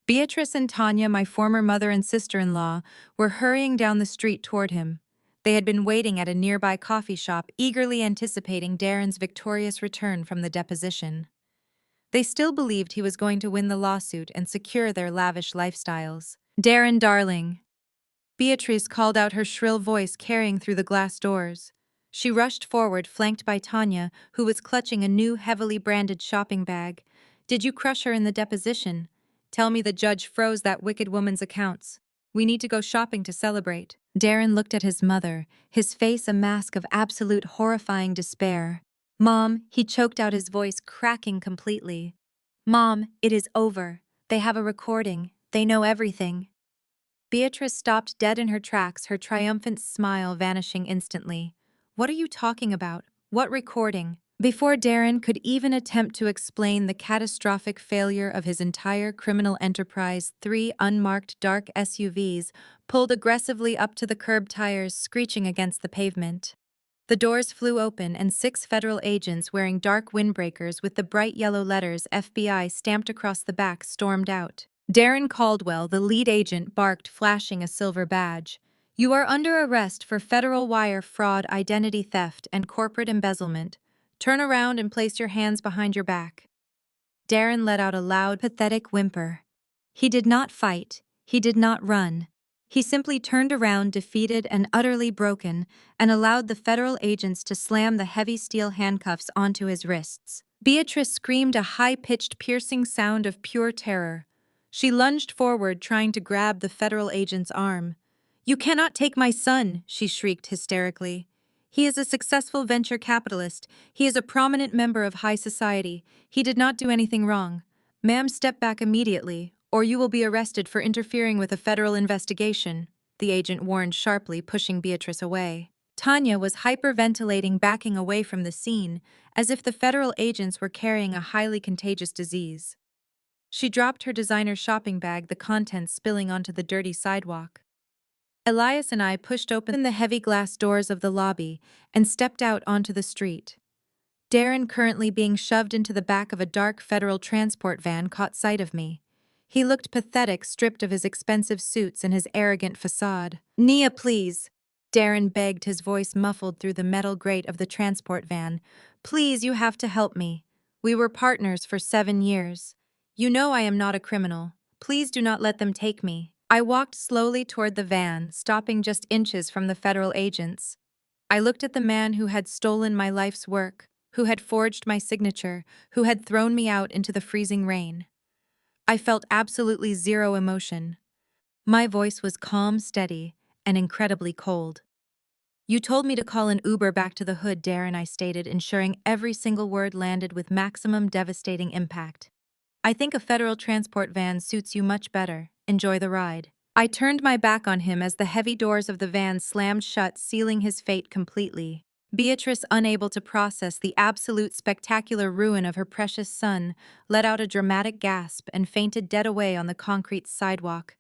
Beatrice and Tanya, my former mother and sister-in-law, were hurrying down the street toward him. They had been waiting at a nearby coffee shop, eagerly anticipating Darren's victorious return from the deposition. They still believed he was going to win the lawsuit and secure their lavish lifestyles. Darren, darling. Beatrice called out, her shrill voice carrying through the glass doors. She rushed forward, flanked by Tanya, who was clutching a new, heavily branded shopping bag. Did you crush her in the deposition? Tell me the judge froze that wicked woman's accounts. We need to go shopping to celebrate. Darren looked at his mother, his face a mask of absolute horrifying despair. Mom, he choked out, his voice cracking completely. Mom, it is over. They have a recording. They know everything. Beatrice stopped dead in her tracks, her triumphant smile vanishing instantly. What are you talking about? What recording? Before Darren could even attempt to explain the catastrophic failure of his entire criminal enterprise, 3 unmarked dark SUVs pulled aggressively up to the curb, tires screeching against the pavement. The doors flew open and 6 federal agents wearing dark windbreakers with the bright yellow letters FBI stamped across the back stormed out. Darren Caldwell, the lead agent, barked, flashing a silver badge. You are under arrest for federal wire fraud, identity theft, and corporate embezzlement. Turn around and place your hands behind your back. Darren let out a loud, pathetic whimper. He did not fight. He did not run. He simply turned around, defeated and utterly broken, and allowed the federal agents to slam the heavy steel handcuffs onto his wrists. Beatrice screamed, a high-pitched, piercing sound of pure terror. She lunged forward, trying to grab the federal agent's arm. "You cannot take my son," she shrieked hysterically. "He is a successful venture capitalist. He is a prominent member of high society. He did not do anything wrong. Ma'am, step back immediately, or you will be arrested for interfering with a federal investigation," the agent warned sharply, pushing Beatrice away. Tanya was hyperventilating, backing away from the scene, as if the federal agents were carrying a highly contagious disease. She dropped her designer shopping bag, the contents spilling onto the dirty sidewalk. Elias and I pushed open the heavy glass doors of the lobby and stepped out onto the street. Darren, currently being shoved into the back of a dark federal transport van, caught sight of me. He looked pathetic, stripped of his expensive suits and his arrogant facade. "Nia, please," Darren begged, his voice muffled through the metal grate of the transport van. "Please, you have to help me. We were partners for 7 years. You know I am not a criminal. Please do not let them take me." I walked slowly toward the van, stopping just inches from the federal agents. I looked at the man who had stolen my life's work, who had forged my signature, who had thrown me out into the freezing rain. I felt absolutely zero emotion. My voice was calm, steady, and incredibly cold. "You told me to call an Uber back to the hood, Darren," I stated, ensuring every single word landed with maximum devastating impact. "I think a federal transport van suits you much better. Enjoy the ride." I turned my back on him as the heavy doors of the van slammed shut, sealing his fate completely. Beatrice, unable to process the absolute spectacular ruin of her precious son, let out a dramatic gasp and fainted dead away on the concrete sidewalk.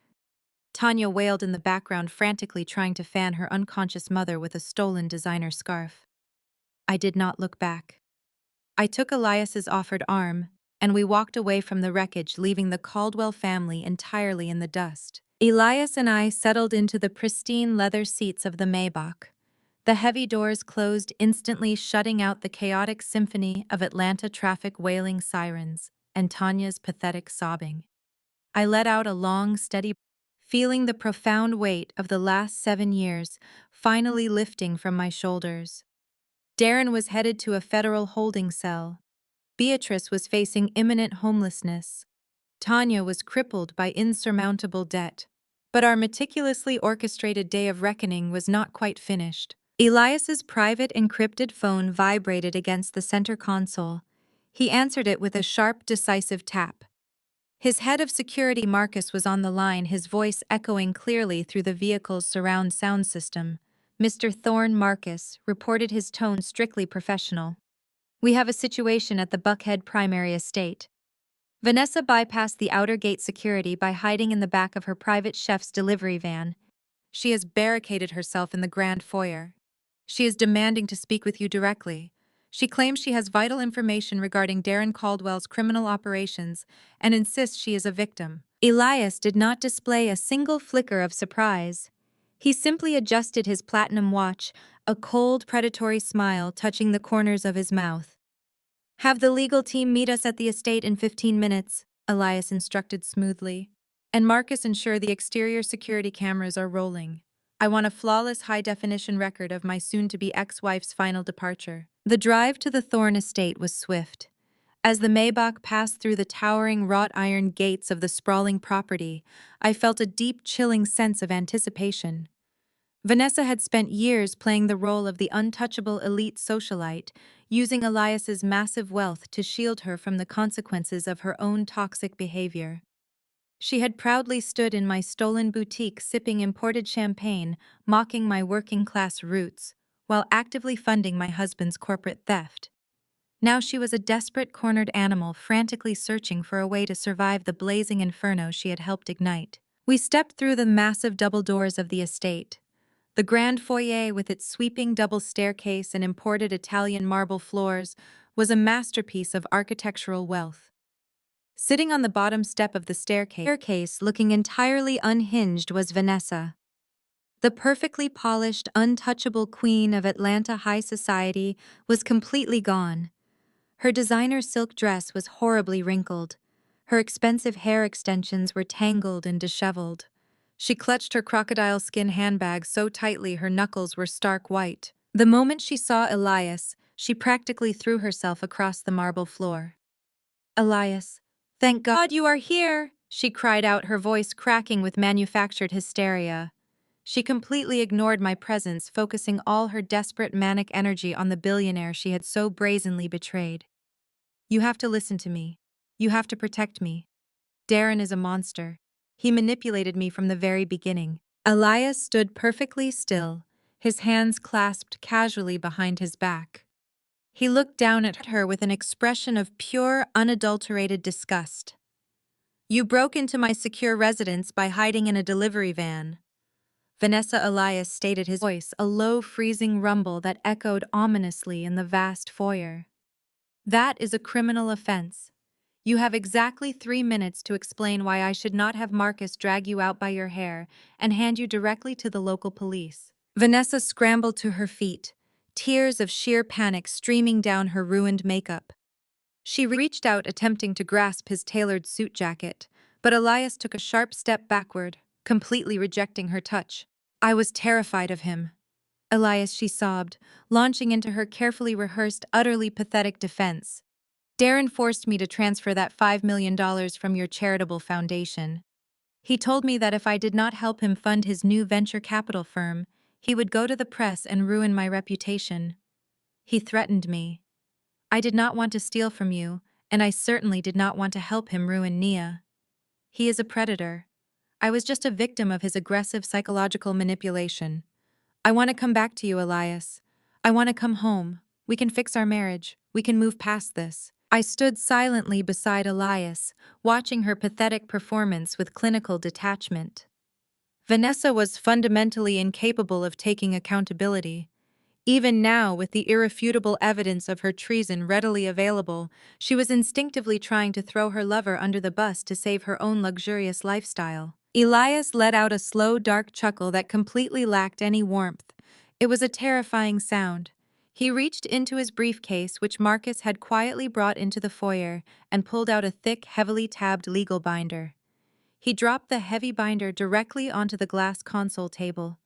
Tanya wailed in the background, frantically trying to fan her unconscious mother with a stolen designer scarf. I did not look back. I took Elias's offered arm, and we walked away from the wreckage, leaving the Caldwell family entirely in the dust. Elias and I settled into the pristine leather seats of the Maybach. The heavy doors closed instantly, shutting out the chaotic symphony of Atlanta traffic, wailing sirens, and Tanya's pathetic sobbing. I let out a long, steady breath, feeling the profound weight of the last 7 years finally lifting from my shoulders. Darren was headed to a federal holding cell. Beatrice was facing imminent homelessness. Tanya was crippled by insurmountable debt. But our meticulously orchestrated day of reckoning was not quite finished. Elias's private encrypted phone vibrated against the center console. He answered it with a sharp, decisive tap. His head of security, Marcus, was on the line, his voice echoing clearly through the vehicle's surround sound system. "Mr. Thorne," Marcus reported, his tone strictly professional. "We have a situation at the Buckhead Primary Estate. Vanessa bypassed the outer gate security by hiding in the back of her private chef's delivery van. She has barricaded herself in the grand foyer. She is demanding to speak with you directly. She claims she has vital information regarding Darren Caldwell's criminal operations and insists she is a victim." Elias did not display a single flicker of surprise. He simply adjusted his platinum watch, a cold, predatory smile touching the corners of his mouth. "Have the legal team meet us at the estate in 15 minutes, Elias instructed smoothly. "And Marcus, ensure the exterior security cameras are rolling. I want a flawless high-definition record of my soon-to-be ex-wife's final departure." The drive to the Thorne estate was swift. As the Maybach passed through the towering wrought-iron gates of the sprawling property, I felt a deep, chilling sense of anticipation. Vanessa had spent years playing the role of the untouchable elite socialite, using Elias's massive wealth to shield her from the consequences of her own toxic behavior. She had proudly stood in my stolen boutique sipping imported champagne, mocking my working-class roots, while actively funding my husband's corporate theft. Now she was a desperate, cornered animal, frantically searching for a way to survive the blazing inferno she had helped ignite. We stepped through the massive double doors of the estate. The grand foyer, with its sweeping double staircase and imported Italian marble floors, was a masterpiece of architectural wealth. Sitting on the bottom step of the staircase, looking entirely unhinged, was Vanessa. The perfectly polished, untouchable queen of Atlanta high society was completely gone. Her designer silk dress was horribly wrinkled. Her expensive hair extensions were tangled and disheveled. She clutched her crocodile skin handbag so tightly her knuckles were stark white. The moment she saw Elias, she practically threw herself across the marble floor. "Elias, thank God you are here!" she cried out, her voice cracking with manufactured hysteria. She completely ignored my presence, focusing all her desperate manic energy on the billionaire she had so brazenly betrayed. You have to listen to me. You have to protect me. Darren is a monster. He manipulated me from the very beginning. Elias stood perfectly still, his hands clasped casually behind his back. He looked down at her with an expression of pure, unadulterated disgust. You broke into my secure residence by hiding in a delivery van. Vanessa Elias stated, his voice a low, freezing rumble that echoed ominously in the vast foyer. That is a criminal offense. You have exactly 3 minutes to explain why I should not have Marcus drag you out by your hair and hand you directly to the local police. Vanessa scrambled to her feet, tears of sheer panic streaming down her ruined makeup. She reached out, attempting to grasp his tailored suit jacket, but Elias took a sharp step backward, completely rejecting her touch. I was terrified of him. Elias, she sobbed, launching into her carefully rehearsed, utterly pathetic defense. Darren forced me to transfer that $5 million from your charitable foundation. He told me that if I did not help him fund his new venture capital firm, he would go to the press and ruin my reputation. He threatened me. I did not want to steal from you, and I certainly did not want to help him ruin Nia. He is a predator. I was just a victim of his aggressive psychological manipulation. I want to come back to you, Elias. I want to come home. We can fix our marriage. We can move past this. I stood silently beside Elias, watching her pathetic performance with clinical detachment. Vanessa was fundamentally incapable of taking accountability. Even now, with the irrefutable evidence of her treason readily available, she was instinctively trying to throw her lover under the bus to save her own luxurious lifestyle. Elias let out a slow, dark chuckle that completely lacked any warmth. It was a terrifying sound. He reached into his briefcase, which Marcus had quietly brought into the foyer, and pulled out a thick, heavily tabbed legal binder. He dropped the heavy binder directly onto the glass console table.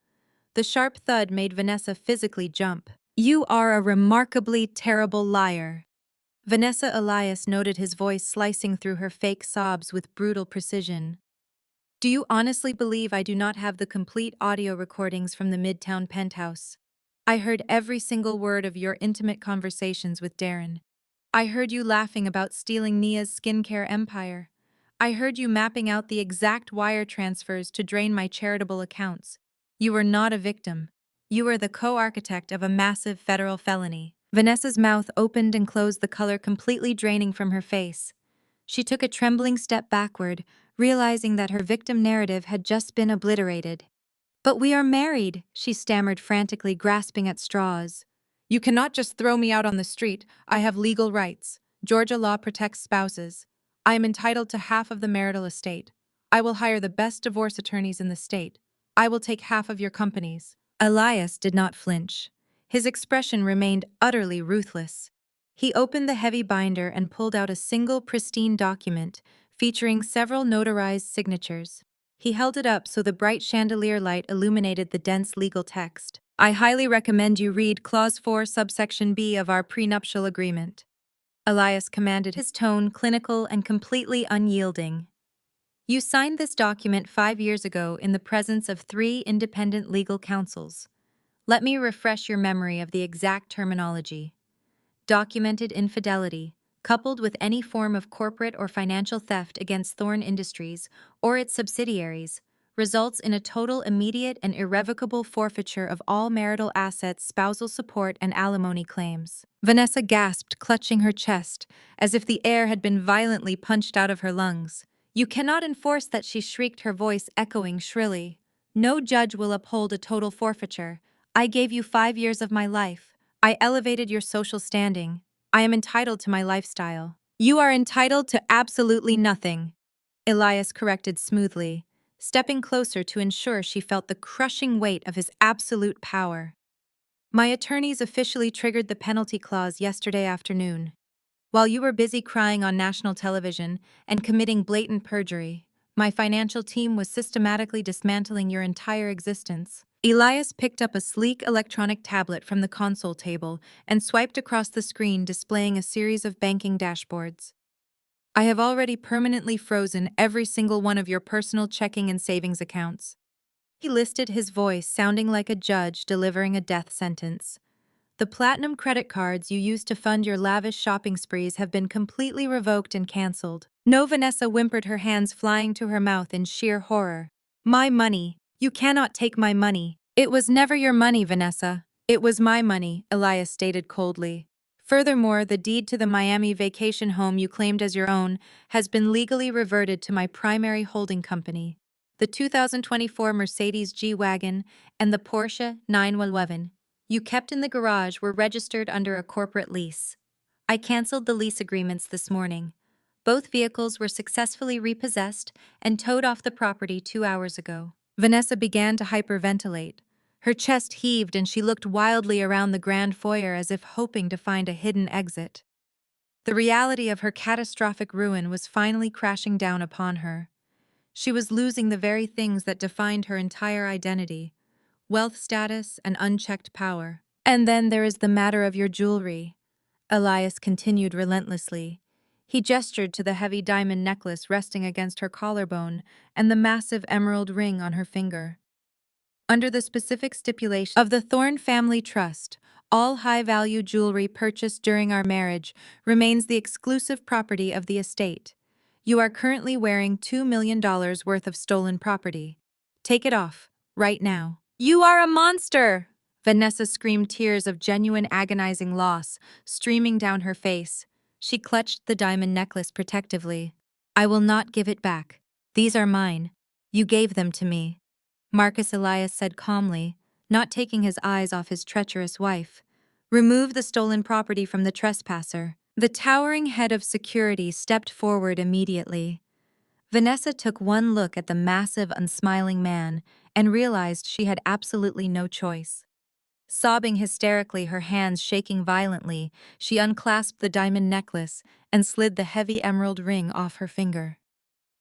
The sharp thud made Vanessa physically jump. You are a remarkably terrible liar. Vanessa Elias noted, his voice slicing through her fake sobs with brutal precision. Do you honestly believe I do not have the complete audio recordings from the Midtown penthouse? I heard every single word of your intimate conversations with Darren. I heard you laughing about stealing Nia's skincare empire. I heard you mapping out the exact wire transfers to drain my charitable accounts. You were not a victim. You were the co-architect of a massive federal felony. Vanessa's mouth opened and closed, the color completely draining from her face. She took a trembling step backward, realizing that her victim narrative had just been obliterated. But we are married, she stammered frantically, grasping at straws. You cannot just throw me out on the street. I have legal rights. Georgia law protects spouses. I am entitled to half of the marital estate. I will hire the best divorce attorneys in the state. I will take half of your companies. Elias did not flinch. His expression remained utterly ruthless. He opened the heavy binder and pulled out a single pristine document featuring several notarized signatures. He held it up so the bright chandelier light illuminated the dense legal text. I highly recommend you read Clause 4, subsection B of our prenuptial agreement. Elias commanded, his tone clinical and completely unyielding. You signed this document 5 years ago in the presence of 3 independent legal counsels. Let me refresh your memory of the exact terminology. Documented infidelity, coupled with any form of corporate or financial theft against Thorne Industries or its subsidiaries, results in a total, immediate, and irrevocable forfeiture of all marital assets, spousal support, and alimony claims. Vanessa gasped, clutching her chest, as if the air had been violently punched out of her lungs. You cannot enforce that, she shrieked, her voice echoing shrilly. No judge will uphold a total forfeiture. I gave you 5 years of my life. I elevated your social standing. I am entitled to my lifestyle. You are entitled to absolutely nothing, Elias corrected smoothly, stepping closer to ensure she felt the crushing weight of his absolute power. My attorneys officially triggered the penalty clause yesterday afternoon. While you were busy crying on national television and committing blatant perjury, my financial team was systematically dismantling your entire existence. Elias picked up a sleek electronic tablet from the console table and swiped across the screen, displaying a series of banking dashboards. I have already permanently frozen every single one of your personal checking and savings accounts. He listed his voice sounding like a judge delivering a death sentence. The platinum credit cards you used to fund your lavish shopping sprees have been completely revoked and canceled. No, Vanessa whimpered, her hands flying to her mouth in sheer horror. My money. You cannot take my money. It was never your money, Vanessa. It was my money, Elias stated coldly. Furthermore, the deed to the Miami vacation home you claimed as your own has been legally reverted to my primary holding company. The 2024 Mercedes G-Wagon and the Porsche 911 you kept in the garage were registered under a corporate lease. I canceled the lease agreements this morning. Both vehicles were successfully repossessed and towed off the property 2 hours ago. Vanessa began to hyperventilate. Her chest heaved and she looked wildly around the grand foyer as if hoping to find a hidden exit. The reality of her catastrophic ruin was finally crashing down upon her. She was losing the very things that defined her entire identity: wealth, status, and unchecked power. And then there is the matter of your jewelry, Elias continued relentlessly. He gestured to the heavy diamond necklace resting against her collarbone and the massive emerald ring on her finger. Under the specific stipulation of the Thorne Family Trust, all high-value jewelry purchased during our marriage remains the exclusive property of the estate. You are currently wearing $2 million worth of stolen property. Take it off, right now. You are a monster! Vanessa screamed, tears of genuine agonizing loss streaming down her face. She clutched the diamond necklace protectively. I will not give it back. These are mine. You gave them to me. Marcus, Elias said calmly, not taking his eyes off his treacherous wife. Remove the stolen property from the trespasser. The towering head of security stepped forward immediately. Vanessa took one look at the massive, unsmiling man and realized she had absolutely no choice. Sobbing hysterically, her hands shaking violently, she unclasped the diamond necklace and slid the heavy emerald ring off her finger.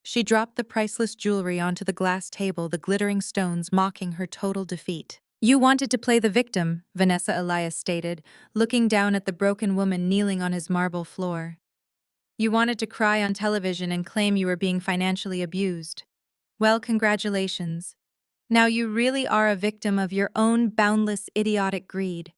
She dropped the priceless jewelry onto the glass table, the glittering stones mocking her total defeat. You wanted to play the victim, Vanessa, Elias stated, looking down at the broken woman kneeling on his marble floor. You wanted to cry on television and claim you were being financially abused. Well, congratulations. Now you really are a victim of your own boundless, idiotic greed.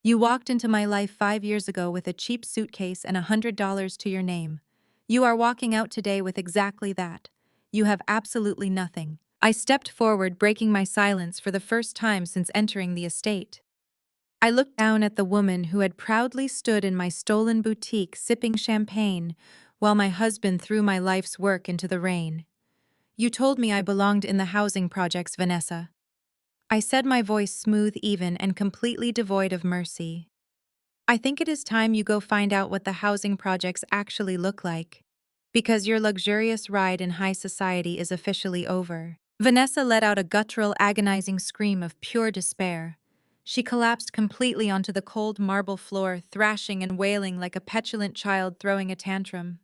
You walked into my life 5 years ago with a cheap suitcase and $100 to your name. You are walking out today with exactly that. You have absolutely nothing. I stepped forward, breaking my silence for the first time since entering the estate. I looked down at the woman who had proudly stood in my stolen boutique sipping champagne while my husband threw my life's work into the rain. You told me I belonged in the housing projects, Vanessa. I said, my voice smooth, even, and completely devoid of mercy. I think it is time you go find out what the housing projects actually look like. Because your luxurious ride in high society is officially over. Vanessa let out a guttural, agonizing scream of pure despair. She collapsed completely onto the cold marble floor, thrashing and wailing like a petulant child throwing a tantrum.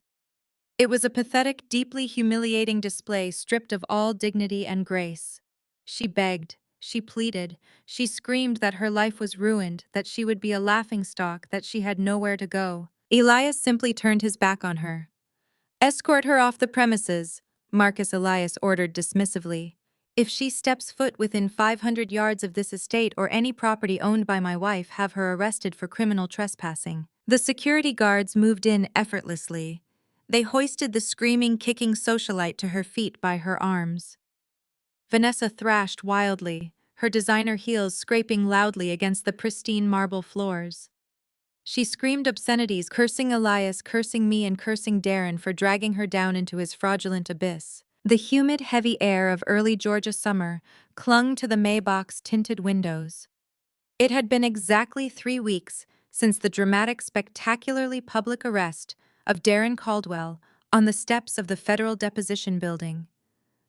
It was a pathetic, deeply humiliating display stripped of all dignity and grace. She begged, she pleaded, she screamed that her life was ruined, that she would be a laughingstock, that she had nowhere to go. Elias simply turned his back on her. Escort her off the premises, Marcus Elias ordered dismissively. If she steps foot within 500 yards of this estate or any property owned by my wife, have her arrested for criminal trespassing. The security guards moved in effortlessly. They hoisted the screaming, kicking socialite to her feet by her arms. Vanessa thrashed wildly, her designer heels scraping loudly against the pristine marble floors. She screamed obscenities, cursing Elias, cursing me, and cursing Darren for dragging her down into his fraudulent abyss. The humid, heavy air of early Georgia summer clung to the Maybach's tinted windows. It had been exactly 3 weeks since the dramatic, spectacularly public arrest of Darren Caldwell on the steps of the federal deposition building.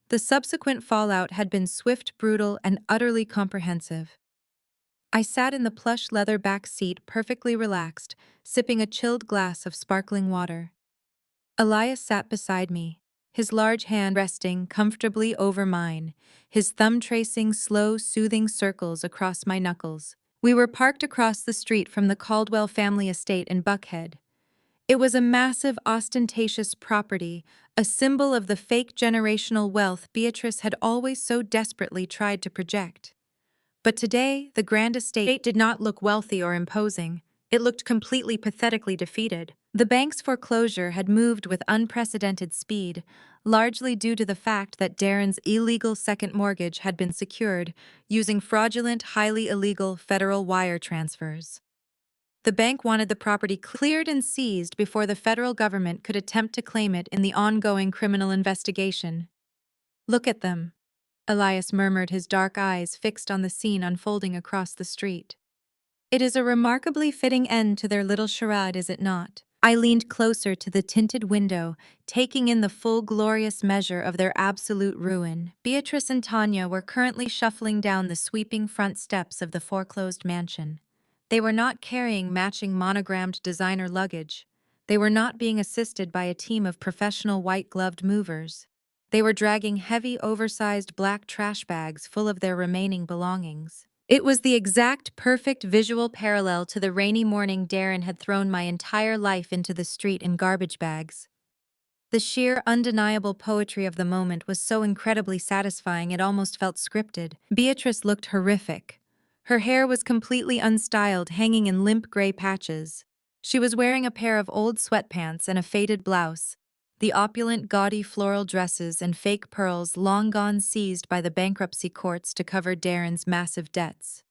The subsequent fallout had been swift, brutal, and utterly comprehensive. I sat in the plush leather back seat, perfectly relaxed, sipping a chilled glass of sparkling water. Elias sat beside me, his large hand resting comfortably over mine, his thumb tracing slow, soothing circles across my knuckles. We were parked across the street from the Caldwell family estate in Buckhead. It was a massive, ostentatious property, a symbol of the fake generational wealth Beatrice had always so desperately tried to project. But today, the grand estate did not look wealthy or imposing. It looked completely pathetically defeated. The bank's foreclosure had moved with unprecedented speed, largely due to the fact that Darren's illegal second mortgage had been secured using fraudulent, highly illegal federal wire transfers. The bank wanted the property cleared and seized before the federal government could attempt to claim it in the ongoing criminal investigation. "Look at them," Elias murmured, his dark eyes fixed on the scene unfolding across the street. "It is a remarkably fitting end to their little charade, is it not?" I leaned closer to the tinted window, taking in the full glorious measure of their absolute ruin. Beatrice and Tanya were currently shuffling down the sweeping front steps of the foreclosed mansion. They were not carrying matching monogrammed designer luggage. They were not being assisted by a team of professional white-gloved movers. They were dragging heavy, oversized black trash bags full of their remaining belongings. It was the exact perfect visual parallel to the rainy morning Darren had thrown my entire life into the street in garbage bags. The sheer, undeniable poetry of the moment was so incredibly satisfying it almost felt scripted. Beatrice looked horrific. Her hair was completely unstyled, hanging in limp gray patches. She was wearing a pair of old sweatpants and a faded blouse, the opulent, gaudy floral dresses and fake pearls long gone seized by the bankruptcy courts to cover Darren's massive debts.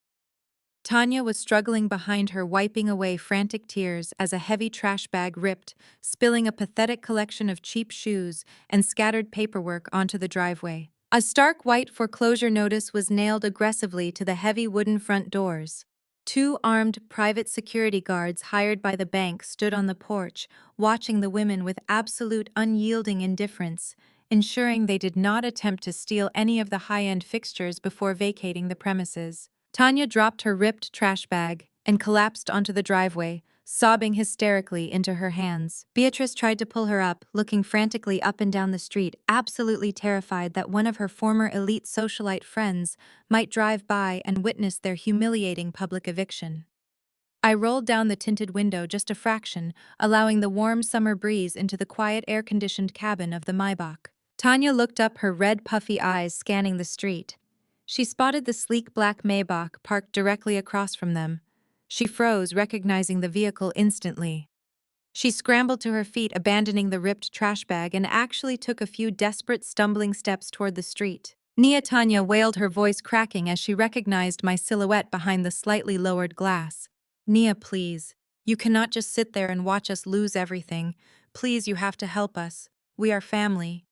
Tanya was struggling behind her, wiping away frantic tears as a heavy trash bag ripped, spilling a pathetic collection of cheap shoes and scattered paperwork onto the driveway. A stark white foreclosure notice was nailed aggressively to the heavy wooden front doors. Two armed private security guards hired by the bank stood on the porch, watching the women with absolute unyielding indifference, ensuring they did not attempt to steal any of the high-end fixtures before vacating the premises. Tanya dropped her ripped trash bag and collapsed onto the driveway, sobbing hysterically into her hands. Beatrice tried to pull her up, looking frantically up and down the street, absolutely terrified that one of her former elite socialite friends might drive by and witness their humiliating public eviction. I rolled down the tinted window just a fraction, allowing the warm summer breeze into the quiet air-conditioned cabin of the Maybach. Tanya looked up, her red puffy eyes scanning the street. She spotted the sleek black Maybach parked directly across from them. She froze, recognizing the vehicle instantly. She scrambled to her feet, abandoning the ripped trash bag, and actually took a few desperate, stumbling steps toward the street. "Nia," Tanya wailed, her voice cracking as she recognized my silhouette behind the slightly lowered glass. "Nia, please. You cannot just sit there and watch us lose everything. Please, you have to help us. We are family."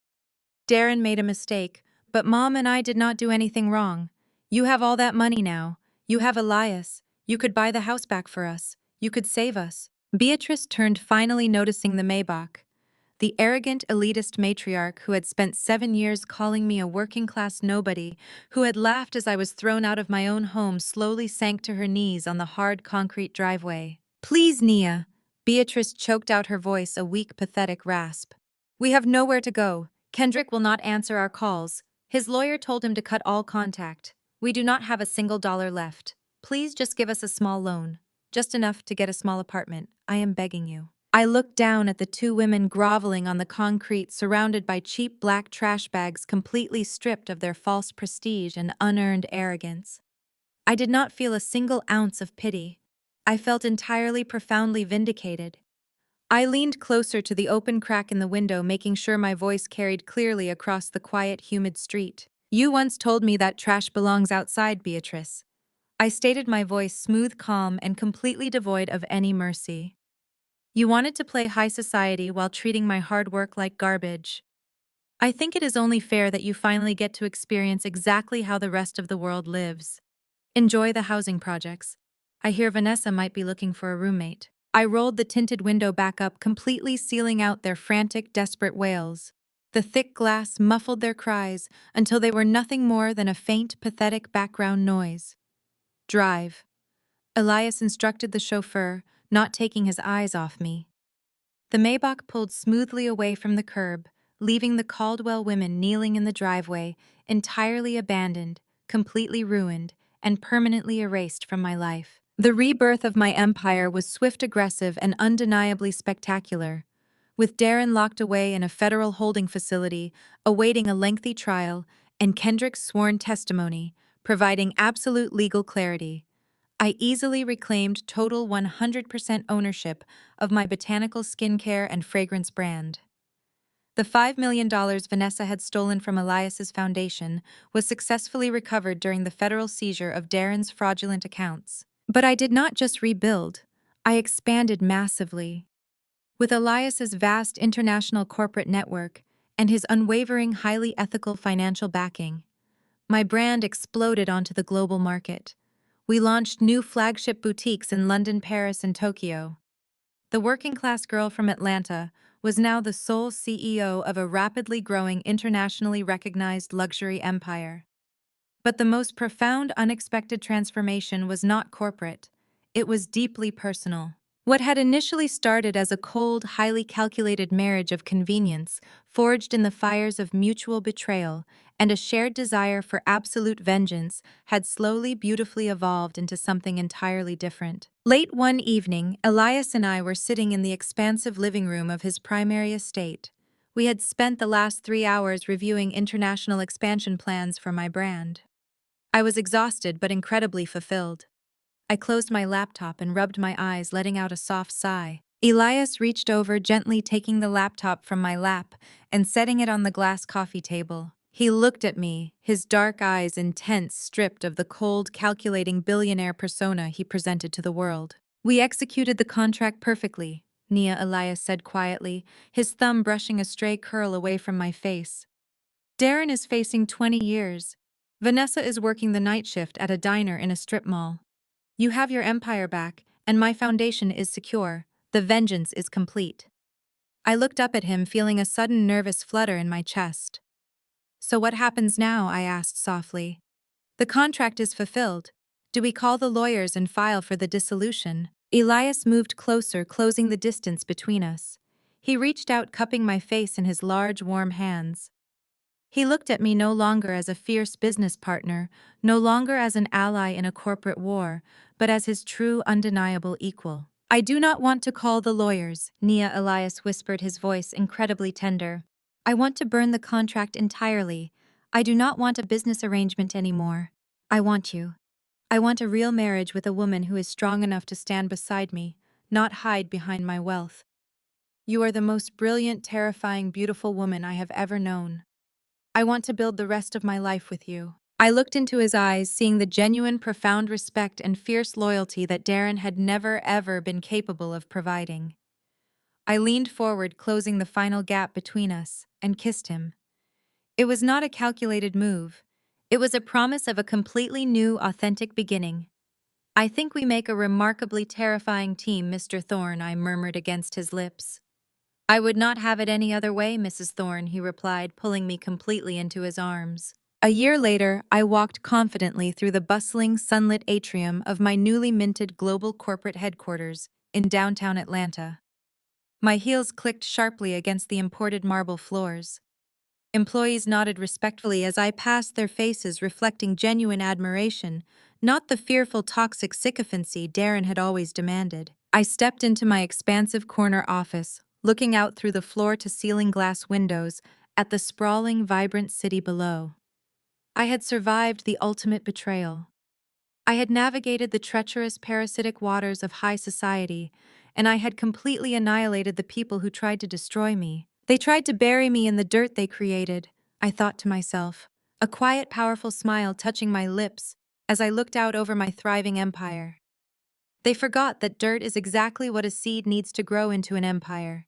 "Darren made a mistake, but Mom and I did not do anything wrong. You have all that money now. You have Elias. You could buy the house back for us. You could save us." Beatrice turned, finally noticing the Maybach. The arrogant, elitist matriarch who had spent 7 years calling me a working-class nobody, who had laughed as I was thrown out of my own home, slowly sank to her knees on the hard concrete driveway. "Please, Nia." Beatrice choked out her voice, a weak, pathetic rasp. "We have nowhere to go. Kendrick will not answer our calls. His lawyer told him to cut all contact. We do not have a single dollar left. Please just give us a small loan. Just enough to get a small apartment. I am begging you." I looked down at the two women groveling on the concrete, surrounded by cheap black trash bags, completely stripped of their false prestige and unearned arrogance. I did not feel a single ounce of pity. I felt entirely, profoundly vindicated. I leaned closer to the open crack in the window, making sure my voice carried clearly across the quiet, humid street. "You once told me that trash belongs outside, Beatrice." I stated, my voice smooth, calm, and completely devoid of any mercy. "You wanted to play high society while treating my hard work like garbage. I think it is only fair that you finally get to experience exactly how the rest of the world lives. Enjoy the housing projects. I hear Vanessa might be looking for a roommate." I rolled the tinted window back up, completely sealing out their frantic, desperate wails. The thick glass muffled their cries until they were nothing more than a faint, pathetic background noise. "Drive," Elias instructed the chauffeur, not taking his eyes off me. The Maybach pulled smoothly away from the curb, leaving the Caldwell women kneeling in the driveway, entirely abandoned, completely ruined, and permanently erased from my life. The rebirth of my empire was swift, aggressive, and undeniably spectacular. With Darren locked away in a federal holding facility, awaiting a lengthy trial, and Kendrick's sworn testimony, providing absolute legal clarity, I easily reclaimed total 100% ownership of my botanical skincare and fragrance brand. The $5 million Vanessa had stolen from Elias's foundation was successfully recovered during the federal seizure of Darren's fraudulent accounts. But I did not just rebuild, I expanded massively. With Elias's vast international corporate network and his unwavering, highly ethical financial backing, my brand exploded onto the global market. We launched new flagship boutiques in London, Paris, and Tokyo. The working-class girl from Atlanta was now the sole CEO of a rapidly growing, internationally recognized luxury empire. But the most profound, unexpected transformation was not corporate. It was deeply personal. What had initially started as a cold, highly calculated marriage of convenience, forged in the fires of mutual betrayal and a shared desire for absolute vengeance, had slowly, beautifully evolved into something entirely different. Late one evening, Elias and I were sitting in the expansive living room of his primary estate. We had spent the last 3 hours reviewing international expansion plans for my brand. I was exhausted but incredibly fulfilled. I closed my laptop and rubbed my eyes, letting out a soft sigh. Elias reached over, gently taking the laptop from my lap and setting it on the glass coffee table. He looked at me, his dark eyes intense, stripped of the cold, calculating billionaire persona he presented to the world. "We executed the contract perfectly," Nia Elias said quietly, his thumb brushing a stray curl away from my face. "Darren is facing 20 years. Vanessa is working the night shift at a diner in a strip mall. You have your empire back, and my foundation is secure. The vengeance is complete." I looked up at him, feeling a sudden nervous flutter in my chest. "So what happens now?" I asked softly. "The contract is fulfilled. Do we call the lawyers and file for the dissolution?" Elias moved closer, closing the distance between us. He reached out, cupping my face in his large, warm hands. He looked at me no longer as a fierce business partner, no longer as an ally in a corporate war, but as his true, undeniable equal. "I do not want to call the lawyers," Nia Elias whispered, his voice incredibly tender. "I want to burn the contract entirely. I do not want a business arrangement anymore. I want you. I want a real marriage with a woman who is strong enough to stand beside me, not hide behind my wealth. You are the most brilliant, terrifying, beautiful woman I have ever known. I want to build the rest of my life with you." I looked into his eyes, seeing the genuine, profound respect and fierce loyalty that Darren had never, ever been capable of providing. I leaned forward, closing the final gap between us, and kissed him. It was not a calculated move. It was a promise of a completely new, authentic beginning. "I think we make a remarkably terrifying team, Mr. Thorne," I murmured against his lips. "I would not have it any other way, Mrs. Thorne," he replied, pulling me completely into his arms. A year later, I walked confidently through the bustling, sunlit atrium of my newly minted global corporate headquarters in downtown Atlanta. My heels clicked sharply against the imported marble floors. Employees nodded respectfully as I passed, their faces reflecting genuine admiration, not the fearful, toxic sycophancy Darren had always demanded. I stepped into my expansive corner office, looking out through the floor-to-ceiling glass windows at the sprawling, vibrant city below. I had survived the ultimate betrayal. I had navigated the treacherous, parasitic waters of high society, and I had completely annihilated the people who tried to destroy me. They tried to bury me in the dirt they created, I thought to myself, a quiet, powerful smile touching my lips as I looked out over my thriving empire. They forgot that dirt is exactly what a seed needs to grow into an empire.